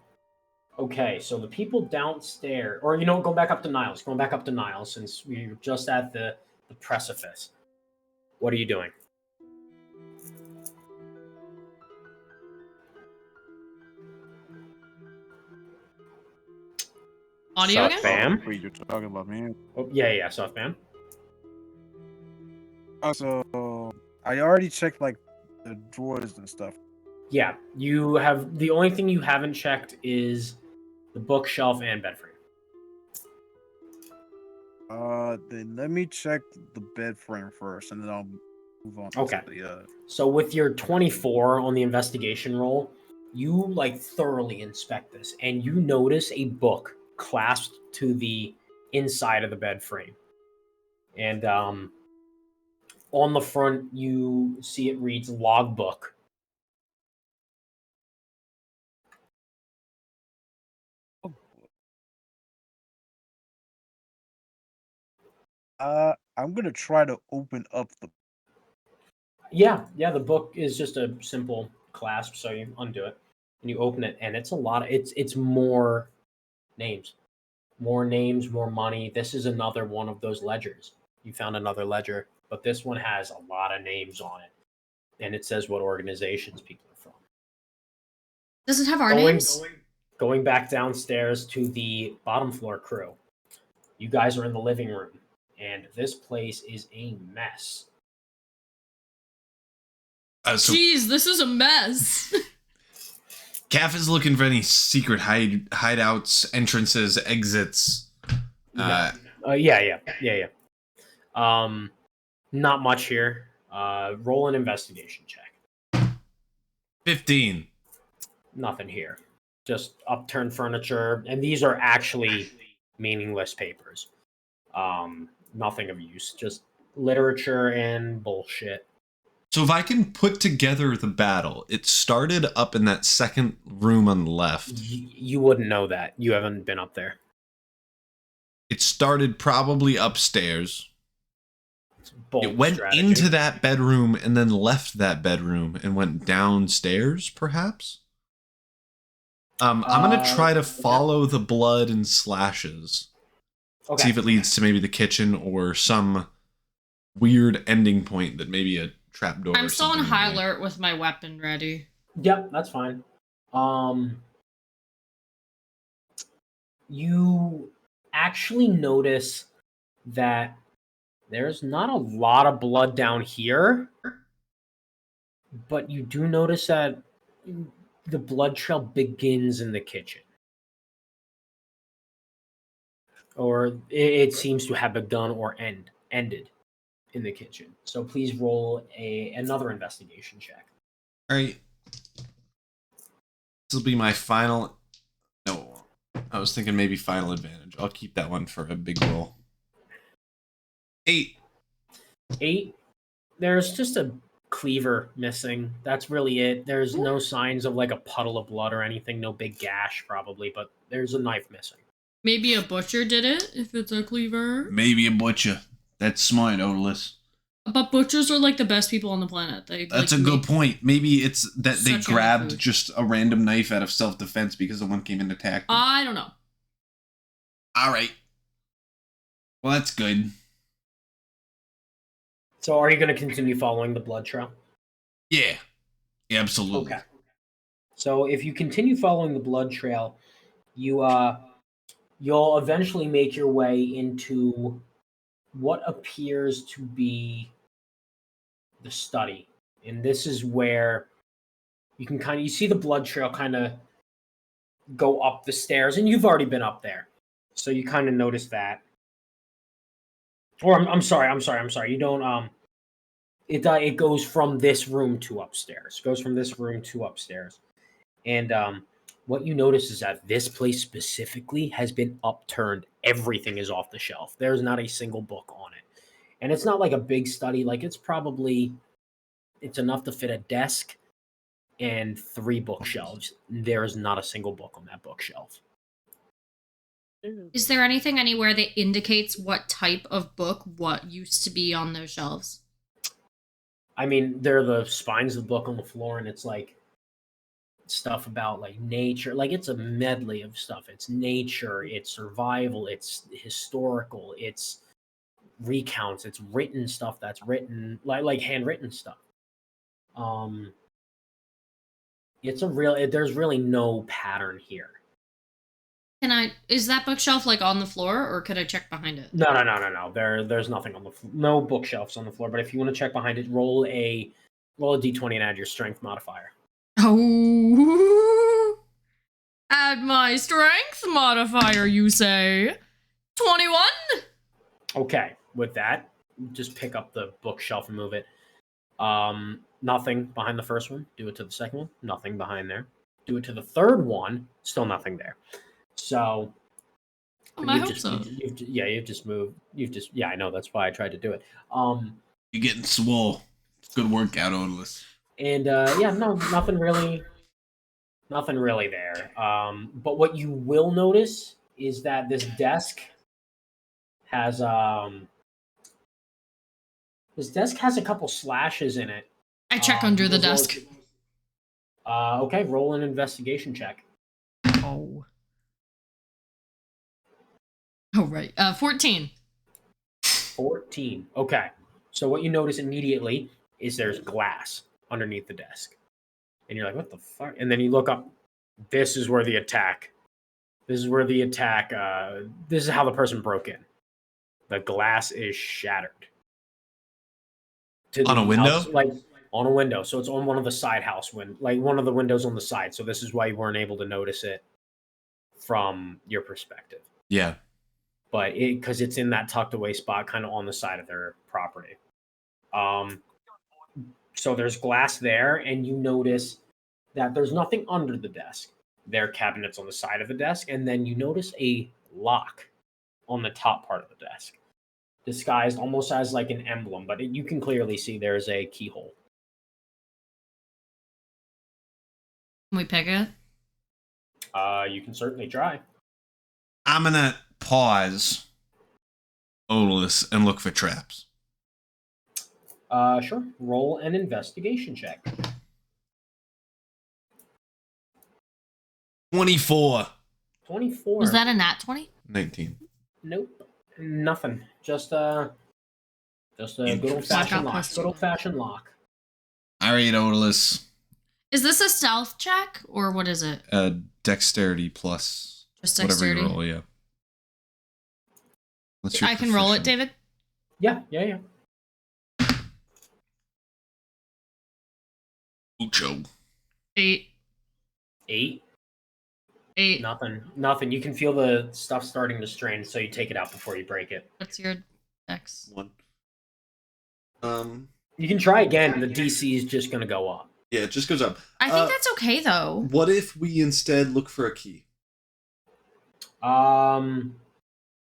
Okay, so the people downstairs, or go back up to Niles. Going back up to Niles since we were just at the precipice. What are you doing? Audio again? Bam. Wait, you're talking about me? Oh, yeah, soft bam. Also, I already checked like the drawers and stuff. Yeah, you have the only thing you haven't checked is the bookshelf and bed frame. Then let me check the bed frame first, and then I'll move on. Okay. To the, So with your 24 on the investigation roll, you thoroughly inspect this, and you notice a book clasped to the inside of the bed frame. And on the front, you see it reads logbook. I'm gonna try to open up the. Yeah, the book is just a simple clasp, so you undo it and you open it, and it's a lot of it's more names. More names, more money. This is another one of those ledgers. You found another ledger, but this one has a lot of names on it. And it says what organizations people are from. Does it have our names? Going back downstairs to the bottom floor crew. You guys are in the living room, and this place is a mess. So Jeez, this is a mess. Calf is looking for any secret hideouts, entrances, exits. Yeah. Not much here. Roll an investigation check. 15. Nothing here. Just upturned furniture, and these are actually meaningless papers. Nothing of use. Just literature and bullshit. So if I can put together the battle, it started up in that second room on the left. You wouldn't know that. You haven't been up there. It started probably upstairs. Bold It went strategy. into that bedroom and then left that bedroom and went downstairs, perhaps? I'm going to try to follow the blood and slashes. Okay. See if it leads to maybe the kitchen or some weird ending point that maybe a trapdoor. I'm or still on something high would be. alert with my weapon ready. Yep, that's fine. You actually notice that there's not a lot of blood down here, but you do notice that the blood trail begins in the kitchen. Or it seems to have begun or ended in the kitchen. So please roll another investigation check. All right. This will be my final. No, I was thinking maybe final advantage. I'll keep that one for a big roll. 8. 8. There's just a cleaver missing. That's really it. There's no signs of a puddle of blood or anything. No big gash, probably, but there's a knife missing. Maybe a butcher did it, if it's a cleaver. Maybe a butcher. That's smart, Odalus. But butchers are the best people on the planet. That's a good point. Maybe it's that they Such good grabbed food. just a random knife out of self-defense because someone came in and attacked them. I don't know. All right. Well, that's good. So are you going to continue following the blood trail? Yeah, absolutely. Okay. So if you continue following the blood trail, you'll eventually make your way into what appears to be the study. And this is where you can you see the blood trail kind of go up the stairs, and you've already been up there. So you kind of notice that. Or I'm sorry. You don't it goes from this room to upstairs. It goes from this room to upstairs. And what you notice is that this place specifically has been upturned. Everything is off the shelf. There's not a single book on it. And it's not like a big study. Like it's enough to fit a desk and 3 bookshelves. There is not a single book on that bookshelf. Is there anything anywhere that indicates what type of book, what used to be on those shelves? I mean, there are the spines of the book on the floor, and it's like stuff about like nature. Like it's a medley of stuff. It's nature, it's survival, it's historical, it's recounts, it's written stuff that's written like handwritten stuff. There's really no pattern here. Is that bookshelf like on the floor, or could I check behind it? No. There's nothing on the floor. No bookshelves on the floor. But if you want to check behind it, roll a d20 and add your strength modifier. Oh, add my strength modifier, you say? 21? Okay, with that, just pick up the bookshelf and move it. Nothing behind the first one. Do it to the second one. Nothing behind there. Do it to the third one. Still nothing there. So, I hope so. You've just moved. Yeah, I know. That's why I tried to do it. You're getting swole. Good workout, Odalus. And no, nothing really there. But what you will notice is that this desk has a couple slashes in it. I check under the desk. Okay, roll an investigation check. Oh. Oh, right. 14. 14. Okay. So what you notice immediately is there's glass underneath the desk. And you're like, what the fuck? And then you look up. This is where the attack. This is how the person broke in. The glass is shattered. On a window? On a window. So it's on one of the side house like one of the windows on the side. So this is why you weren't able to notice it from your perspective. Yeah. But because it's in that tucked away spot kind of on the side of their property. So there's glass there, and you notice that there's nothing under the desk. There are cabinets on the side of the desk, and then you notice a lock on the top part of the desk, disguised almost as like an emblem, but you can clearly see there's a keyhole. Can we pick it? You can certainly try. I'm gonna pause Odalus and look for traps. Sure. Roll an investigation check. 24. 24. Was that a nat 20? 19. Nope. Nothing. Just a good old fashioned lock. Good old fashioned lock. All right, Odalus. Is this a stealth check, or what is it? Dexterity plus Just dexterity. whatever you roll, yeah. I can roll it, David? Yeah. Ucho. 8. 8. 8. Nothing. You can feel the stuff starting to strain, so you take it out before you break it. What's your dex? 1. You can try again. The DC is just going to go up. Yeah, it just goes up. I think that's okay, though. What if we instead look for a key?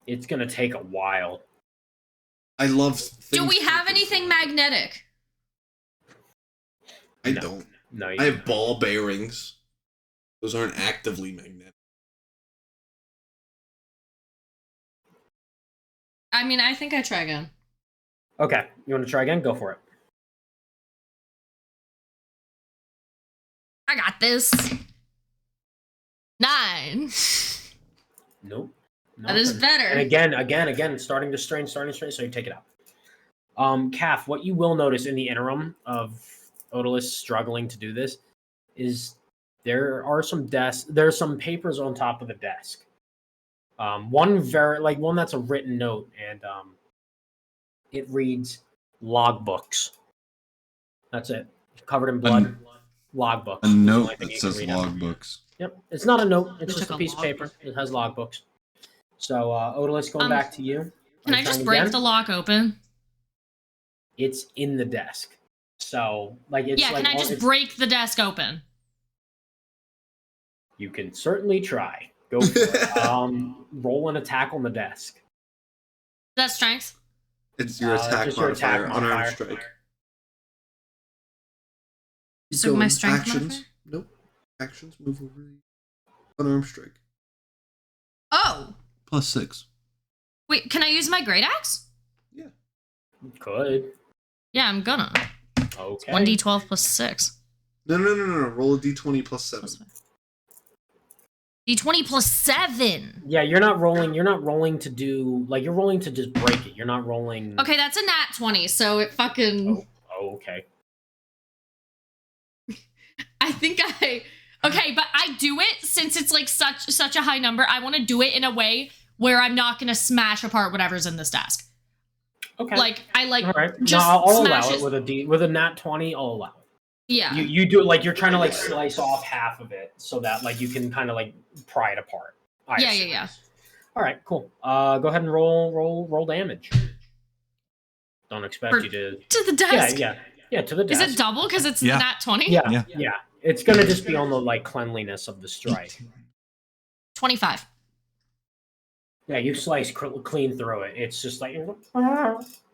It's going to take a while. I love Do we have anything magnetic? I don't. No, I have ball bearings. Those aren't actively magnetic. I mean, I think I try again. Okay, you want to try again? Go for it. I got this. 9. Nope. That is better. And again, it's starting to strain, so you take it out. Calf, what you will notice in the interim of Odalus struggling to do this is there's some papers on top of the desk. One that's a written note, and it reads logbooks. That's it. Covered in blood. Logbooks. A note that says logbooks. Yep. It's not a note. It's We just took a a piece of log. paper. It has logbooks. So, Odalus, going back to you. Can Are I you just trying break again? the lock open? It's in the desk. So, it's Yeah, can I just break the desk open? You can certainly try. Go for it. Roll an attack on the desk. Is that strength? It's your attack just your modifier, attack unarmed modifier. strike. So Go my in strength actions. modifier? Nope. Actions, move over. Unarmed strike. Oh! +6. Wait, can I use my great axe? Yeah. Could. Yeah, I'm gonna. Okay. 1d12 plus 6. No. Roll a d20 +7. D20 plus 7! Yeah, you're not rolling to do you're rolling to just break it. You're not rolling. Okay, that's a nat 20, so it fucking... Oh, okay. I think Okay, but I do it since it's such a high number. I want to do it in a way where I'm not gonna smash apart whatever's in this desk. Okay. All right. No, Just I'll allow smash it with a nat 20. I'll allow it. Yeah. You do you're trying to slice off half of it so that you can kind of pry it apart. Yeah. All right, cool. Go ahead and roll damage. Don't expect you to. To the desk. Yeah. To the desk. Is it double because it's Yeah. nat 20? Yeah. It's gonna just be on the cleanliness of the strike. 25. Yeah, you slice clean through it. It's just and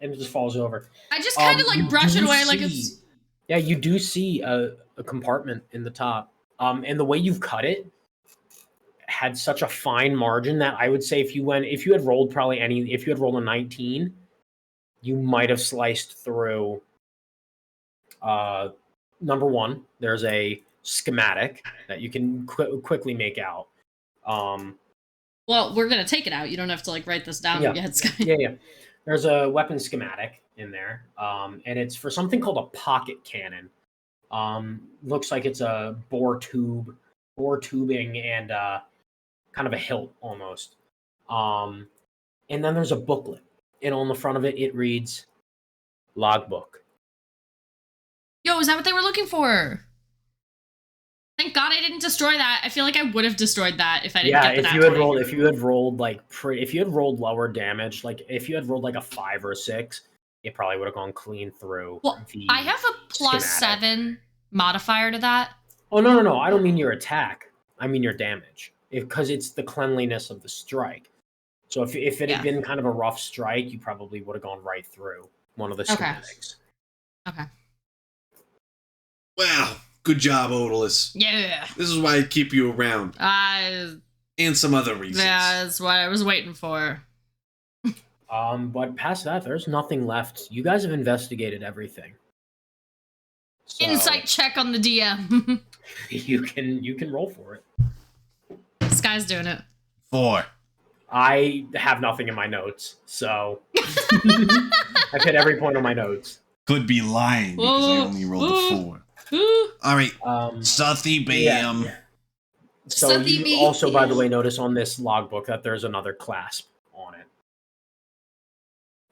it just falls over. I just kind of You brush it do away see- it's... Yeah, you do see a compartment in the top. And the way you've cut it had such a fine margin that I would say if you had rolled a 19, you might have sliced through. Number one, there's a schematic that you can quickly make out. Well, we're going to take it out. You don't have to write this down yet, Sky. Yeah. There's a weapon schematic in there, and it's for something called a pocket cannon. Looks like it's a bore tubing, and kind of a hilt almost. And then there's a booklet, and on the front of it, it reads logbook. Yo, is that what they were looking for? Thank God I didn't destroy that. I feel like I would have destroyed that if I didn't get the nat 20. If you had rolled lower damage, if you had rolled a 5 or a 6, it probably would have gone clean through. Well, I have a +7 modifier to that. Oh no! I don't mean your attack. I mean your damage, because it's the cleanliness of the strike. So if it had been kind of a rough strike, you probably would have gone right through one of the schematics. Okay. Wow. Good job, Odalus. Yeah. This is why I keep you around. And some other reasons. Yeah, that's what I was waiting for. But past that, there's nothing left. You guys have investigated everything. So Insight check on the DM. you can roll for it. This guy's doing it. 4. I have nothing in my notes, so I've hit every point on my notes. Could be lying because I only rolled a 4. All right. Suthi Bam. Yeah. So you also, by the way, notice on this logbook that there's another clasp on it.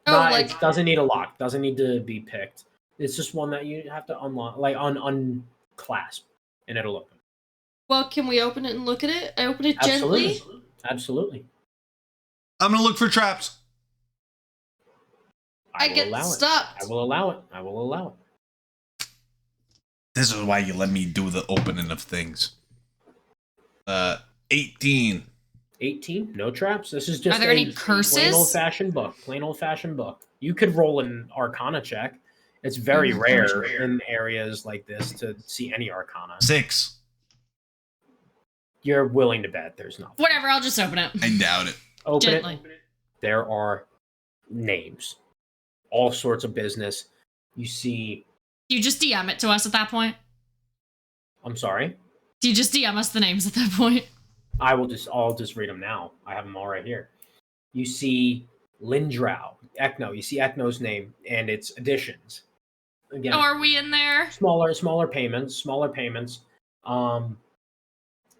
It doesn't need a lock. Doesn't need to be picked. It's just one that you have to unlock, unclasp, and it'll open. Well, can we open it and look at it? I open it gently. Absolutely. I'm going to look for traps. I get stopped. I will allow it. This is why you let me do the opening of things. 18. 18? No traps? This is just Are there any curses? Plain old-fashioned book. You could roll an Arcana check. It's very rare in areas like this to see any Arcana. 6. You're willing to bet there's nothing. Whatever, I'll just open it. I doubt it. Open Gently. it. There are names. All sorts of business. You see... Do you just DM it to us at that point? I'm sorry? Do you just DM us the names at that point? I'll just read them now. I have them all right here. You see Lindrau, Ecno. You see Ecno's name and its additions. Again, Oh, are we in there? smaller payments. And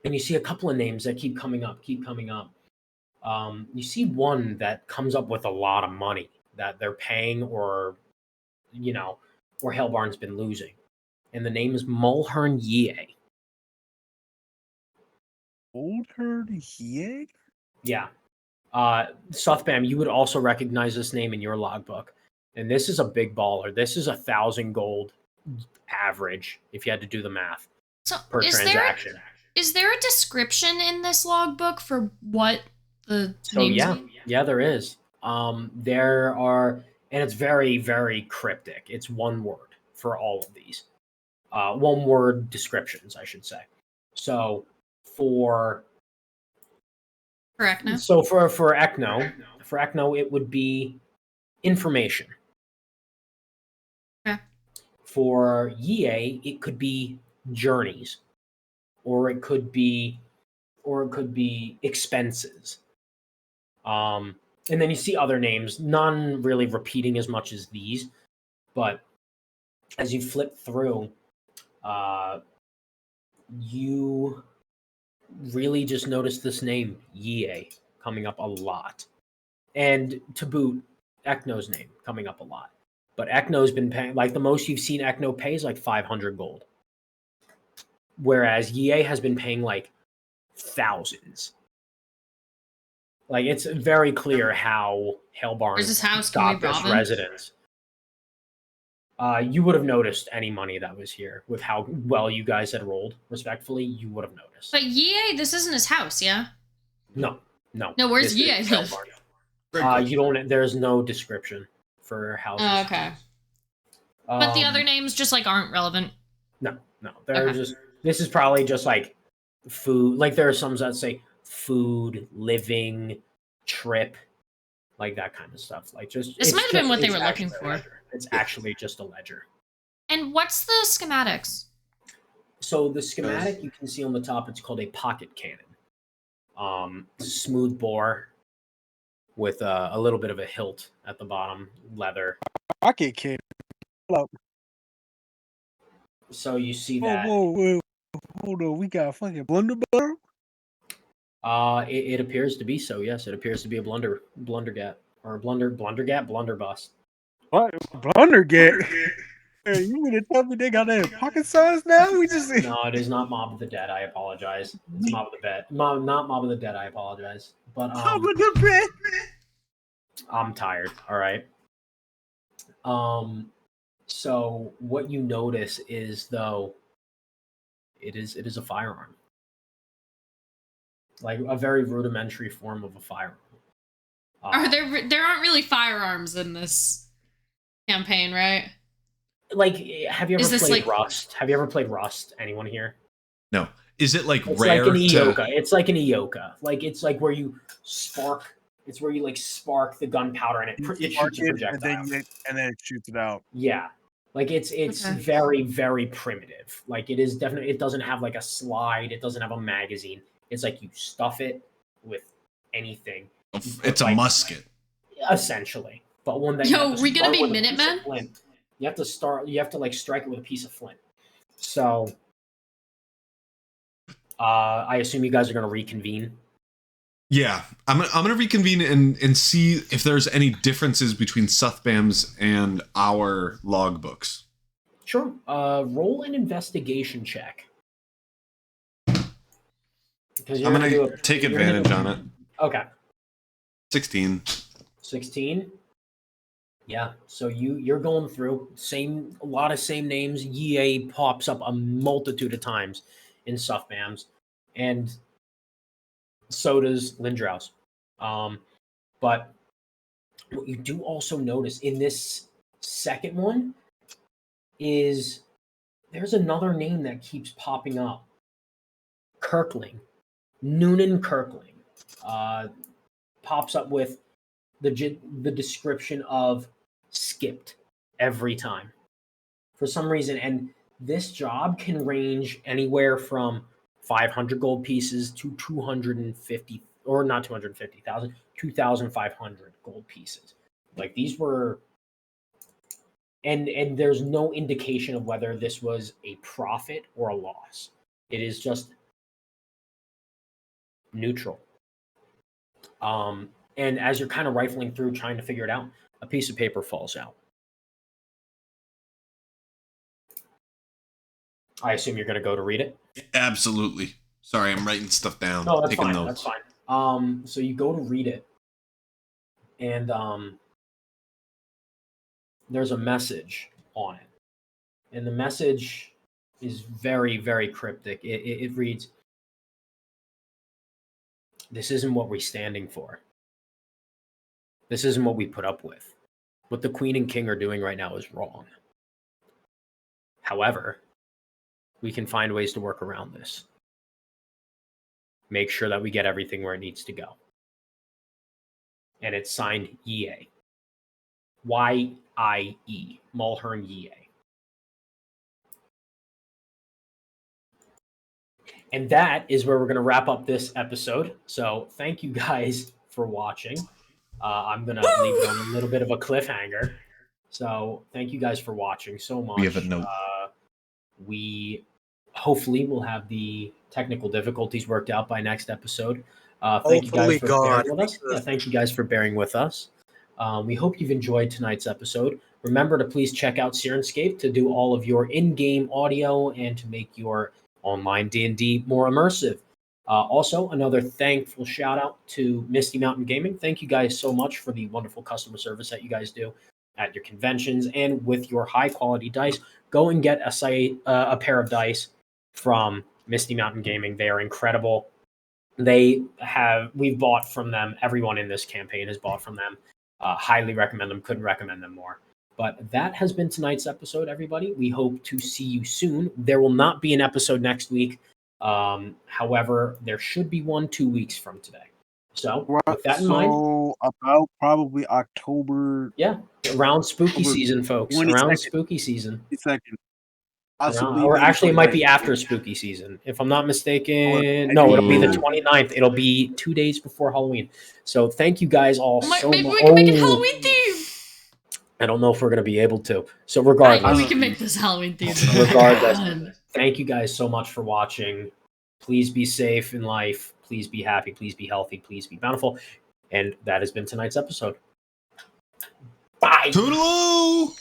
you see a couple of names that keep coming up. You see one that comes up with a lot of money that they're paying, or Hellbarn's been losing, and the name is Mulhern Yie. Mulhern Yie? Yeah. Suthbam, you would also recognize this name in your logbook. And this is a big baller. This is 1,000 gold average if you had to do the math So per transaction. Is there a description in this logbook for what the So names yeah, there is. There are, and it's very, very cryptic. It's one word for all of these. One word descriptions, I should say. So for Ecno? for Ecno, it would be information. Okay. For Yie, it could be journeys, or it could be expenses. And then you see other names, none really repeating as much as these, but as you flip through, you really just notice this name, Yie, coming up a lot. And to boot, Ecno's name coming up a lot. But Ecno's been paying, like, the most you've seen Ecno pay is like 500 gold. Whereas Yie has been paying like thousands. Like, it's very clear how Hellbarn Where's his house? Can we got this rob him? residence. You would have noticed any money that was here with how well you guys had rolled. Respectfully, you would have noticed. But Yie, this isn't his house, yeah? No. No, where's This Yie is live? Hellbarn. You don't. There's no description for houses. Oh, okay. But the other names just like aren't relevant. No. They're Okay. just. This is probably just like food. Like, there are some that say food, living, trip, like that kind of stuff. Like, just This it's might have been what they it's were looking actually a for. ledger. It's actually just a ledger. And what's the schematics? So the schematic you can see on the top, it's called a pocket cannon. Smooth bore with a little bit of a hilt at the bottom, leather. Pocket kid. So you see that. Whoa. Hold on, we got fucking blunderbuss? It appears to be so. Yes, it appears to be a blundergat or blunderbuss. What? Blundergat? Hey, you mean to tell me they got that pocket size now? We just No, it is not Mob of the Dead. I apologize. It's Mob of the Dead. Not Mob of the Dead. I apologize. But I'm tired. All right. So what you notice is, though, it is a firearm, like a very rudimentary form of a firearm. Are there aren't really firearms in this campaign, right? Like, have you Is ever this played like- Rust? Have you ever played Rust? Anyone here? No. Is it like It's rare like an to? Ioka. It's like an Ioka. Like, it's like where you spark. It's where you like spark the gunpowder and it shoots a projectile. and then it shoots it out. Yeah. Like, it's Okay. very, very primitive. Like, it is definitely, it doesn't have like a slide. It doesn't have a magazine. It's like you stuff it with anything. It's a like- musket. Essentially. But one that Yo, you have to we gonna start be with a piece of Minutemen? flint. You have to like strike it with a piece of flint. So I assume you guys are gonna reconvene. Yeah, I'm gonna reconvene and see if there's any differences between Suthbam's and our logbooks. Sure. Roll an investigation check. Because I'm gonna take advantage on it. Okay. 16. 16. Yeah. So you're going through a lot of same names. Yie pops up a multitude of times in Suthbams, and so does Lindrau's. But what you do also notice in this second one is there's another name that keeps popping up. Kirkling. Noonan Kirkling. Pops up with the description of skipped every time. For some reason, and this job can range anywhere from 500 gold pieces to 250 or not 250,000, 2,500 gold pieces. Like these were, and there's no indication of whether this was a profit or a loss. It is just neutral. And as you're kind of rifling through trying to figure it out, a piece of paper falls out. I assume you're going to go to read it. Absolutely. Sorry, I'm writing stuff down. No, that's taking fine. notes. That's fine. So you go to read it, and there's a message on it, and the message is very, very cryptic. It reads, "This isn't what we're standing for. This isn't what we put up with. What the Queen and King are doing right now is wrong. However, we can find ways to work around this. Make sure that we get everything where it needs to go." And it's signed Yie. Y-I-E. Mulhern Yie. And that is where we're going to wrap up this episode. So thank you guys for watching. I'm going to leave it on a little bit of a cliffhanger. So thank you guys for watching so much. We have a note. We hopefully will have the technical difficulties worked out by next episode. Thank you guys for bearing with us. Yeah, thank you guys for bearing with us. We hope you've enjoyed tonight's episode. Remember to please check out Syrinscape to do all of your in-game audio and to make your online D&D more immersive. Also, another thankful shout out to Misty Mountain Gaming. Thank you guys so much for the wonderful customer service that you guys do at your conventions and with your high quality dice. Go and get a pair of dice from Misty Mountain Gaming. They are incredible. We've bought from them. Everyone in this campaign has bought from them. Highly recommend them. Couldn't recommend them more. But that has been tonight's episode, everybody. We hope to see you soon. There will not be an episode next week. However, there should be one 2 weeks from today. So, with that in mind. About probably October. Yeah, around spooky October season, folks. 22nd. Around spooky season. Or Actually, it might be after spooky season. If I'm not mistaken. No, it'll be the 29th. It'll be 2 days before Halloween. So, thank you guys all so much. Maybe we can make it Halloween themed. I don't know if we're going to be able to. So regardless. We can make this Halloween themed. Regardless, thank you guys so much for watching. Please be safe in life. Please be happy. Please be healthy. Please be bountiful. And that has been tonight's episode. Bye. Toodaloo!